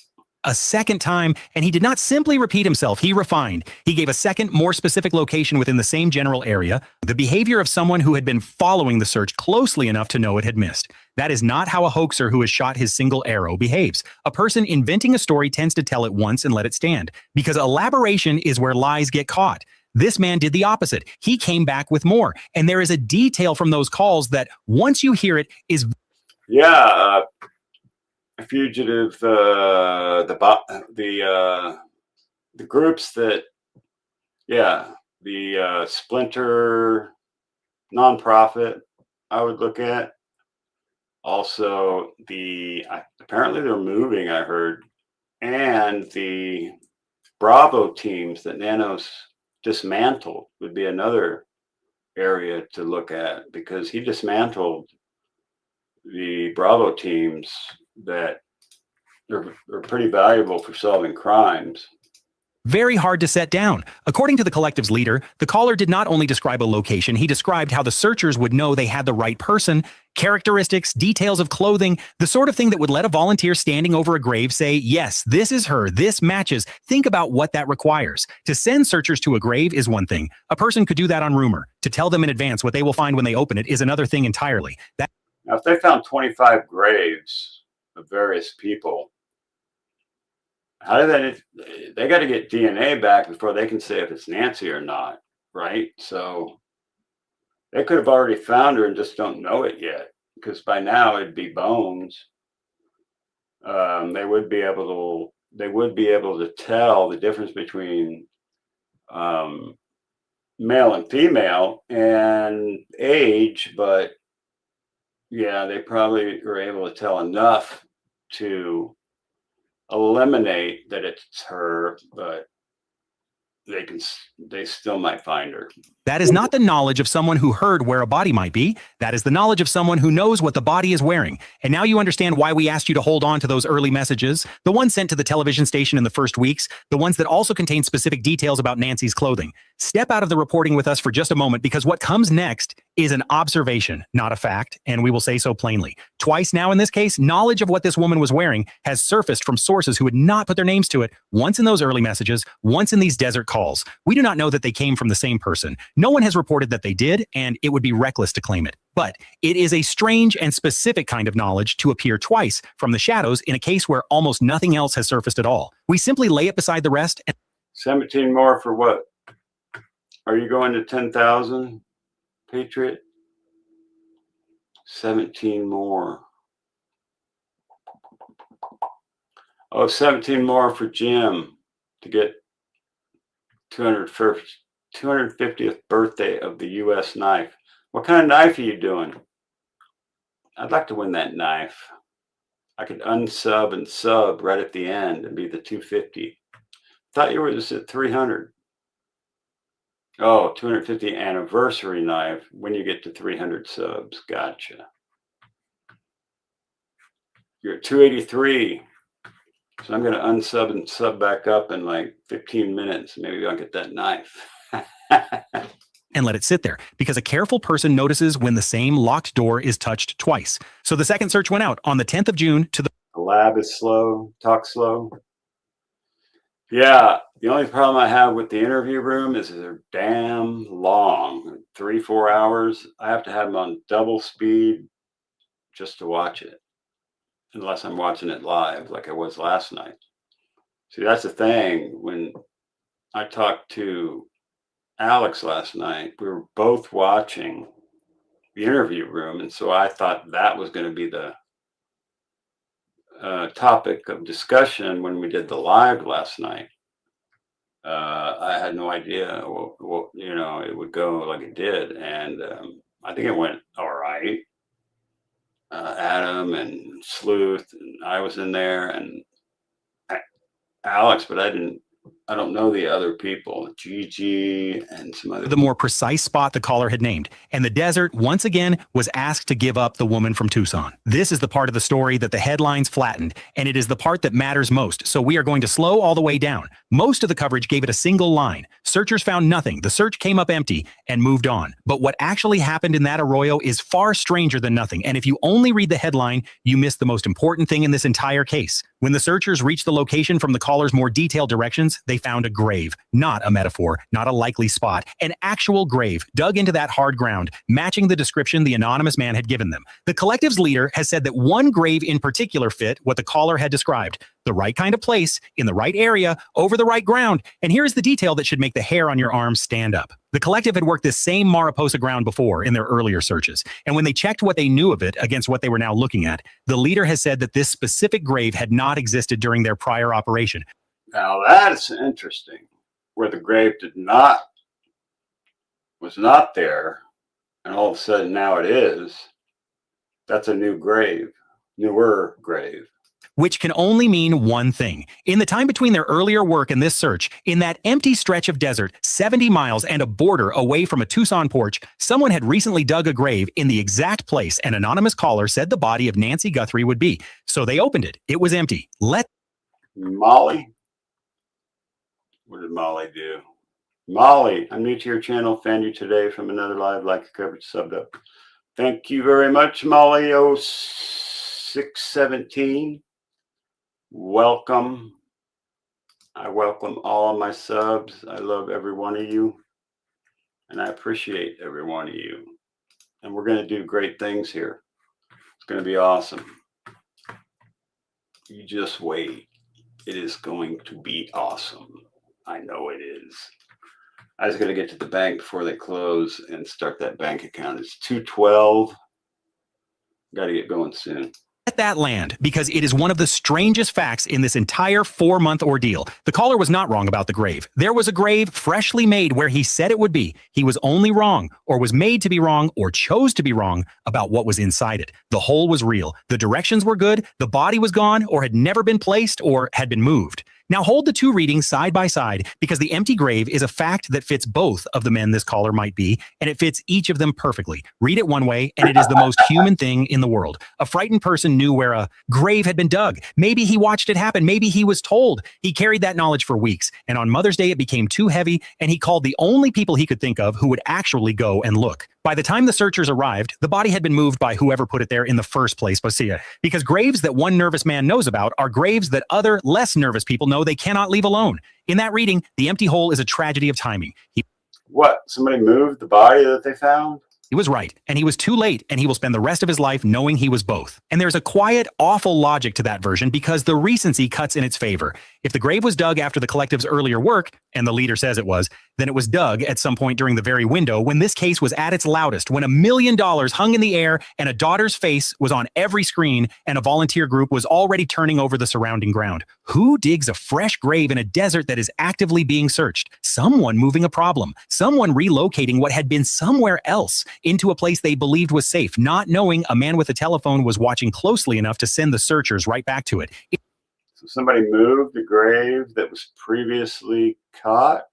a second time, and he did not simply repeat himself, he refined. He gave a second, more specific location within the same general area, the behavior of someone who had been following the search closely enough to know it had missed. That is not how a hoaxer who has shot his single arrow behaves. A person inventing a story tends to tell it once and let it stand, because elaboration is where lies get caught. This man did the opposite. He came back with more, and there is a detail from those calls that once you hear it is... Yeah, fugitive, the groups that, yeah, the splinter nonprofit I would look at. Also, apparently they're moving, I heard, and the Bravo teams that Nanos dismantled would be another area to look at, because he dismantled the Bravo teams that are pretty valuable for solving crimes. Very hard to set down. According to the collective's leader, the caller did not only describe a location, he described how the searchers would know they had the right person, characteristics, details of clothing, the sort of thing that would let a volunteer standing over a grave say, yes, this is her, this matches. Think about what that requires. To send searchers to a grave is one thing. A person could do that on rumor. To tell them in advance what they will find when they open it is another thing entirely. Now, if they found 25 graves of various people, how do they got to get DNA back before they can say if it's Nancy or not, right? So they could have already found her and just don't know it yet, because by now it'd be bones. They would be able to tell the difference between male and female and age, but yeah, they probably are able to tell enough to eliminate that it's her, but they still might find her. That is not the knowledge of someone who heard where a body might be. That is the knowledge of someone who knows what the body is wearing. And now you understand why we asked you to hold on to those early messages, the ones sent to the television station in the first weeks, the ones that also contain specific details about Nancy's clothing. Step out of the reporting with us for just a moment, because what comes next is an observation, not a fact, and we will say so plainly. Twice now in this case, knowledge of what this woman was wearing has surfaced from sources who had not put their names to it, once in those early messages, once in these desert calls. We do not know that they came from the same person. No one has reported that they did, and it would be reckless to claim it. But it is a strange and specific kind of knowledge to appear twice from the shadows in a case where almost nothing else has surfaced at all. We simply lay it beside the rest. 17 more for what? Are you going to 10,000, Patriot? 17 more. Oh, 17 more for Jim to get 250th birthday of the U.S. knife. What kind of knife are you doing? I'd like to win that knife. I could unsub and sub right at the end and be the 250. Thought you were just at 300. Oh, 250 anniversary knife when you get to 300 subs. Gotcha. You're at 283. So I'm going to unsub and sub back up in like 15 minutes. Maybe I'll get that knife. And let it sit there, because a careful person notices when the same locked door is touched twice. So the second search went out on the 10th of June to the lab is slow, talk slow. Yeah, the only problem I have with the interview room is they're damn long, 3-4 hours. I have to have them on double speed just to watch it, unless I'm watching it live like I was last night. See, that's the thing. When I talked to Alex last night, we were both watching the interview room, and so I thought that was going to be the topic of discussion when we did the live last night. I had no idea what it would go like it did, and I think it went all right. Adam and Sleuth and I was in there, and Alex, but I don't know the other people, Gigi and some other. The more precise spot the caller had named, and the desert once again was asked to give up the woman from Tucson. This is the part of the story that the headlines flattened, and it is the part that matters most, so we are going to slow all the way down. Most of the coverage gave it a single line. Searchers found nothing. The search came up empty and moved on. But what actually happened in that arroyo is far stranger than nothing, and if you only read the headline, you miss the most important thing in this entire case. When the searchers reached the location from the caller's more detailed directions, they found a grave, not a metaphor, not a likely spot, an actual grave dug into that hard ground, matching the description the anonymous man had given them. The collective's leader has said that one grave in particular fit what the caller had described. The right kind of place, in the right area, over the right ground. And here's the detail that should make the hair on your arm stand up. The collective had worked this same Mariposa ground before in their earlier searches. And when they checked what they knew of it against what they were now looking at, the leader has said that this specific grave had not existed during their prior operation. Now that's interesting, where the grave was not there, and all of a sudden now it is. That's a newer grave. Which can only mean one thing. In the time between their earlier work and this search, in that empty stretch of desert, 70 miles and a border away from a Tucson porch, someone had recently dug a grave in the exact place an anonymous caller said the body of Nancy Guthrie would be. So they opened it. It was empty. Molly? What did Molly do? Molly, I'm new to your channel. Found you today from another live, like coverage, subbed up. Thank you very much, Molly 0617. Welcome. I welcome all of my subs. I love every one of you. And I appreciate every one of you. And we're going to do great things here. It's going to be awesome. You just wait. It is going to be awesome. I know it is. I was going to get to the bank before they close and start that bank account. It's 2:12. Got to get going soon. Let that land, because it is one of the strangest facts in this entire 4-month ordeal. The caller was not wrong about the grave. There was a grave freshly made where he said it would be. He was only wrong, or was made to be wrong, or chose to be wrong about what was inside it. The hole was real. The directions were good. The body was gone, or had never been placed, or had been moved. Now hold the two readings side by side, because the empty grave is a fact that fits both of the men this caller might be, and it fits each of them perfectly. Read it one way, and it is the most human thing in the world. A frightened person knew where a grave had been dug. Maybe he watched it happen. Maybe he was told. He carried that knowledge for weeks, and on Mother's Day it became too heavy, and he called the only people he could think of who would actually go and look. By the time the searchers arrived, the body had been moved by whoever put it there in the first place, because graves that one nervous man knows about are graves that other, less nervous people know they cannot leave alone. In that reading, the empty hole is a tragedy of timing. What? Somebody moved the body that they found? He was right, and he was too late, and he will spend the rest of his life knowing he was both. And there's a quiet, awful logic to that version because the recency cuts in its favor. If the grave was dug after the collective's earlier work, and the leader says it was, then it was dug at some point during the very window when this case was at its loudest, when $1 million hung in the air and a daughter's face was on every screen and a volunteer group was already turning over the surrounding ground. Who digs a fresh grave in a desert that is actively being searched? Someone moving a problem, someone relocating what had been somewhere else into a place they believed was safe, not knowing a man with a telephone was watching closely enough to send the searchers right back to it. So somebody moved the grave that was previously caught?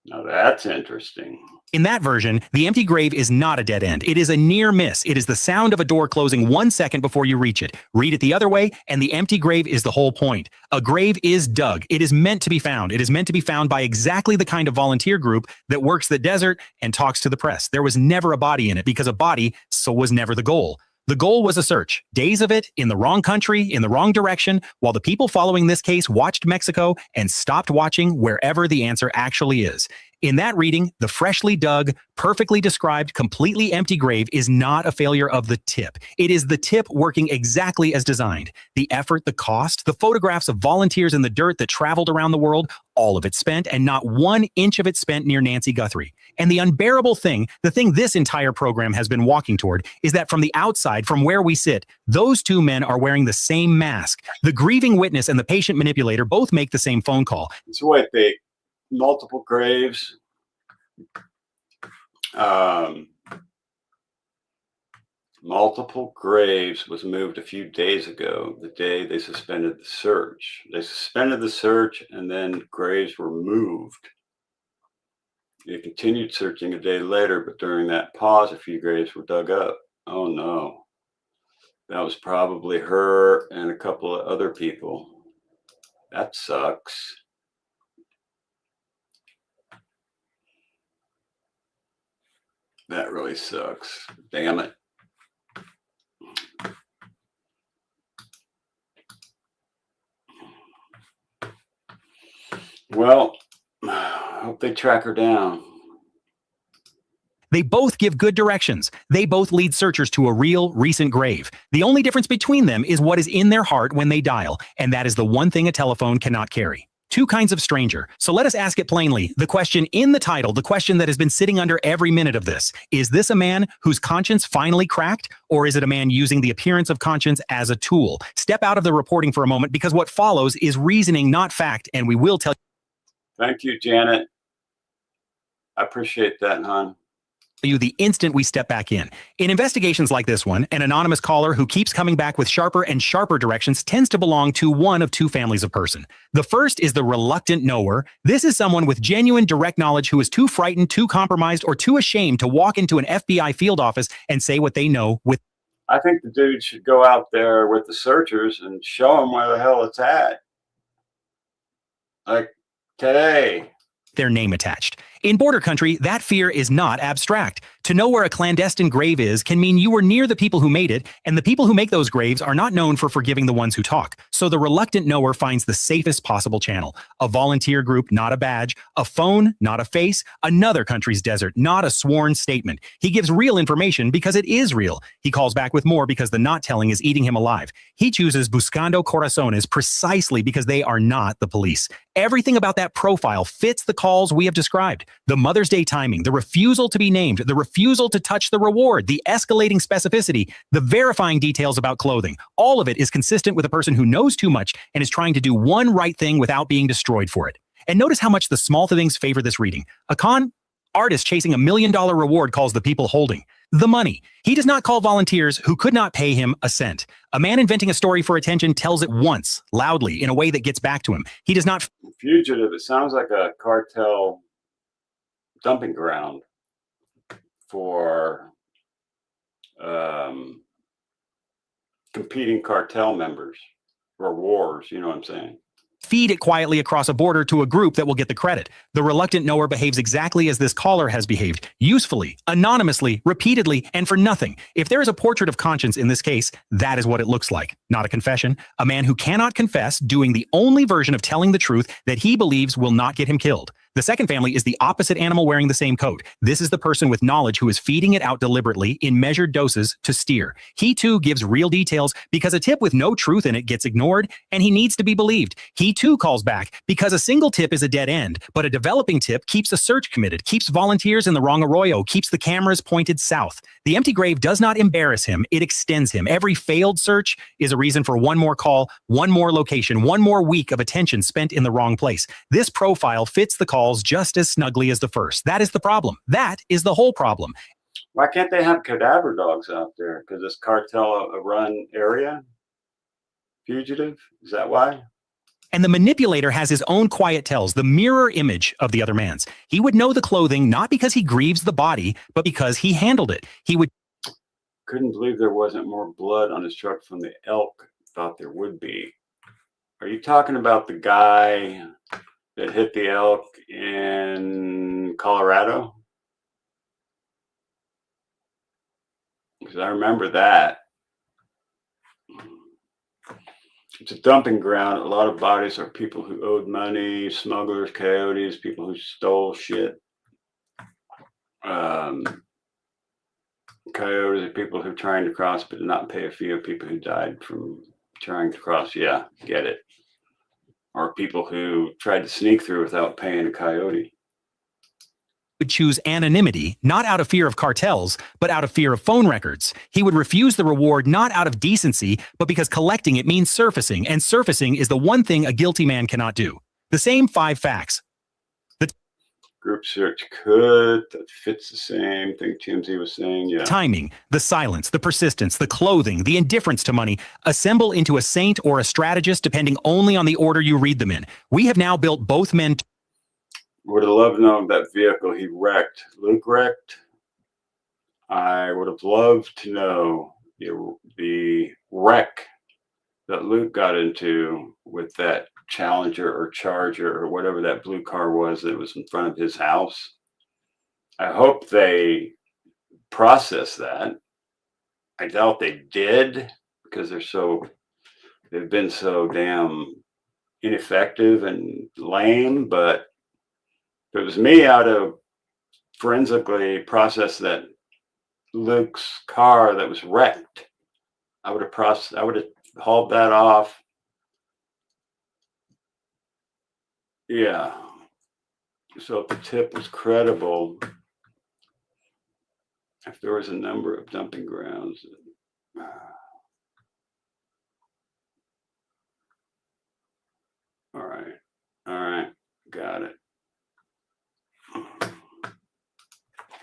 Now that's interesting. In that version, the empty grave is not a dead end. It is a near miss. It is the sound of a door closing 1 second before you reach it. Read it the other way, and the empty grave is the whole point. A grave is dug. It is meant to be found. It is meant to be found by exactly the kind of volunteer group that works the desert and talks to the press. There was never a body in it because a body was never the goal. The goal was a search, days of it, in the wrong country, in the wrong direction, while the people following this case watched Mexico and stopped watching wherever the answer actually is. In that reading, the freshly dug, perfectly described, completely empty grave is not a failure of the tip. It is the tip working exactly as designed. The effort, the cost, the photographs of volunteers in the dirt that traveled around the world, all of it spent, and not 1 inch of it spent near Nancy Guthrie. And the unbearable thing, the thing this entire program has been walking toward, is that from the outside, from where we sit, those two men are wearing the same mask. The grieving witness and the patient manipulator both make the same phone call. So wait, multiple graves. Multiple graves was moved a few days ago, the day they suspended the search. They suspended the search and then graves were moved. They continued searching a day later, but during that pause, a few graves were dug up. Oh no. That was probably her and a couple of other people. That sucks. That really sucks. Damn it. Well, I hope they track her down. They both give good directions. They both lead searchers to a real, recent grave. The only difference between them is what is in their heart when they dial, and that is the one thing a telephone cannot carry. Two kinds of stranger. So let us ask it plainly. The question in the title, the question that has been sitting under every minute of this, is this a man whose conscience finally cracked, or is it a man using the appearance of conscience as a tool? Step out of the reporting for a moment, because what follows is reasoning, not fact, and we will tell Thank you, Janet. I appreciate that, hon. you the instant we step back in. In investigations like this one, an anonymous caller who keeps coming back with sharper and sharper directions tends to belong to one of two families of person. The first is the reluctant knower. This is someone with genuine direct knowledge who is too frightened, too compromised, or too ashamed to walk into an FBI field office and say what they know with I think the dude should go out there with the searchers and show them where the hell it's at. Like today. their name attached. In border country, that fear is not abstract. To know where a clandestine grave is can mean you were near the people who made it, and the people who make those graves are not known for forgiving the ones who talk. So the reluctant knower finds the safest possible channel. A volunteer group, not a badge. A phone, not a face. Another country's desert, not a sworn statement. He gives real information because it is real. He calls back with more because the not telling is eating him alive. He chooses Buscando Corazones precisely because they are not the police. Everything about that profile fits the calls we have described. The Mother's Day timing, the refusal to be named, the refusal to touch the reward, the escalating specificity, the verifying details about clothing. All of it is consistent with a person who knows too much and is trying to do one right thing without being destroyed for it. And notice how much the small things favor this reading. A con artist chasing $1 million reward calls the people holding the money. He does not call volunteers who could not pay him a cent. A man inventing a story for attention tells it once, loudly, in a way that gets back to him. He does not. Fugitive, it sounds like a cartel dumping ground for competing cartel members or wars, you know what I'm saying? Feed it quietly across a border to a group that will get the credit. The reluctant knower behaves exactly as this caller has behaved, usefully, anonymously, repeatedly, and for nothing. If there is a portrait of conscience in this case, that is what it looks like. Not a confession. A man who cannot confess, doing the only version of telling the truth that he believes will not get him killed. The second family is the opposite animal wearing the same coat. This is the person with knowledge who is feeding it out deliberately in measured doses to steer. He too gives real details because a tip with no truth in it gets ignored and he needs to be believed. He too calls back because a single tip is a dead end, but a developing tip keeps a search committed, keeps volunteers in the wrong arroyo, keeps the cameras pointed south. The empty grave does not embarrass him, it extends him. Every failed search is a reason for one more call, one more location, one more week of attention spent in the wrong place. This profile fits the call just as snugly as the first. That is the problem. That is the whole problem. Why can't they have cadaver dogs out there? Because this cartel run area? Fugitive? Is that why? And the manipulator has his own quiet tells, the mirror image of the other man's. He would know the clothing not because he grieves the body, but because he handled it. He would. Couldn't believe there wasn't more blood on his truck from the elk. Thought there would be. Are you talking about the guy that hit the elk in Colorado? Because I remember that. It's a dumping ground. A lot of bodies are people who owed money, smugglers, coyotes, people who stole shit. Coyotes are people who are trying to cross but did not pay a fee, of people who died from trying to cross. Yeah, get it. Or people who tried to sneak through without paying a coyote. Would choose anonymity, not out of fear of cartels, but out of fear of phone records. He would refuse the reward not out of decency, but because collecting it means surfacing, and surfacing is the one thing a guilty man cannot do. The same 5 facts. Group search could, that fits the same thing TMZ was saying, yeah. Timing, the silence, the persistence, the clothing, the indifference to money, assemble into a saint or a strategist depending only on the order you read them in. We have now built both men. Would have loved to know that vehicle he wrecked. Luke wrecked. I would have loved to know the wreck that Luke got into with that Challenger or Charger or whatever that blue car was that was in front of his house. I hope they process that. I doubt they did because they've been so damn ineffective and lame, but if it was me, I'd have forensically processed that Luke's car that was wrecked. I would have hauled that off. Yeah. So if the tip was credible, if there was a number of dumping grounds. All right, got it.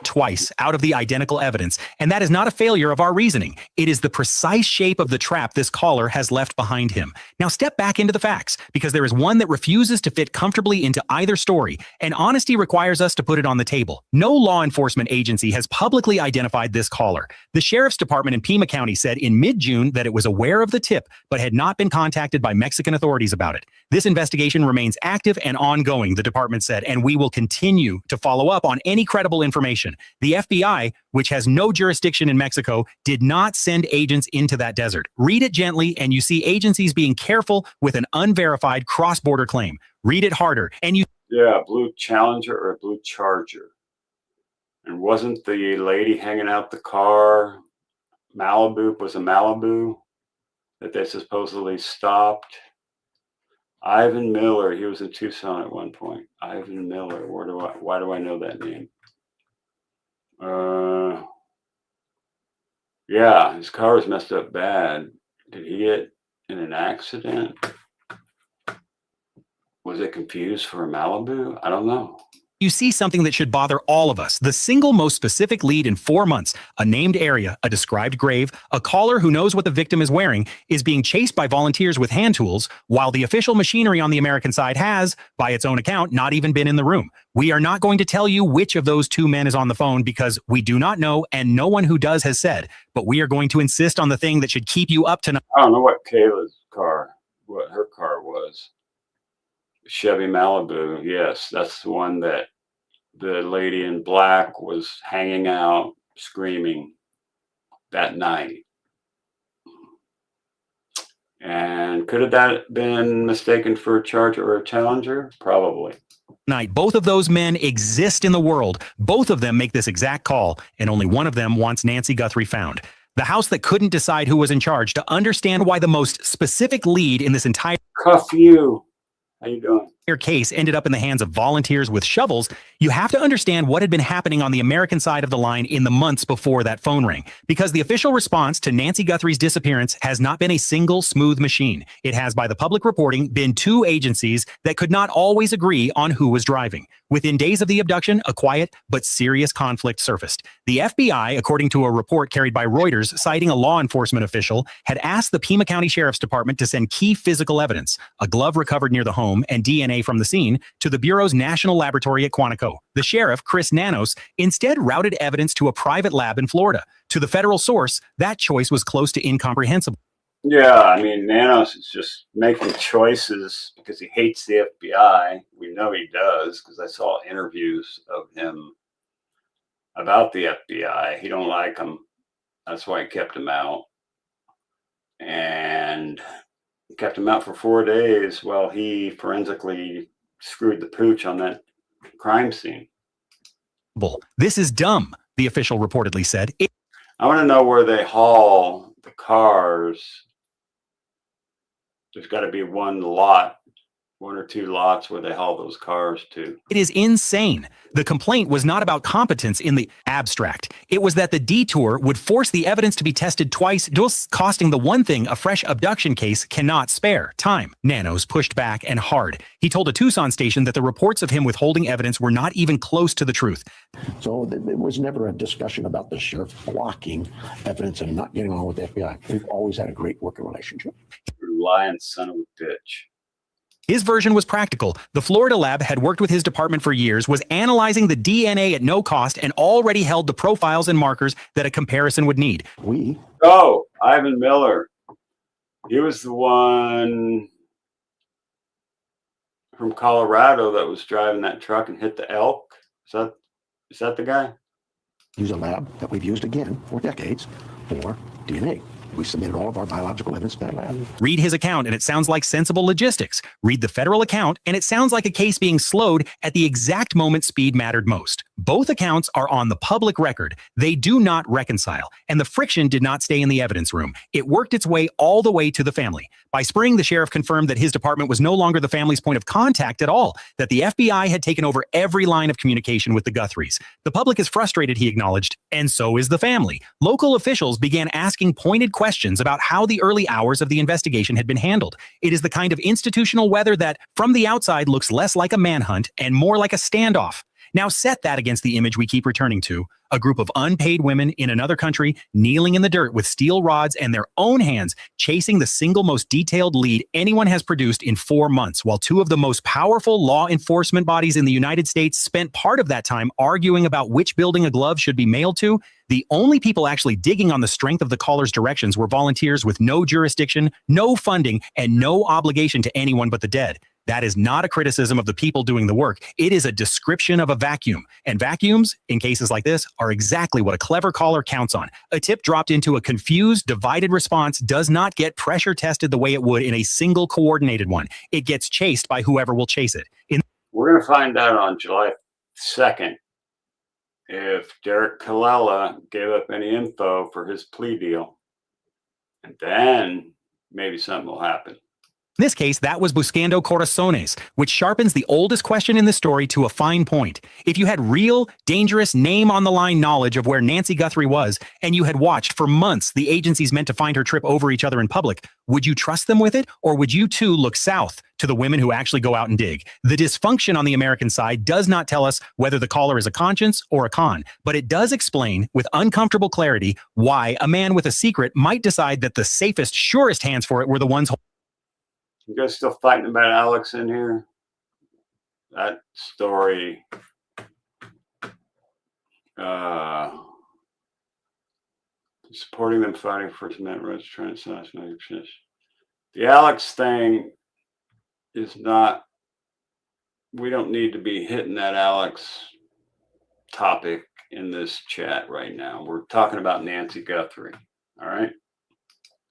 Twice out of the identical evidence, and that is not a failure of our reasoning. It is the precise shape of the trap this caller has left behind him. Now step back into the facts, because there is one that refuses to fit comfortably into either story, and honesty requires us to put it on the table. No law enforcement agency has publicly identified this caller. The Sheriff's Department in Pima County said in mid-June that it was aware of the tip, but had not been contacted by Mexican authorities about it. This investigation remains active and ongoing, the department said, and we will continue to follow up on any credible information. The FBI, which has no jurisdiction in Mexico, did not send agents into that desert. Read it gently, and you see agencies being careful with an unverified cross-border claim. Read it harder, and you... Yeah, a blue Challenger or a blue Charger. And wasn't the lady hanging out the car, Malibu, was a Malibu that they supposedly stopped? Ivan Miller, he was in Tucson at one point. Ivan Miller, why do I know that name? Yeah, his car was messed up bad. Did he get in an accident? Was it confused for a Malibu? I don't know. You see something that should bother all of us. The single most specific lead in 4 months, a named area, a described grave, a caller who knows what the victim is wearing, is being chased by volunteers with hand tools, while the official machinery on the American side has, by its own account, not even been in the room. We are not going to tell you which of those 2 men is on the phone because we do not know, and no one who does has said, but we are going to insist on the thing that should keep you up to... I don't know what Kayla's car, what her car was. Chevy Malibu, yes, that's the one that the lady in black was hanging out screaming that night. And could have that been mistaken for a Charger or a Challenger? Probably. Night. Both of those men exist in the world. Both of them make this exact call, and only one of them wants Nancy Guthrie found. The house that couldn't decide who was in charge. To understand why the most specific lead in this entire... Cuff you. How you doing? Case ended up in the hands of volunteers with shovels, you have to understand what had been happening on the American side of the line in the months before that phone rang. Because the official response to Nancy Guthrie's disappearance has not been a single smooth machine. It has, by the public reporting, been 2 agencies that could not always agree on who was driving. Within days of the abduction, a quiet but serious conflict surfaced. The FBI, according to a report carried by Reuters citing a law enforcement official, had asked the Pima County Sheriff's Department to send key physical evidence, a glove recovered near the home and DNA from the scene, to the Bureau's National Laboratory at Quantico. The sheriff, Chris Nanos, instead routed evidence to a private lab in Florida. To the federal source, that choice was close to incomprehensible. Yeah, I mean, Nanos is just making choices because he hates the FBI. We know he does because I saw interviews of him about the FBI. He don't like them. That's why he kept him out. And kept him out for 4 days while he forensically screwed the pooch on that crime scene. This is dumb, the official reportedly said. I want to know where they haul the cars. There's got to be one or two lots where they haul those cars to. It is insane. The complaint was not about competence in the abstract. It was that the detour would force the evidence to be tested twice, just costing the one thing a fresh abduction case cannot spare: time. Nanos pushed back and hard. He told a Tucson station that the reports of him withholding evidence were not even close to the truth. So it was never a discussion about the sheriff blocking evidence and not getting along with the FBI. We've always had a great working relationship. Lying son of a bitch. His version was practical. The Florida lab had worked with his department for years, was analyzing the DNA at no cost, and already held the profiles and markers that a comparison would need. Oh, Ivan Miller. He was the one from Colorado that was driving that truck and hit the elk. Is that the guy? Use a lab that we've used again for decades for DNA. We submitted all of our biological evidence to that lab. Read his account and it sounds like sensible logistics. Read the federal account and it sounds like a case being slowed at the exact moment speed mattered most. Both accounts are on the public record. They do not reconcile, and the friction did not stay in the evidence room. It worked its way all the way to the family. By spring, the sheriff confirmed that his department was no longer the family's point of contact at all, that the FBI had taken over every line of communication with the Guthries. The public is frustrated, he acknowledged, and so is the family. Local officials began asking pointed questions about how the early hours of the investigation had been handled. It is the kind of institutional weather that, from the outside, looks less like a manhunt and more like a standoff. Now set that against the image we keep returning to, a group of unpaid women in another country kneeling in the dirt with steel rods and their own hands, chasing the single most detailed lead anyone has produced in 4 months, while two of the most powerful law enforcement bodies in the United States spent part of that time arguing about which building a glove should be mailed to. The only people actually digging on the strength of the caller's directions were volunteers with no jurisdiction, no funding, and no obligation to anyone but the dead. That is not a criticism of the people doing the work. It is a description of a vacuum. And vacuums, in cases like this, are exactly what a clever caller counts on. A tip dropped into a confused, divided response does not get pressure tested the way it would in a single coordinated one. It gets chased by whoever will chase it. We're going to find out on July 2nd if Derek Colella gave up any info for his plea deal. And then maybe something will happen. In this case, that was Buscando Corazones, which sharpens the oldest question in the story to a fine point. If you had real, dangerous, name-on-the-line knowledge of where Nancy Guthrie was, and you had watched for months the agencies meant to find her trip over each other in public, would you trust them with it, or would you too look south to the women who actually go out and dig? The dysfunction on the American side does not tell us whether the caller is a conscience or a con, but it does explain with uncomfortable clarity why a man with a secret might decide that the safest, surest hands for it were the ones You guys still fighting about Alex in here? That story, supporting them fighting for cement roads, trying to assassinate. The Alex thing is not, we don't need to be hitting that Alex topic in this chat right now. We're talking about Nancy Guthrie, all right?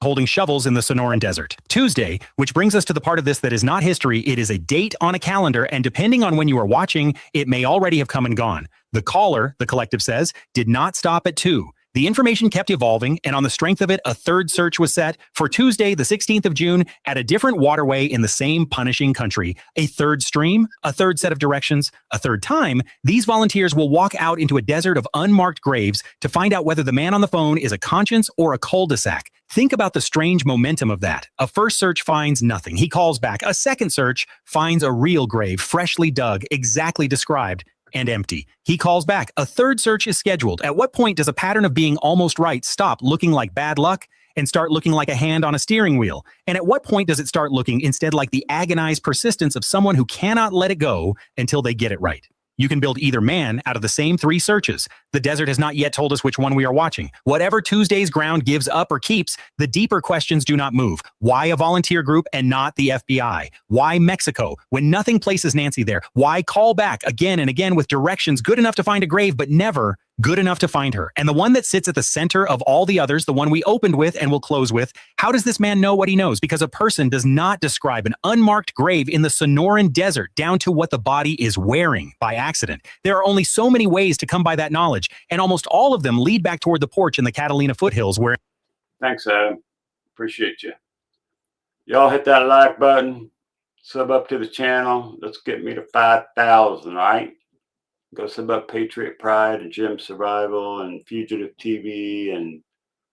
holding shovels in the Sonoran Desert. Tuesday, which brings us to the part of this that is not history, it is a date on a calendar, and depending on when you are watching, it may already have come and gone. The caller, the collective says, did not stop at 2. The information kept evolving, and on the strength of it, a third search was set for Tuesday, the 16th of June, at a different waterway in the same punishing country. A third stream, a third set of directions, a third time, these volunteers will walk out into a desert of unmarked graves to find out whether the man on the phone is a conscience or a cul-de-sac. Think about the strange momentum of that. A first search finds nothing. He calls back. A second search finds a real grave, freshly dug, exactly described, and empty. He calls back. A third search is scheduled. At what point does a pattern of being almost right stop looking like bad luck and start looking like a hand on a steering wheel? And at what point does it start looking instead like the agonized persistence of someone who cannot let it go until they get it right? You can build either man out of the same 3 searches. The desert has not yet told us which one we are watching. Whatever Tuesday's ground gives up or keeps, the deeper questions do not move. Why a volunteer group and not the FBI? Why Mexico when nothing places Nancy there? Why call back again and again with directions good enough to find a grave, but never good enough to find her? And the one that sits at the center of all the others, the one we opened with and will close with, how does this man know what he knows? Because a person does not describe an unmarked grave in the Sonoran Desert down to what the body is wearing by accident. There are only so many ways to come by that knowledge, and almost all of them lead back toward the porch in the Catalina foothills where... Thanks, Adam. Appreciate you. Y'all hit that like button, sub up to the channel. Let's get me to 5,000, all right? Go sub up Patriot Pride and Jim Survival and Fugitive TV and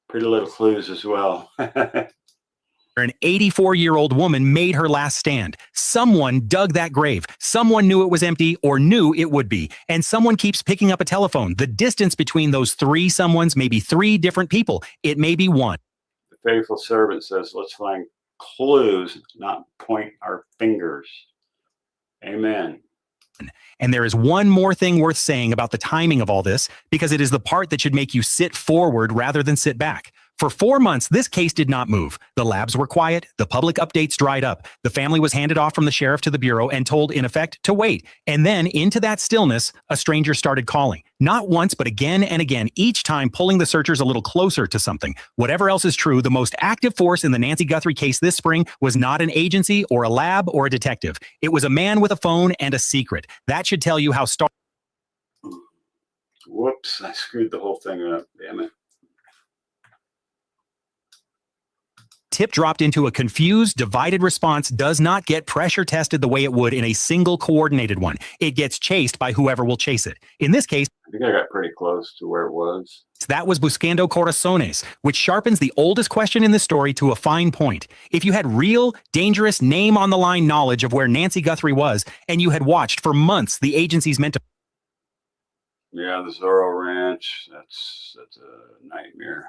Pretty Little Clues as well. an 84-year-old woman made her last stand. Someone dug that grave. Someone knew it was empty or knew it would be. And someone keeps picking up a telephone. The distance between those 3 someones may be 3 different people. It may be 1. The faithful servant says, let's find clues, not point our fingers. Amen. And there is one more thing worth saying about the timing of all this, because it is the part that should make you sit forward rather than sit back. For 4 months, this case did not move. The labs were quiet. The public updates dried up. The family was handed off from the sheriff to the bureau and told, in effect, to wait. And then, into that stillness, a stranger started calling. Not once, but again and again, each time pulling the searchers a little closer to something. Whatever else is true, the most active force in the Nancy Guthrie case this spring was not an agency or a lab or a detective. It was a man with a phone and a secret. That should tell you how Whoops, I screwed the whole thing up. Damn it. tip dropped into a confused, divided response does not get pressure tested the way it would in a single coordinated one. It gets chased by whoever will chase it. In this case, I think I got pretty close to where it was. that was Buscando Corazones, which sharpens the oldest question in the story to a fine point. If you had real, dangerous, name-on-the-line knowledge of where Nancy Guthrie was, and you had watched for months the agencies meant to Yeah, the Zorro Ranch, that's a nightmare.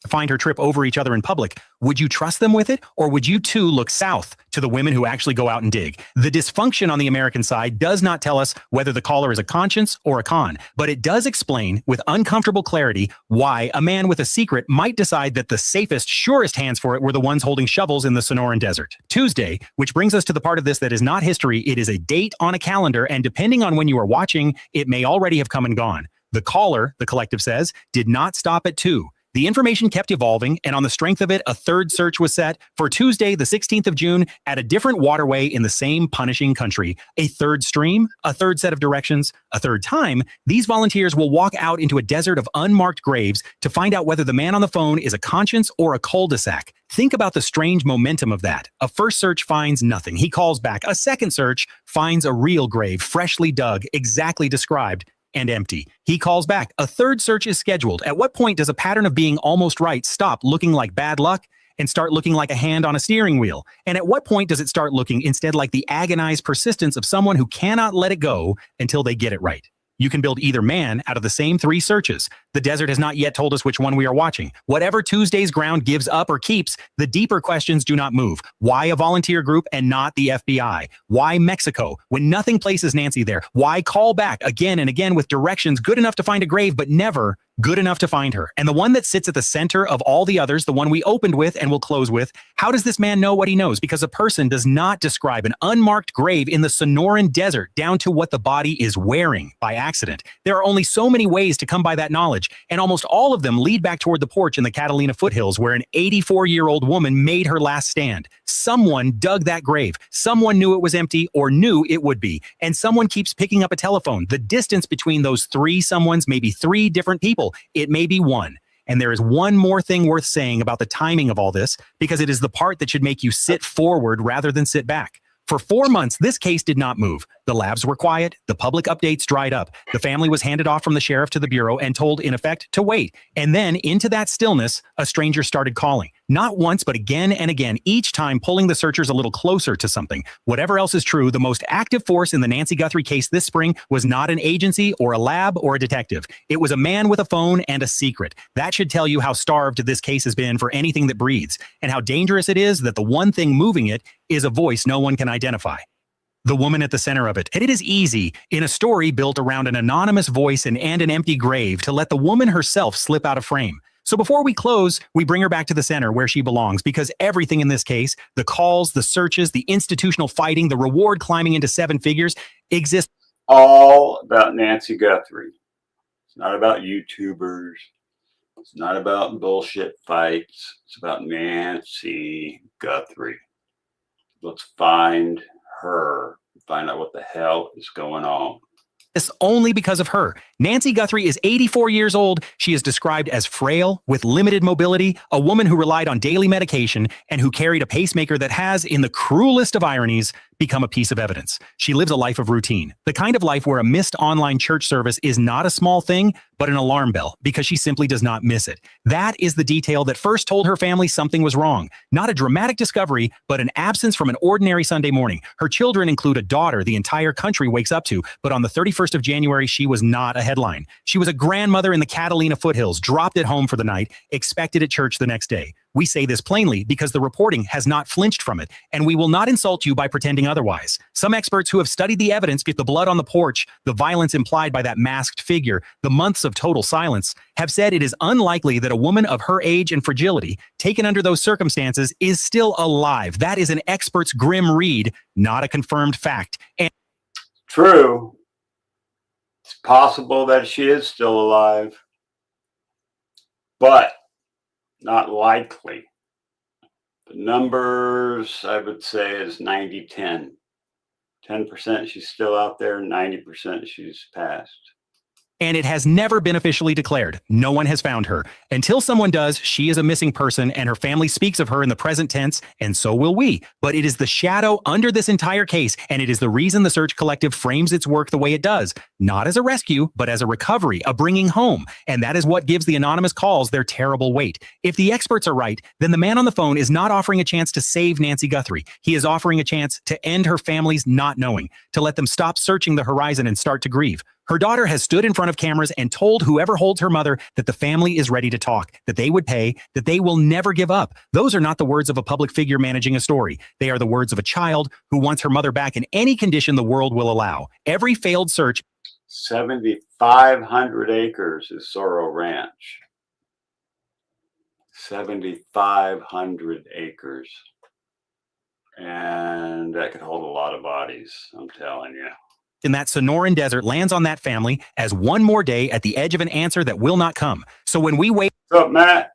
find her trip over each other in public, would you trust them with it? Or would you too look south to the women who actually go out and dig? The dysfunction on the American side does not tell us whether the caller is a conscience or a con, but it does explain with uncomfortable clarity why a man with a secret might decide that the safest, surest hands for it were the ones holding shovels in the Sonoran Desert. Tuesday, which brings us to the part of this that is not history, it is a date on a calendar, and depending on when you are watching, it may already have come and gone. The caller, the collective says, did not stop at 2. The information kept evolving, and on the strength of it, a third search was set for Tuesday, the 16th of June, at a different waterway in the same punishing country. A third stream, a third set of directions, a third time, these volunteers will walk out into a desert of unmarked graves to find out whether the man on the phone is a conscience or a cul-de-sac. Think about the strange momentum of that. A first search finds nothing. He calls back. A second search finds a real grave, freshly dug, exactly described, and empty. He calls back. A third search is scheduled. At what point does a pattern of being almost right stop looking like bad luck and start looking like a hand on a steering wheel? And at what point does it start looking instead like the agonized persistence of someone who cannot let it go until they get it right? You can build either man out of the same 3 searches. The desert has not yet told us which one we are watching. Whatever Tuesday's ground gives up or keeps, the deeper questions do not move. Why a volunteer group and not the FBI? Why Mexico when nothing places Nancy there? Why call back again and again with directions good enough to find a grave, but never good enough to find her? And the one that sits at the center of all the others, the one we opened with and will close with, how does this man know what he knows? Because a person does not describe an unmarked grave in the Sonoran Desert down to what the body is wearing by accident. There are only so many ways to come by that knowledge, and almost all of them lead back toward the porch in the Catalina foothills where an 84-year-old woman made her last stand. Someone dug that grave. Someone knew it was empty or knew it would be. And someone keeps picking up a telephone. The distance between those 3 someones may be 3 different people. It may be 1. And there is one more thing worth saying about the timing of all this, because it is the part that should make you sit forward rather than sit back. For 4 months, this case did not move. The labs were quiet. The public updates dried up. The family was handed off from the sheriff to the bureau and told, in effect, to wait. And then, into that stillness, a stranger started calling. Not once, but again and again, each time pulling the searchers a little closer to something. Whatever else is true, the most active force in the Nancy Guthrie case this spring was not an agency or a lab or a detective. It was a man with a phone and a secret. That should tell you how starved this case has been for anything that breathes, and how dangerous it is that the one thing moving it is a voice no one can identify. The woman at the center of it. And it is easy, in a story built around an anonymous voice and an empty grave, to let the woman herself slip out of frame. So before we close, we bring her back to the center where she belongs, because everything in this case, the calls, the searches, the institutional fighting, the reward climbing into 7 figures, exists All about Nancy Guthrie. It's not about YouTubers. It's not about bullshit fights. It's about Nancy Guthrie. Let's find her, find out what the hell is going on. only because of her. Nancy Guthrie is 84 years old. She is described as frail, with limited mobility, a woman who relied on daily medication, and who carried a pacemaker that has, in the cruelest of ironies, become a piece of evidence. She lives a life of routine, the kind of life where a missed online church service is not a small thing, but an alarm bell, because she simply does not miss it. That is the detail that first told her family something was wrong. Not a dramatic discovery, but an absence from an ordinary Sunday morning. Her children include a daughter the entire country wakes up to, but on the 31st of January, she was not a headline. She was a grandmother in the Catalina foothills, dropped at home for the night, expected at church the next day. We say this plainly because the reporting has not flinched from it, and we will not insult you by pretending otherwise. Some experts who have studied the evidence, the blood on the porch, the violence implied by that masked figure, the months of total silence, have said it is unlikely that a woman of her age and fragility, taken under those circumstances, is still alive. That is an expert's grim read, not a confirmed fact. And True. It's possible that she is still alive, but not likely. The numbers, I would say, is 90-10. 10% she's still out there, 90% she's passed. And it has never been officially declared. No one has found her. Until someone does, she is a missing person, and her family speaks of her in the present tense, and so will we. But it is the shadow under this entire case, and it is the reason the Search Collective frames its work the way it does. Not as a rescue, but as a recovery, a bringing home. And that is what gives the anonymous calls their terrible weight. If the experts are right, then the man on the phone is not offering a chance to save Nancy Guthrie. He is offering a chance to end her family's not knowing, to let them stop searching the horizon and start to grieve. Her daughter has stood in front of cameras and told whoever holds her mother that the family is ready to talk, that they would pay, that they will never give up. Those are not the words of a public figure managing a story. They are the words of a child who wants her mother back in any condition the world will allow. Every failed search. 7,500 acres is Sorrow Ranch. 7,500 acres. And that could hold a lot of bodies, I'm telling you. In that Sonoran desert lands on that family as one more day at the edge of an answer that will not come. So when we wait, what's up, Matt?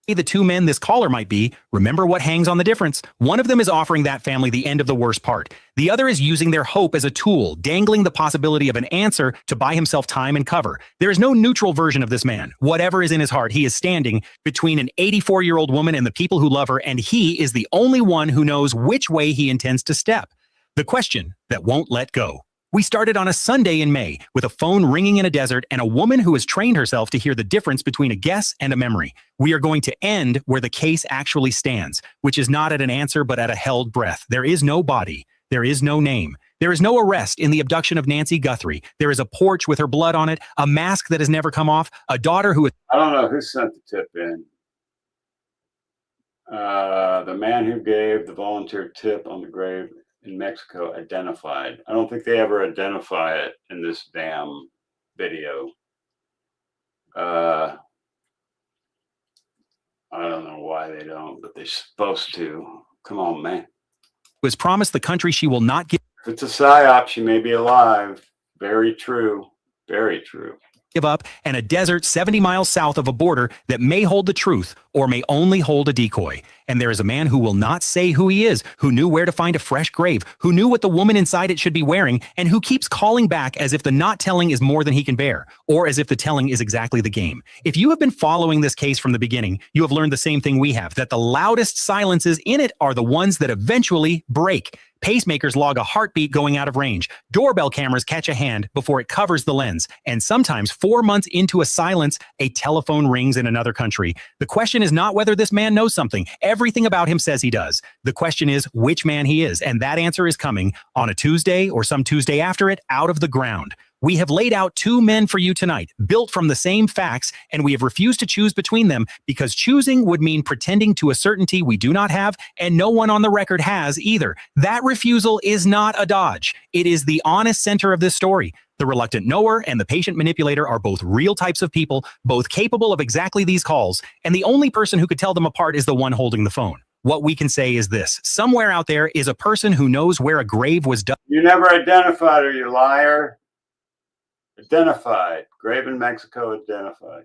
The two men this caller might be, remember what hangs on the difference. One of them is offering that family the end of the worst part. The other is using their hope as a tool, dangling the possibility of an answer to buy himself time and cover. There is no neutral version of this man. Whatever is in his heart, he is standing between an 84-year-old woman and the people who love her, and he is the only one who knows which way he intends to step. The question that won't let go. We started on a Sunday in May with a phone ringing in a desert and a woman who has trained herself to hear the difference between a guess and a memory. We are going to end where the case actually stands, which is not at an answer, but at a held breath. There is no body. There is no name. There is no arrest in the abduction of Nancy Guthrie. There is a porch with her blood on it, a mask that has never come off, a daughter who is... I don't know who sent the tip in. The man who gave the volunteer tip on the grave in Mexico identified. I don't think they ever identify it in this damn video. I don't know why they don't, but they're supposed to. Come on, man. Was promised the country she will not give. If it's a psyop, she may be alive. Very true. Very true. Give up, and a desert 70 miles south of a border that may hold the truth or may only hold a decoy. And there is a man who will not say who he is, who knew where to find a fresh grave, who knew what the woman inside it should be wearing, and who keeps calling back as if the not telling is more than he can bear, or as if the telling is exactly the game. If you have been following this case from the beginning, you have learned the same thing we have, that the loudest silences in it are the ones that eventually break. Pacemakers log a heartbeat going out of range. Doorbell cameras catch a hand before it covers the lens. And sometimes 4 months into a silence, a telephone rings in another country. The question is not whether this man knows something. Everything about him says he does. The question is which man he is. And that answer is coming on a Tuesday or some Tuesday after it out of the ground. We have laid out two men for you tonight, built from the same facts, and we have refused to choose between them because choosing would mean pretending to a certainty we do not have, and no one on the record has either. That refusal is not a dodge. It is the honest center of this story. The reluctant knower and the patient manipulator are both real types of people, both capable of exactly these calls, and the only person who could tell them apart is the one holding the phone. What we can say is this: somewhere out there is a person who knows where a grave was dug. You never identified her, you liar. Identified. Grave in Mexico identified.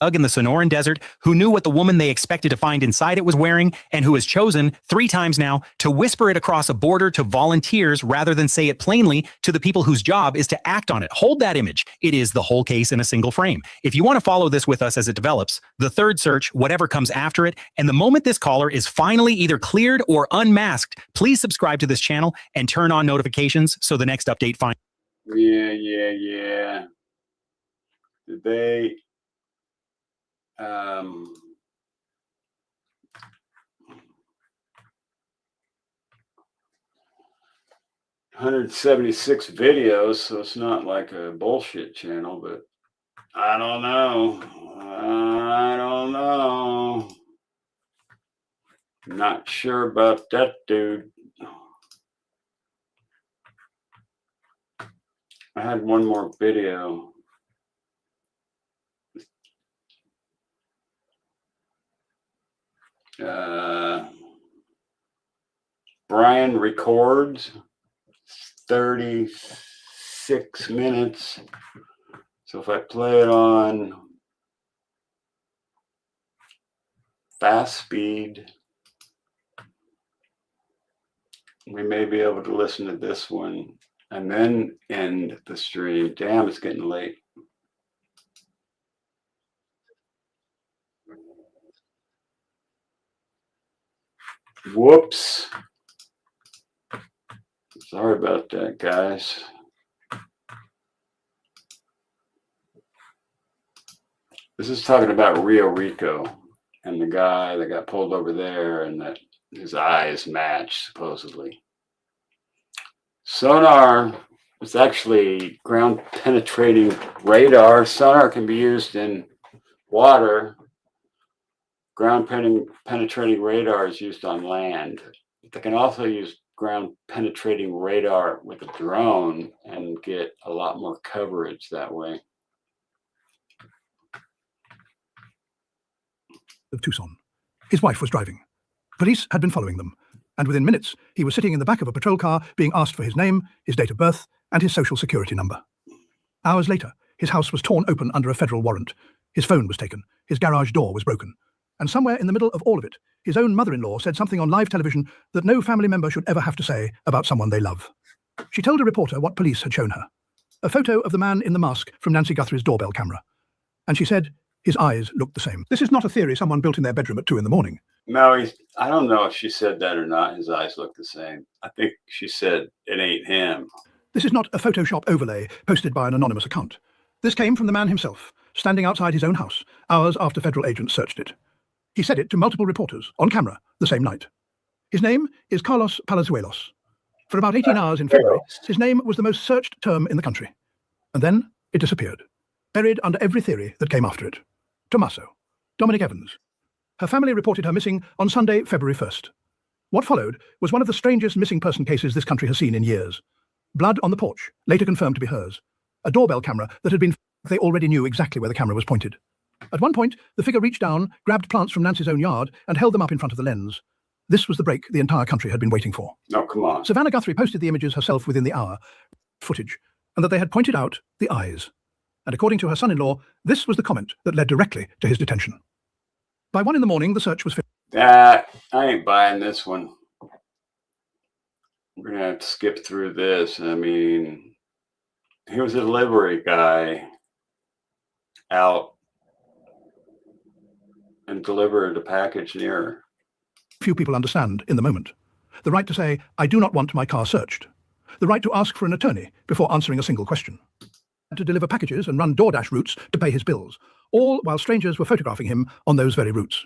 In the Sonoran Desert, who knew what the woman they expected to find inside it was wearing, and who has chosen 3 times now to whisper it across a border to volunteers rather than say it plainly to the people whose job is to act on it. Hold that image. It is the whole case in a single frame. If you want to follow this with us as it develops, the third search, whatever comes after it, and the moment this caller is finally either cleared or unmasked, please subscribe to this channel and turn on notifications so the next update finds. Yeah. Did they 176 videos, so it's not like a bullshit channel, but I don't know. Not sure about that dude. I had one more video. Brian records 36 minutes. So if I play it on fast speed, we may be able to listen to this one and then end the stream. Damn, it's getting late. Whoops. Sorry about that, guys. This is talking about Rio Rico and the guy that got pulled over there and that his eyes match, supposedly. Sonar is actually ground penetrating radar. Sonar can be used in water. Ground penetrating radar is used on land. They can also use ground penetrating radar with a drone and get a lot more coverage that way. Of Tucson. His wife was driving. Police had been following them, and within minutes, he was sitting in the back of a patrol car being asked for his name, his date of birth, and his social security number. Hours later, his house was torn open under a federal warrant. His phone was taken. His garage door was broken. And somewhere in the middle of all of it, his own mother-in-law said something on live television that no family member should ever have to say about someone they love. She told a reporter what police had shown her. A photo of the man in the mask from Nancy Guthrie's doorbell camera. And she said his eyes looked the same. This is not a theory someone built in their bedroom at 2 a.m. No, I don't know if she said that or not. His eyes look the same. I think she said it ain't him. This is not a Photoshop overlay posted by an anonymous account. This came from the man himself, standing outside his own house, hours after federal agents searched it. He said it to multiple reporters, on camera, the same night. His name is Carlos Palazuelos. For about 18 hours in February, his name was the most searched term in the country. And then it disappeared, buried under every theory that came after it. Tommaso, Dominic Evans. Her family reported her missing on Sunday, February 1st. What followed was one of the strangest missing person cases this country has seen in years. Blood on the porch, later confirmed to be hers. A doorbell camera that had been they already knew exactly where the camera was pointed. At one point, the figure reached down, grabbed plants from Nancy's own yard, and held them up in front of the lens. This was the break the entire country had been waiting for. No, come on. Savannah Guthrie posted the images herself within the hour, footage, and that they had pointed out the eyes. And according to her son-in-law, this was the comment that led directly to his detention. By 1 a.m, the search was finished. I ain't buying this one. We're going to have to skip through this. I mean, he was a delivery guy out and delivered a package near her. Few people understand in the moment. The right to say, I do not want my car searched. The right to ask for an attorney before answering a single question. To deliver packages and run DoorDash routes to pay his bills, all while strangers were photographing him on those very routes.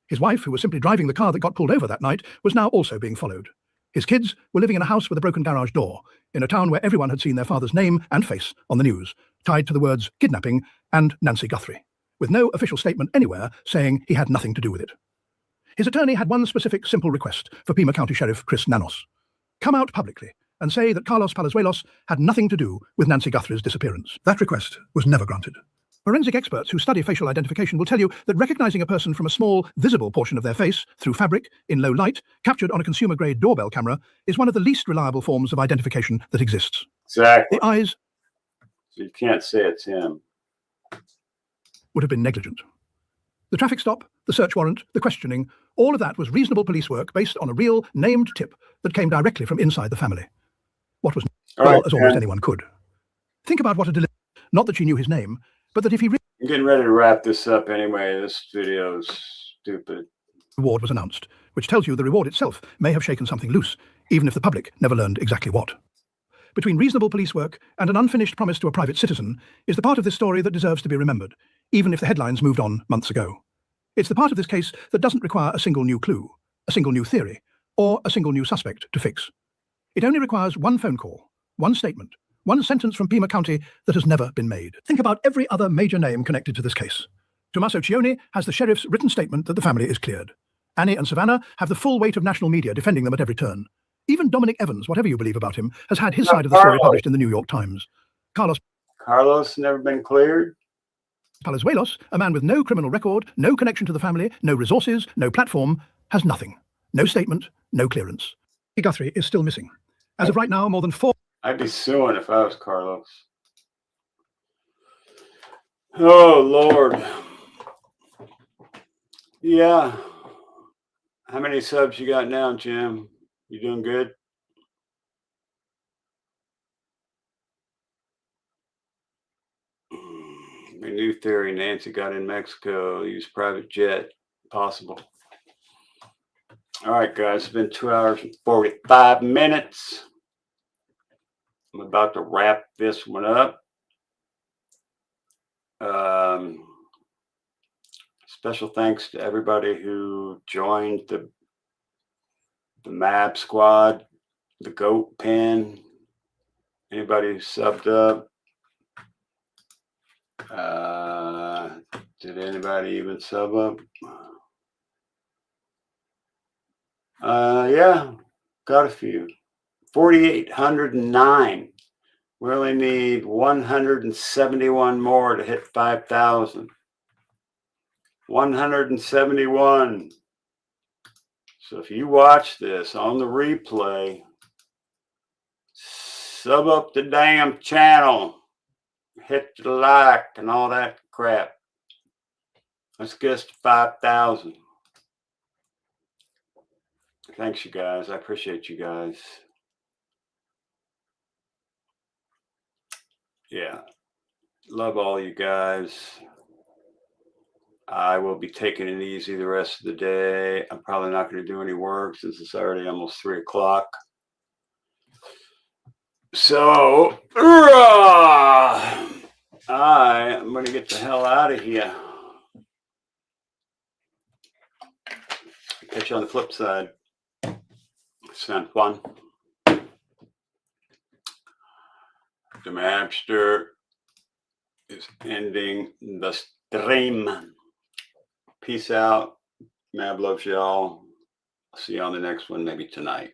His wife, who was simply driving the car that got pulled over that night, was now also being followed. His kids were living in a house with a broken garage door, in a town where everyone had seen their father's name and face on the news, tied to the words kidnapping and Nancy Guthrie, with no official statement anywhere saying he had nothing to do with it. His attorney had one specific simple request for Pima County Sheriff Chris Nanos. Come out publicly and say that Carlos Palazuelos had nothing to do with Nancy Guthrie's disappearance. That request was never granted. Forensic experts who study facial identification will tell you that recognizing a person from a small, visible portion of their face through fabric, in low light, captured on a consumer-grade doorbell camera, is one of the least reliable forms of identification that exists. Exactly. The eyes So you can't say it's him. would have been negligent. The traffic stop, the search warrant, the questioning, all of that was reasonable police work based on a real, named tip that came directly from inside the family. What was as almost anyone could. Think about what a delivery. Not that she knew his name, but that if he I'm getting ready to wrap this up anyway. This video's stupid. reward was announced, which tells you the reward itself may have shaken something loose, even if the public never learned exactly what. Between reasonable police work and an unfinished promise to a private citizen is the part of this story that deserves to be remembered, even if the headlines moved on months ago. It's the part of this case that doesn't require a single new clue, a single new theory, or a single new suspect to fix. It only requires one phone call, one statement, one sentence from Pima County that has never been made. Think about every other major name connected to this case. Tommaso Cioni has the sheriff's written statement that the family is cleared. Annie and Savannah have the full weight of national media defending them at every turn. Even Dominic Evans, whatever you believe about him, has had his side of the story published in the New York Times. Carlos never been cleared. Palazuelos, a man with no criminal record, no connection to the family, no resources, no platform, has nothing. No statement, no clearance. Guthrie is still missing. As of right now, more than 4... I'd be suing if I was Carlos. Oh, Lord. Yeah. How many subs you got now, Jim? You doing good? My new theory, Nancy got in Mexico, used private jet, possible. All right, guys, it's been 2 hours and 45 minutes. I'm about to wrap this one up. Special thanks to everybody who joined the MAB squad, the GOAT Pen, anybody who subbed up. Did anybody even sub up? Yeah, got a few. 4,809. We only need 171 more to hit 5,000. 171. So if you watch this on the replay, sub up the damn channel, hit the like and all that crap. Let's get us to 5,000. Thanks, you guys. I appreciate you guys. Yeah. Love all you guys. I will be taking it easy the rest of the day. I'm probably not going to do any work since it's already almost 3 o'clock. So, I'm going to get the hell out of here. Catch you on the flip side. San Juan. The Mabster is ending the stream. Peace out. Mab loves y'all. I'll see you on the next one, maybe tonight.